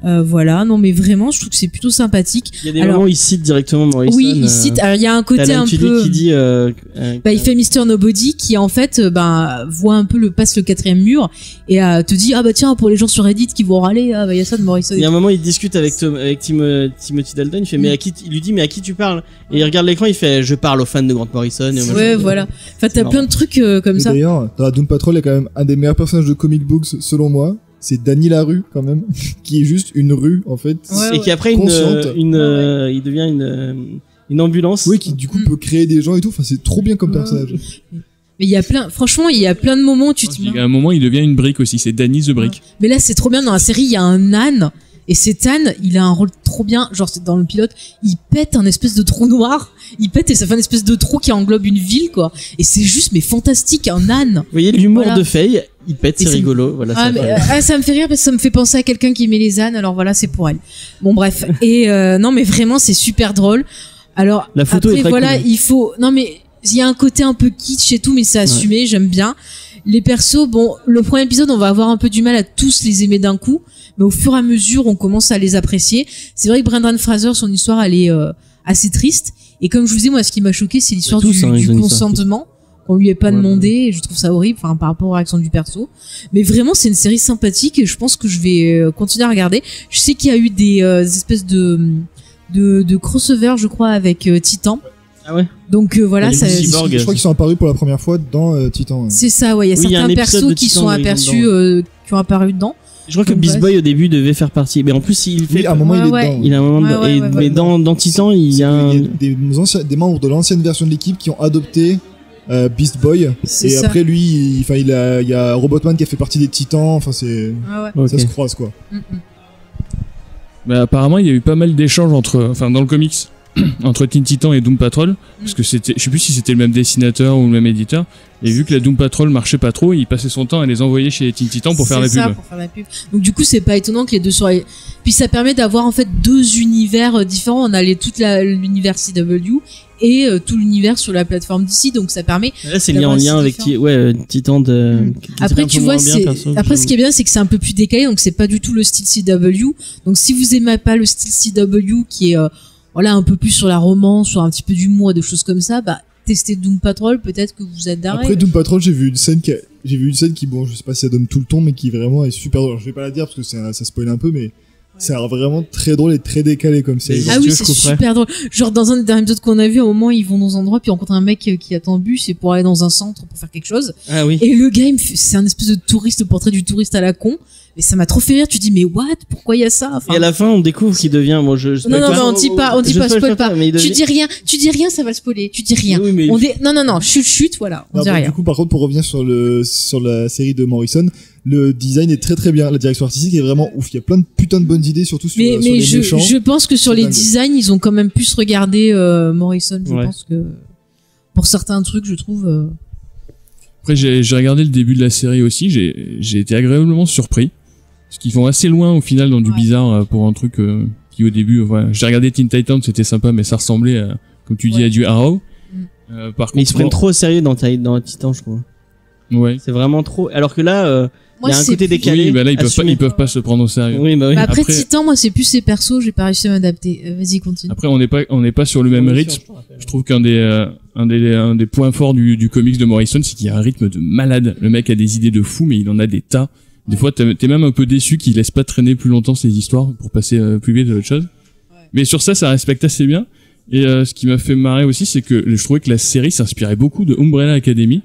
Voilà, non mais vraiment, je trouve que c'est plutôt sympathique. Il y a des moments où il cite directement Morrison. Oui, il cite. Alors il y a un côté un peu. Qui dit. Il fait Mr Nobody qui en fait, voit un peu passe le quatrième mur et te dit ah bah tiens pour les gens sur Reddit qui vont râler, il y a ça de Morrison. Il y a un moment il discute avec Timothy Dalton, il fait il lui dit mais à qui tu parles? Et il regarde l'écran, il fait je parle aux fans de Grant Morrison. Ouais, voilà. Enfin t'as plein de trucs comme ça. D'ailleurs, dans la Doom Patrol, il y a quand même un des meilleurs personnages de comic books selon moi. C'est Danny Larue quand même, qui est juste une rue en fait, Ouais, et qui après il devient une ambulance. Oui, qui du coup peut créer des gens et tout. Enfin, c'est trop bien comme personnage. Mais il y a plein de moments où tu te Il y a un moment, il devient une brique aussi. C'est Danny the Brick. Mais là, c'est trop bien. Dans la série, il y a un âne. Et cet âne, il a un rôle trop bien. Genre, c'est dans le pilote, il pète un espèce de trou noir. Il pète et ça fait une espèce de trou qui englobe une ville, quoi. Et c'est juste, mais fantastique, un âne. Vous voyez l'humour de Faye, il pète, c'est rigolo. Voilà, ça me fait rire parce que ça me fait penser à quelqu'un qui met les ânes. Alors voilà, c'est pour elle. Bon, bref. Et non, mais vraiment, c'est super drôle. Alors, la photo après, est très voilà, cool. il faut. Non, mais il y a un côté un peu kitsch et tout, mais c'est assumé. J'aime bien. Les persos, bon, le premier épisode, on va avoir un peu du mal à tous les aimer d'un coup. Mais au fur et à mesure, on commence à les apprécier. C'est vrai que Brendan Fraser, son histoire, elle est assez triste. Et comme je vous disais, moi, ce qui m'a choqué, c'est l'histoire du consentement. Qu'on lui ait pas demandé, et je trouve ça horrible, enfin, par rapport aux réactions du perso. Mais vraiment, c'est une série sympathique, et je pense que je vais continuer à regarder. Je sais qu'il y a eu des espèces de crossover, je crois, avec Titan. Ah ouais. Donc voilà, ça. Je crois qu'ils sont apparus pour la première fois dans Titan. C'est ça, ouais. Il y a certains persos qui sont aperçus, qui ont apparu dedans. Je crois que Beast Boy au début devait faire partie, mais en plus il fait. Oui, à un moment il est dedans. Il a un moment dedans. Mais dans Titan, il y a des membres de l'ancienne version de l'équipe qui ont adopté Beast Boy. Et ça. Après lui, il y a Robotman qui a fait partie des Titans. Enfin c'est, ça se croise quoi. Bah, apparemment, il y a eu pas mal d'échanges dans le comics. Entre Teen Titan et Doom Patrol, parce que je sais plus si c'était le même dessinateur ou le même éditeur, et vu que la Doom Patrol marchait pas trop, il passait son temps à les envoyer chez Teen Titan pour faire la pub. Donc du coup, c'est pas étonnant que les deux soient. Puis ça permet d'avoir en fait deux univers différents. On a l'univers CW et tout l'univers sur la plateforme DC, donc ça permet. Là, c'est lié en lien avec Titan de. Après, tu vois, ce qui est bien, c'est que c'est un peu plus décalé, donc c'est pas du tout le style CW. Donc si vous aimez pas le style CW qui est voilà, un peu plus sur la romance, sur un petit peu d'humour et des choses comme ça, testez Doom Patrol, peut-être que vous êtes d'arrêt. Après Doom Patrol, j'ai vu une scène qui, bon, je sais pas si ça donne tout le ton, mais qui vraiment est super drôle. Je vais pas la dire parce que ça spoil un peu, mais c'est vraiment très drôle et très décalé comme c'est. Ah oui, c'est super drôle. Genre, dans un des derniers épisodes qu'on a vu, à un moment, ils vont dans un endroit, puis ils rencontrent un mec qui attend le bus, c'est pour aller dans un centre pour faire quelque chose. Ah oui. Et le gars, c'est un espèce de touriste, portrait du touriste à la con. Et ça m'a trop fait rire, tu dis, mais what? Pourquoi il y a ça? Et à la fin, on découvre qu'il devient, non, on dit pas, spoil pas. Tu dis rien, ça va le spoiler. Tu dis rien. Oui, mais non, chut, voilà. On dit rien. Du coup, par contre, pour revenir sur la série de Morrison, le design est très très bien. La direction artistique est vraiment ouf. Il y a plein de putains de bonnes idées, surtout sur les méchants. Je pense que sur les designs, ils ont quand même pu se regarder, Morrison. Je pense que, pour certains trucs, je trouve, Après, j'ai regardé le début de la série aussi. J'ai été agréablement surpris. Parce qu'ils vont assez loin au final dans du bizarre pour un truc qui au début, j'ai regardé Teen Titans, c'était sympa, mais ça ressemblait, comme tu dis, à du Arrow. Par contre, ils se prennent trop au sérieux dans Titan, je crois. Ouais. C'est vraiment trop. Alors que là, il y a un côté décalé. Oui, là ils peuvent pas se prendre au sérieux. Oui. Après Titan, moi c'est plus ses persos, j'ai pas réussi à m'adapter. Vas-y, continue. Après, on n'est pas sur le même rythme. Je trouve qu'un des points forts du comics de Morrison, c'est qu'il y a un rythme de malade. Le mec a des idées de fou, mais il en a des tas. Des fois, t'es même un peu déçu qu'il laisse pas traîner plus longtemps ses histoires pour passer plus vite à autre chose. Mais sur ça respecte assez bien. Et ce qui m'a fait marrer aussi, c'est que je trouvais que la série s'inspirait beaucoup de Umbrella Academy.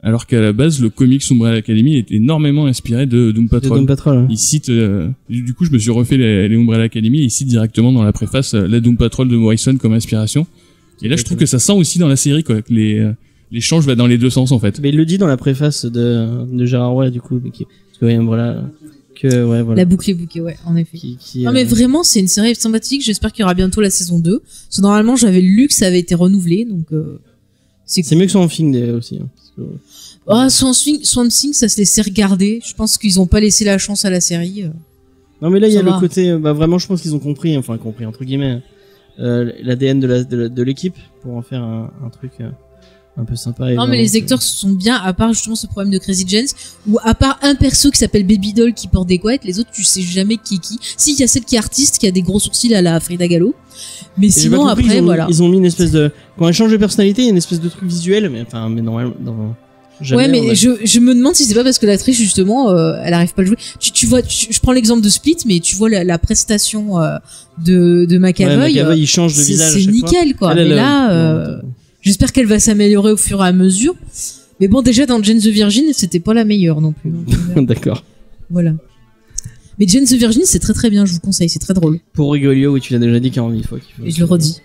Alors qu'à la base, le comics Umbrella Academy est énormément inspiré de Doom Patrol. Il cite, du coup, je me suis refait les Umbrella Academy, et il cite directement dans la préface la Doom Patrol de Morrison comme inspiration. Et là, je trouve que ça sent aussi dans la série, quoi, que l'échange va dans les deux sens, en fait. Mais il le dit dans la préface de Gérard Way, du coup, parce que voilà. Voilà. La boucle est bouquée, ouais, en effet. Non, mais vraiment, c'est une série sympathique. J'espère qu'il y aura bientôt la saison 2. Parce que normalement, j'avais lu que ça avait été renouvelé, donc, c'est cool. Mieux que Swamp Thing, aussi. Swamp Thing, ça se laissait regarder. Je pense qu'ils ont pas laissé la chance à la série. Non, mais là, il y a le côté, vraiment, je pense qu'ils ont compris, entre guillemets, l'ADN de l'équipe pour en faire un truc. un peu sympa. Et Non, mais vraiment, les acteurs sont bien, à part justement ce problème de Crazy Jens, ou à part un perso qui s'appelle Baby Doll qui porte des couettes, les autres, tu sais jamais qui est qui. Si, il y a celle qui est artiste, qui a des gros sourcils à la Frida Kahlo. Mais Et j'ai sinon, pas compris, après, voilà. Ils ont mis une espèce de, quand elle change de personnalité, il y a une espèce de truc visuel, mais enfin, mais normalement, jamais Ouais, on mais a- je me demande si c'est pas parce que l'actrice, justement, elle arrive pas à le jouer. Tu vois, je prends l'exemple de Split, mais tu vois la prestation de Ouais, McAvoy. McAvoy, il change de c'est visage. à c'est chaque fois. nickel, quoi. Elle, Mais là, j'espère qu'elle va s'améliorer au fur et à mesure. Mais bon, déjà, dans Jane the Virgin, c'était pas la meilleure non plus. Donc, D'accord. voilà. Mais Jane the Virgin, c'est très très bien, je vous conseille, c'est très drôle. Pour Rigolio, oui, tu l'as déjà dit 40 000 fois. Et je le redis.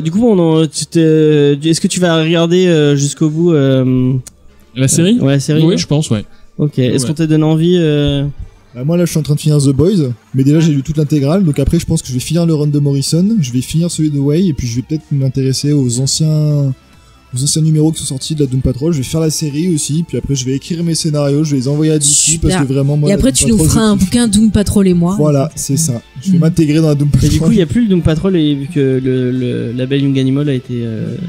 Du coup, est-ce que tu vas regarder jusqu'au bout La série Ouais, la série. Oui, ouais. je pense, ouais. Ok. Est-ce Ouais. qu'on t'a donné envie Bah, moi là je suis en train de finir The Boys, mais déjà j'ai lu toute l'intégrale, donc après je pense que je vais finir le run de Morrison, je vais finir celui de Way, et puis je vais peut-être m'intéresser aux anciens numéros qui sont sortis de la Doom Patrol, je vais faire la série aussi, puis après je vais écrire mes scénarios, je vais les envoyer à DC Super. parce que vraiment moi Et la après, Doom tu nous Patrol, feras je un kiffe. bouquin Doom Patrol et moi. Voilà, c'est ça. Je vais Mm. m'intégrer dans la Doom Et Patrol. du coup, il y a plus le Doom Patrol et vu que le label Young Animal a été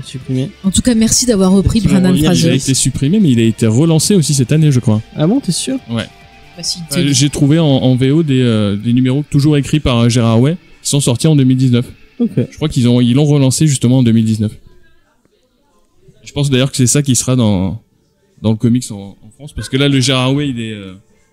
supprimé. En tout cas, merci d'avoir repris Ils vont Brandon revenir, Il a Fraser. été supprimé, mais il a été relancé aussi cette année, je crois. Ah bon, t'es sûr Bah, si, tu- J'ai trouvé en VO des numéros toujours écrits par Gérard Way qui sont sortis en 2019. Ok. Je crois ils l'ont relancé justement en 2019. Je pense d'ailleurs que c'est ça qui sera dans le comics en France, parce que là le Gérard Way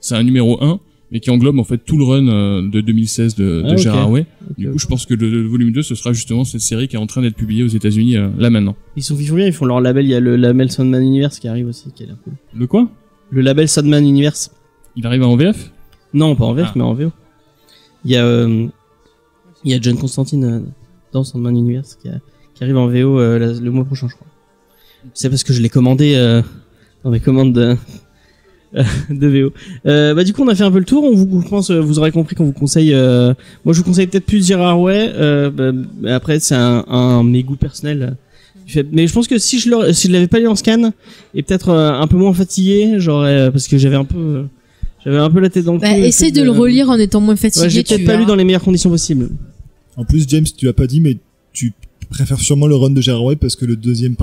c'est un numéro 1, mais qui englobe en fait tout le run de 2016 de Ah, ok. Gérard Way. Ok, Du coup, ok. je pense que le volume 2 ce sera justement cette série qui est en train d'être publiée aux États-Unis là maintenant. Ils font bien, ils font leur label. Il y a le label Sandman Universe qui arrive aussi, qui a l'air cool. Le quoi? Le label Sandman Universe. Il arrive en VF? Non, pas en VF, Ah. mais en VO. Il y a John Constantine dans Sandman Universe qui arrive en VO le mois prochain, je crois. C'est parce que je l'ai commandé dans mes commandes de VO. Bah du coup, on a fait un peu le tour. Je pense vous aurez compris qu'on vous conseille. Moi, je vous conseille peut-être plus Gérard Way. Après, c'est un mes goûts personnels. Mais je pense que si je l'avais pas lu en scan et peut-être un peu moins fatigué, j'aurais parce que j'avais un peu la tête dans le Bah, cul. essaye de le relire en étant moins fatigué. Ouais, j'ai tu peut-être pas verras. lu dans les meilleures conditions possibles. En plus, James, tu l'as pas dit, mais tu préfères sûrement le run de Gérard Way parce que la deuxième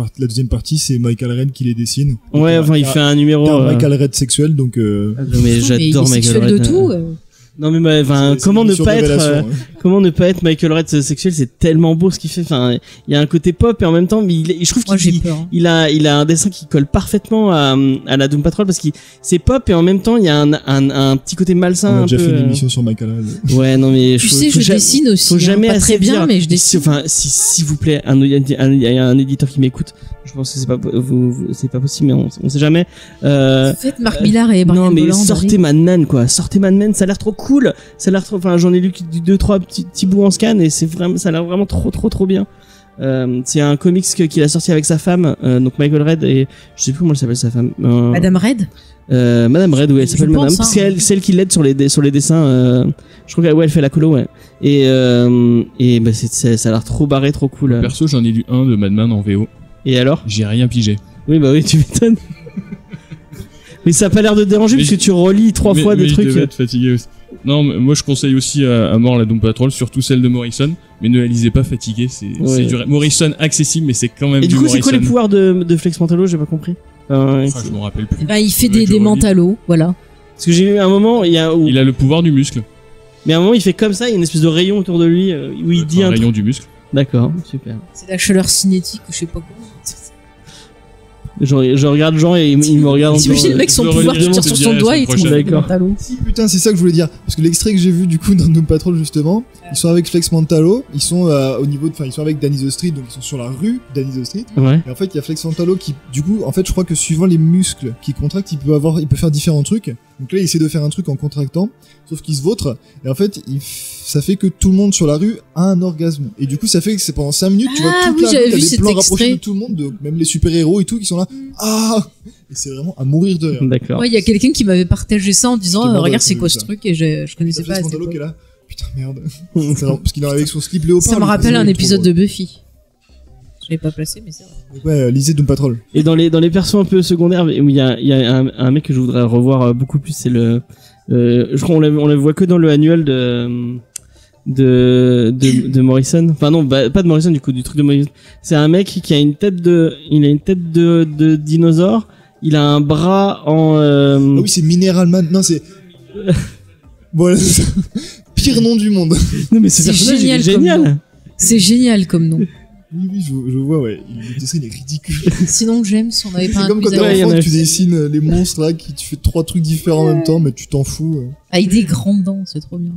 partie, c'est Michael Red qui les dessine. Ouais, enfin, il fait un numéro. Michael Red sexuel, donc. Mais Mais j'adore il est Michael sexuel Red. de tout. Non mais enfin, c'est comment une ne émission pas de être révélation, hein. comment ne pas être Michael Red sexuel, c'est tellement beau ce qu'il fait. Enfin, il y a un côté pop et en même temps, mais je trouve Moi, j'ai qu'il peur. hein. il a un dessin qui colle parfaitement à la Doom Patrol parce qu'il c'est pop et en même temps il y a un petit côté malsain On a un déjà peu. fait une émission sur Michael Red. Ouais, non mais Tu sais, je dessine aussi. faut jamais pas assez très bien, dire. mais je dessine. Enfin, s'il vous plaît, il y a un éditeur qui m'écoute. Je pense que c'est pas possible, mais on sait jamais. Faites Marc Millar et Brian Non mais Bolland, sortez Mad Men quoi, sortez Mad Men, ça a l'air trop cool, ça a l'air trop, enfin j'en ai lu 2-3 petits bouts en scan et c'est vraiment, ça a l'air vraiment trop bien. C'est un comics qu'il a sorti avec sa femme, donc Michael Red et je sais plus comment elle s'appelle sa femme. Madame Red. Madame Red, oui elle Je s'appelle pense, Madame, hein. parce qu'elle celle qui l'aide sur les dessins. Je crois qu'elle fait la colo ouais. Et bah ça a l'air trop barré, trop cool. Perso, j'en ai lu un de Madman en VO. Et alors? J'ai rien pigé. Oui bah oui tu m'étonnes. Mais ça a pas l'air de te déranger Mais parce que tu relis 3 fois des je trucs. devais être fatigué aussi. Non, mais moi je conseille aussi à mort la Doom Patrol, surtout celle de Morrison, mais ne la lisez pas fatigué, c'est Ouais. du Morrison accessible, mais c'est quand même Et du du coup c'est Morrison. quoi les pouvoirs de Flex Mantalo? J'ai pas compris. Ah, je m'en rappelle plus. Bah, il fait Faudrait des que je relis. mentalos, voilà. Parce que j'ai eu un moment, il Il a le pouvoir du muscle, mais à un moment il fait comme ça, il y a une espèce de rayon autour de lui où il dit un un rayon truc. du muscle. D'accord, super. C'est la chaleur cinétique ou je sais pas quoi. Je regarde Jean et il me regarde. en T'imagines disant, le mec, son je le pouvoir relis, qui je tire te sur dirai son la doigt semaine et tout. prochaine. D'accord. Mentalo. Si, putain, c'est ça que je voulais dire. Parce que l'extrait que j'ai vu du coup dans Doom Patrol justement, ils sont avec Flex Mantalo, ils sont au niveau de, enfin ils sont avec Danny the Street, donc ils sont sur la rue Danny the Street. Ouais. Et en fait, il y a Flex Mantalo qui, du coup, en fait, je crois que suivant les muscles qu'il contracte, il peut faire différents trucs. Donc là, il essaie de faire un truc en contractant, sauf qu'il se vautre. Et en fait, ça fait que tout le monde sur la rue a un orgasme. Et du coup, ça fait que c'est pendant 5 minutes, tu vois Ah toute oui, la j'avais rue, t'as vu des cet plans rapprochés extrait. de tout le monde, même les super-héros et tout, qui sont là. Ah! Et c'est vraiment à mourir de rire. D'accord. Ouais, il y a quelqu'un qui m'avait partagé ça en disant Je te demande regarde si c'est tu quoi veux ce ça. truc et je connaissais T'as pas à Flex cette Mantalo qui est époque. là. Putain, merde. C'est marrant, parce qu'il est avec son slip léopard. Ça me lui, rappelle un il est épisode trop de Buffy. Je l'ai pas placé mais c'est vrai. drôle. Ouais, lisez Doom Patrol. Et dans les persos un peu secondaires, où il y a un mec que je voudrais revoir beaucoup plus, c'est le. Je crois on le voit que dans le annuel de Morrison. Enfin non, pas de Morrison du coup, du truc de Morrison. C'est un mec qui a une tête de dinosaure. Il a un bras en. Ah oui, c'est Mineral Man. Non, c'est. Voilà, c'est ça. Pire nom du monde. Non mais ce C'est personnage il est génial comme génial. C'est génial comme nom. Oui, je vois, ouais. Le dessin, il est ridicule. Sinon, James, on avait C'est pas un comme quand quiz t'es à- Ouais, y en enfant, a- tu dessines les monstres là, tu fais 3 trucs différents en même temps, mais tu t'en fous. avec des grandes dents, c'est trop bien.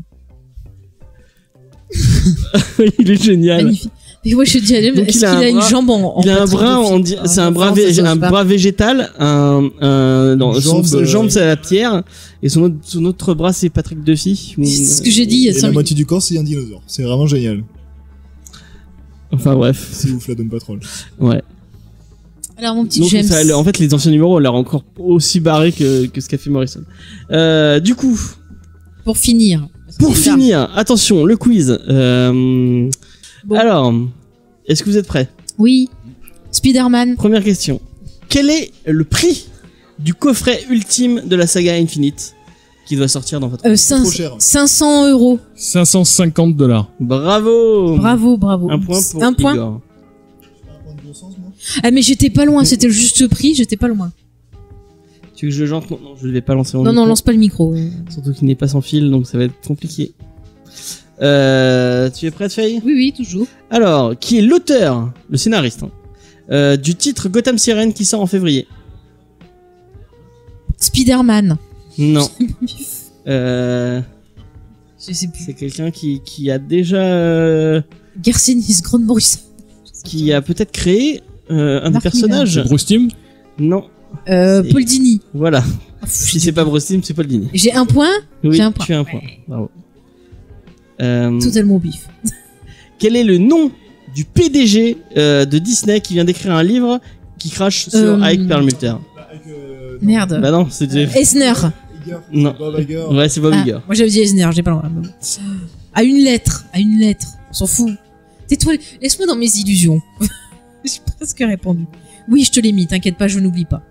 Il est génial. Magnifique. Mais moi, je dis à James, Donc, est-ce il qu'il a un a une bras- jambe en Il a un Patrick bras, Duffy c'est un bras, Enfin, ça se un passe bras végétal, son Jambe, jambe c'est la pierre, et son autre bras c'est Patrick Duffy. pas. C'est ce que j'ai dit il y a Et 5 la minutes. moitié du corps, c'est un dinosaure. C'est vraiment génial. Enfin bref, C'est ouf, la Doom Patrol. ouais. Alors, mon petit Donc, James. en fait, les anciens numéros ont l'air encore aussi barrés que ce qu'a fait Morrison. Du coup, Pour finir. pour finir, attention, le quiz. Bon. Alors, est-ce que vous êtes prêts? Oui. Spider-Man. Première question. Quel est le prix du coffret ultime de la saga Infinite qui doit sortir dans votre... Trop cher. 500 €. $550. Bravo. Bravo. Un point pour Un point. Igor. Ah, mais j'étais pas loin, c'était le juste prix, j'étais pas loin. Tu veux que je lance? Non, je ne vais pas lancer mon Non, micro. lance pas le micro. Surtout qu'il n'est pas sans fil, donc ça va être compliqué. Tu es prête, Faye? Oui, toujours. Alors, qui est l'auteur, le scénariste, du titre Gotham Sirène qui sort en février? Spider-Man. Non. Je sais plus. C'est quelqu'un qui a déjà... Garcenis, Grant Morrison. qui a peut-être créé un des Mark personnages. Bruce Timm. Non. Paul Dini. Voilà. Ah, Si c'est pas Bruce Timm, c'est Paul Dini. J'ai un point. Oui, J'ai un point. tu as un point. Ouais. Bravo. Totalement bif. Quel est le nom du PDG de Disney qui vient d'écrire un livre qui crache sur Ike Perlmutter? Merde. Bah non, c'était... Eisner. Non. Bob Iger. Ouais, c'est Bob Ah, Iger. moi j'avais dit Eisner, j'ai pas le droit. Mais bon. À une lettre. On s'en fout. Tais-toi, laisse-moi dans mes illusions. J'ai presque répondu. Oui, je te l'ai mis, t'inquiète pas, je n'oublie pas.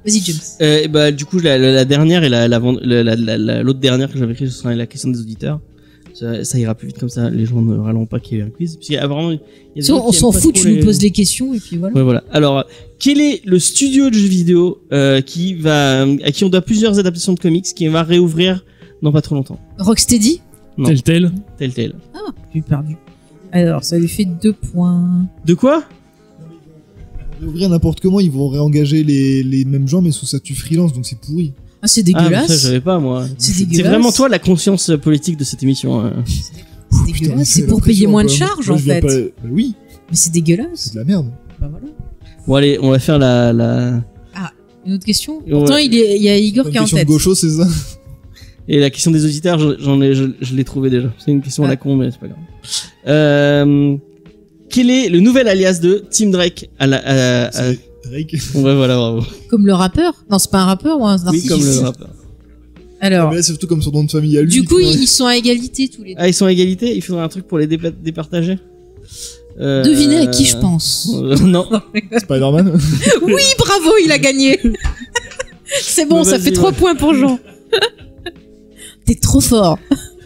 Vas-y, James. Et bah du coup la dernière et l'autre dernière que j'avais écrite, ce sera la question des auditeurs. Ça ira plus vite comme ça, les gens ne râleront pas qu'il y ait un quiz. Parce qu'il y a vraiment, il y a des gens On qui s'en aiment pas fout, trop tu nous poses les questions et puis voilà. Ouais, voilà. Alors, quel est le studio de jeux vidéo à qui on doit plusieurs adaptations de comics qui va réouvrir dans pas trop longtemps? Rocksteady. Non. Telltale. Telltale. Ah, j'ai perdu. Alors, ça lui fait 2 points. De quoi? Ouvrir n'importe comment, ils vont réengager les mêmes gens, mais sous statut freelance, donc c'est pourri. Ah, c'est Ah, mais dégueulasse. ça j'avais pas moi. C'est dégueulasse. vraiment toi la conscience politique de cette émission. C'est dégueulasse. C'est pour payer moins de charges en fait. Bah oui, Mais c'est dégueulasse. c'est de la merde. Bah voilà. Bon allez, on va faire la... Une autre question. Ouais. Pourtant, il y a Igor Une qui est en question de tête. gaucho, c'est ça? Et la question des auditeurs, je l'ai trouvé déjà. C'est une question à la con, mais c'est pas grave. Quel est le nouvel alias de Tim Drake C'est Drake. Ouais, voilà, bravo. Comme le rappeur. Non, c'est pas un rappeur ou un Oui, artiste. comme le rappeur. Alors, Mais là, c'est surtout comme son nom de famille à lui. du coup, tu vois. ils sont à égalité tous les deux. Ah, ils sont à égalité. Il faudrait un truc pour les départager. Devinez à qui je pense. Non. Spider-Man. Oui, bravo, il a gagné. C'est bon, Bah, ça vas-y, fait 3 ouais. points pour Jean. T'es trop fort.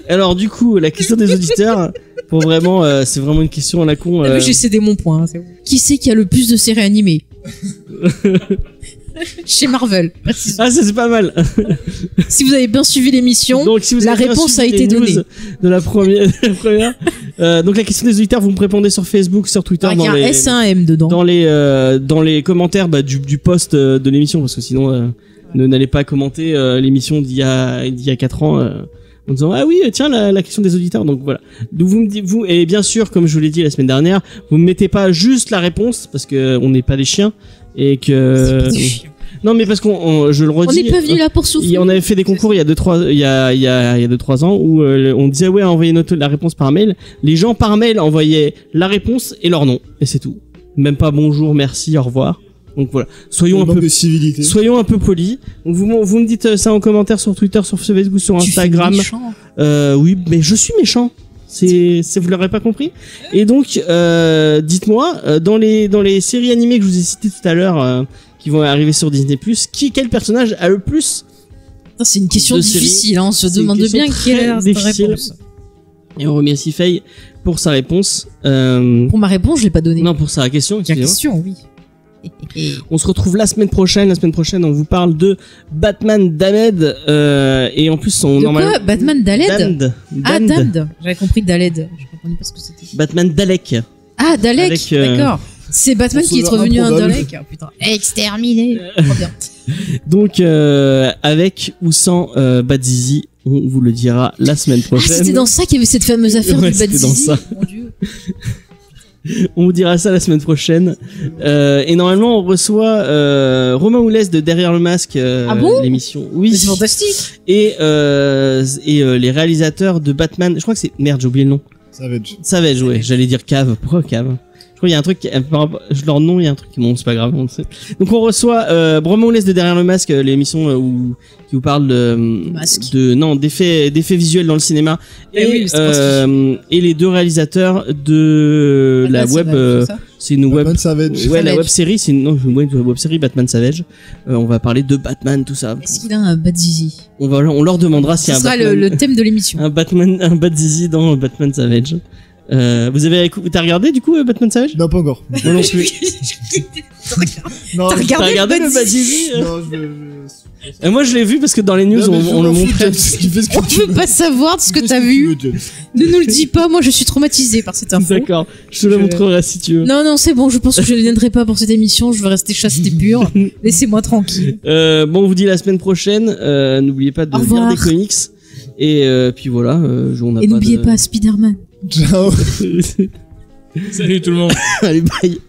Alors du coup, la question des auditeurs, pour vraiment, c'est vraiment une question à la con. T'as vu, j'ai cédé mon point. C'est bon. Qui c'est qui a le plus de séries animées Chez Marvel. précisons. Ah, ça c'est pas mal. Si vous avez bien suivi l'émission, Donc si vous la avez bien réponse suivi a été les news donnée. de la première. Donc la question des auditeurs, vous me répondez sur Facebook, sur Twitter, il y a dans un les S et un M dedans. dans les commentaires du post de l'émission, parce que sinon n'allez pas commenter l'émission d'il y a 4 ans. En disant ah oui tiens la question des auditeurs, donc voilà. Donc vous me dites, vous, et bien sûr comme je vous l'ai dit la semaine dernière, vous me mettez pas juste la réponse parce que on n'est pas des chiens et que non mais parce je le On redis, n'est pas venu là pour souffrir. on avait fait des concours il y a 2-3 ans où on disait ouais envoyez la réponse par mail. Les gens par mail envoyaient la réponse et leur nom et c'est tout. Même pas bonjour, merci, au revoir. Donc voilà, soyons un manque peu de civilité. polis. Donc vous me dites ça en commentaire sur Twitter, sur Facebook, sur Tu fais Instagram. méchant. Oui, mais je suis méchant. Vous l'aurez pas compris. Et donc dites-moi dans les séries animées que je vous ai citées tout à l'heure qui vont arriver sur Disney+, quel personnage a le plus? Putain, c'est une question de difficile, hein. On se C'est une demande question bien quelle est la très difficile. réponse. Et on remercie Faye pour sa réponse. Pour ma réponse, je l'ai pas donné. Non, pour sa question. La excusez-moi. question, oui. On se retrouve la semaine prochaine. La semaine prochaine, on vous parle de Batman Damned. Et en plus, on De quoi Batman Daled Damned. Ah, Damned. J'avais compris Daled. Je comprenais pas ce que c'était. Batman Dalek. Ah, Dalek, Avec, d'accord. C'est Batman qui est Consommeur revenu un improbable. Dalek. Oh, putain. Exterminé. Trop bien. Donc, avec ou sans Bat-Zizi, on vous le dira la semaine Ah, prochaine. c'était dans ça qu'il y avait cette fameuse affaire Ouais, du c'était dans Bat-Zizi. ça. Mon Dieu. On vous dira ça la semaine prochaine. Et normalement, on reçoit Romain Oulès de Derrière le Masque, Ah bon l'émission. Mais Oui. c'est fantastique. Et les réalisateurs de Batman. Je crois que c'est merde, j'ai oublié le nom. Savage. Ouais. J'allais dire Cave. Pourquoi Cave? Je crois qu'il y a un truc, leur nom, il y a un truc qui bon, c'est pas grave, on le sait. Donc on reçoit Romain Oulès de Derrière le Masque, l'émission qui vous parle Masque. d'effets visuels dans le cinéma, Eh oui, c'est fantastique. et les deux réalisateurs de la Batman web, Savage, c'est ça c'est une web, Batman Savage. ouais, la Savage. web série, c'est une web série Batman Savage. On va parler de Batman, tout ça. Est-ce qu'il a un Bat-Zizi? On leur demandera s'il y Ce a un sera Batman, le thème de l'émission. un Bat-Zizi dans Batman Savage. T'as regardé du coup Batman Savage? Non, pas encore. Moi non plus. Non, T'as T'as regardé regardé le Bat-Zizi? Bat-Zizi? non, Moi je l'ai vu parce que dans les news Non, mais je on le m'en fous, montrait. tu fais ce que On tu peut veux. pas savoir ce que Fais t'as tu vu. veux, James. Ne nous le dis pas, moi je suis traumatisée par cette info. D'accord, je te la Je- montrerai si tu veux. Non, non, c'est bon, je pense que je ne viendrai pas pour cette émission, je veux rester chaste et pure. Laissez-moi tranquille. Bon, on vous dit la semaine prochaine. N'oubliez pas de Au lire revoir. des comics. Et puis voilà, on a Et n'oubliez de... pas Spider-Man. Ciao. Salut tout le monde. Allez, bye.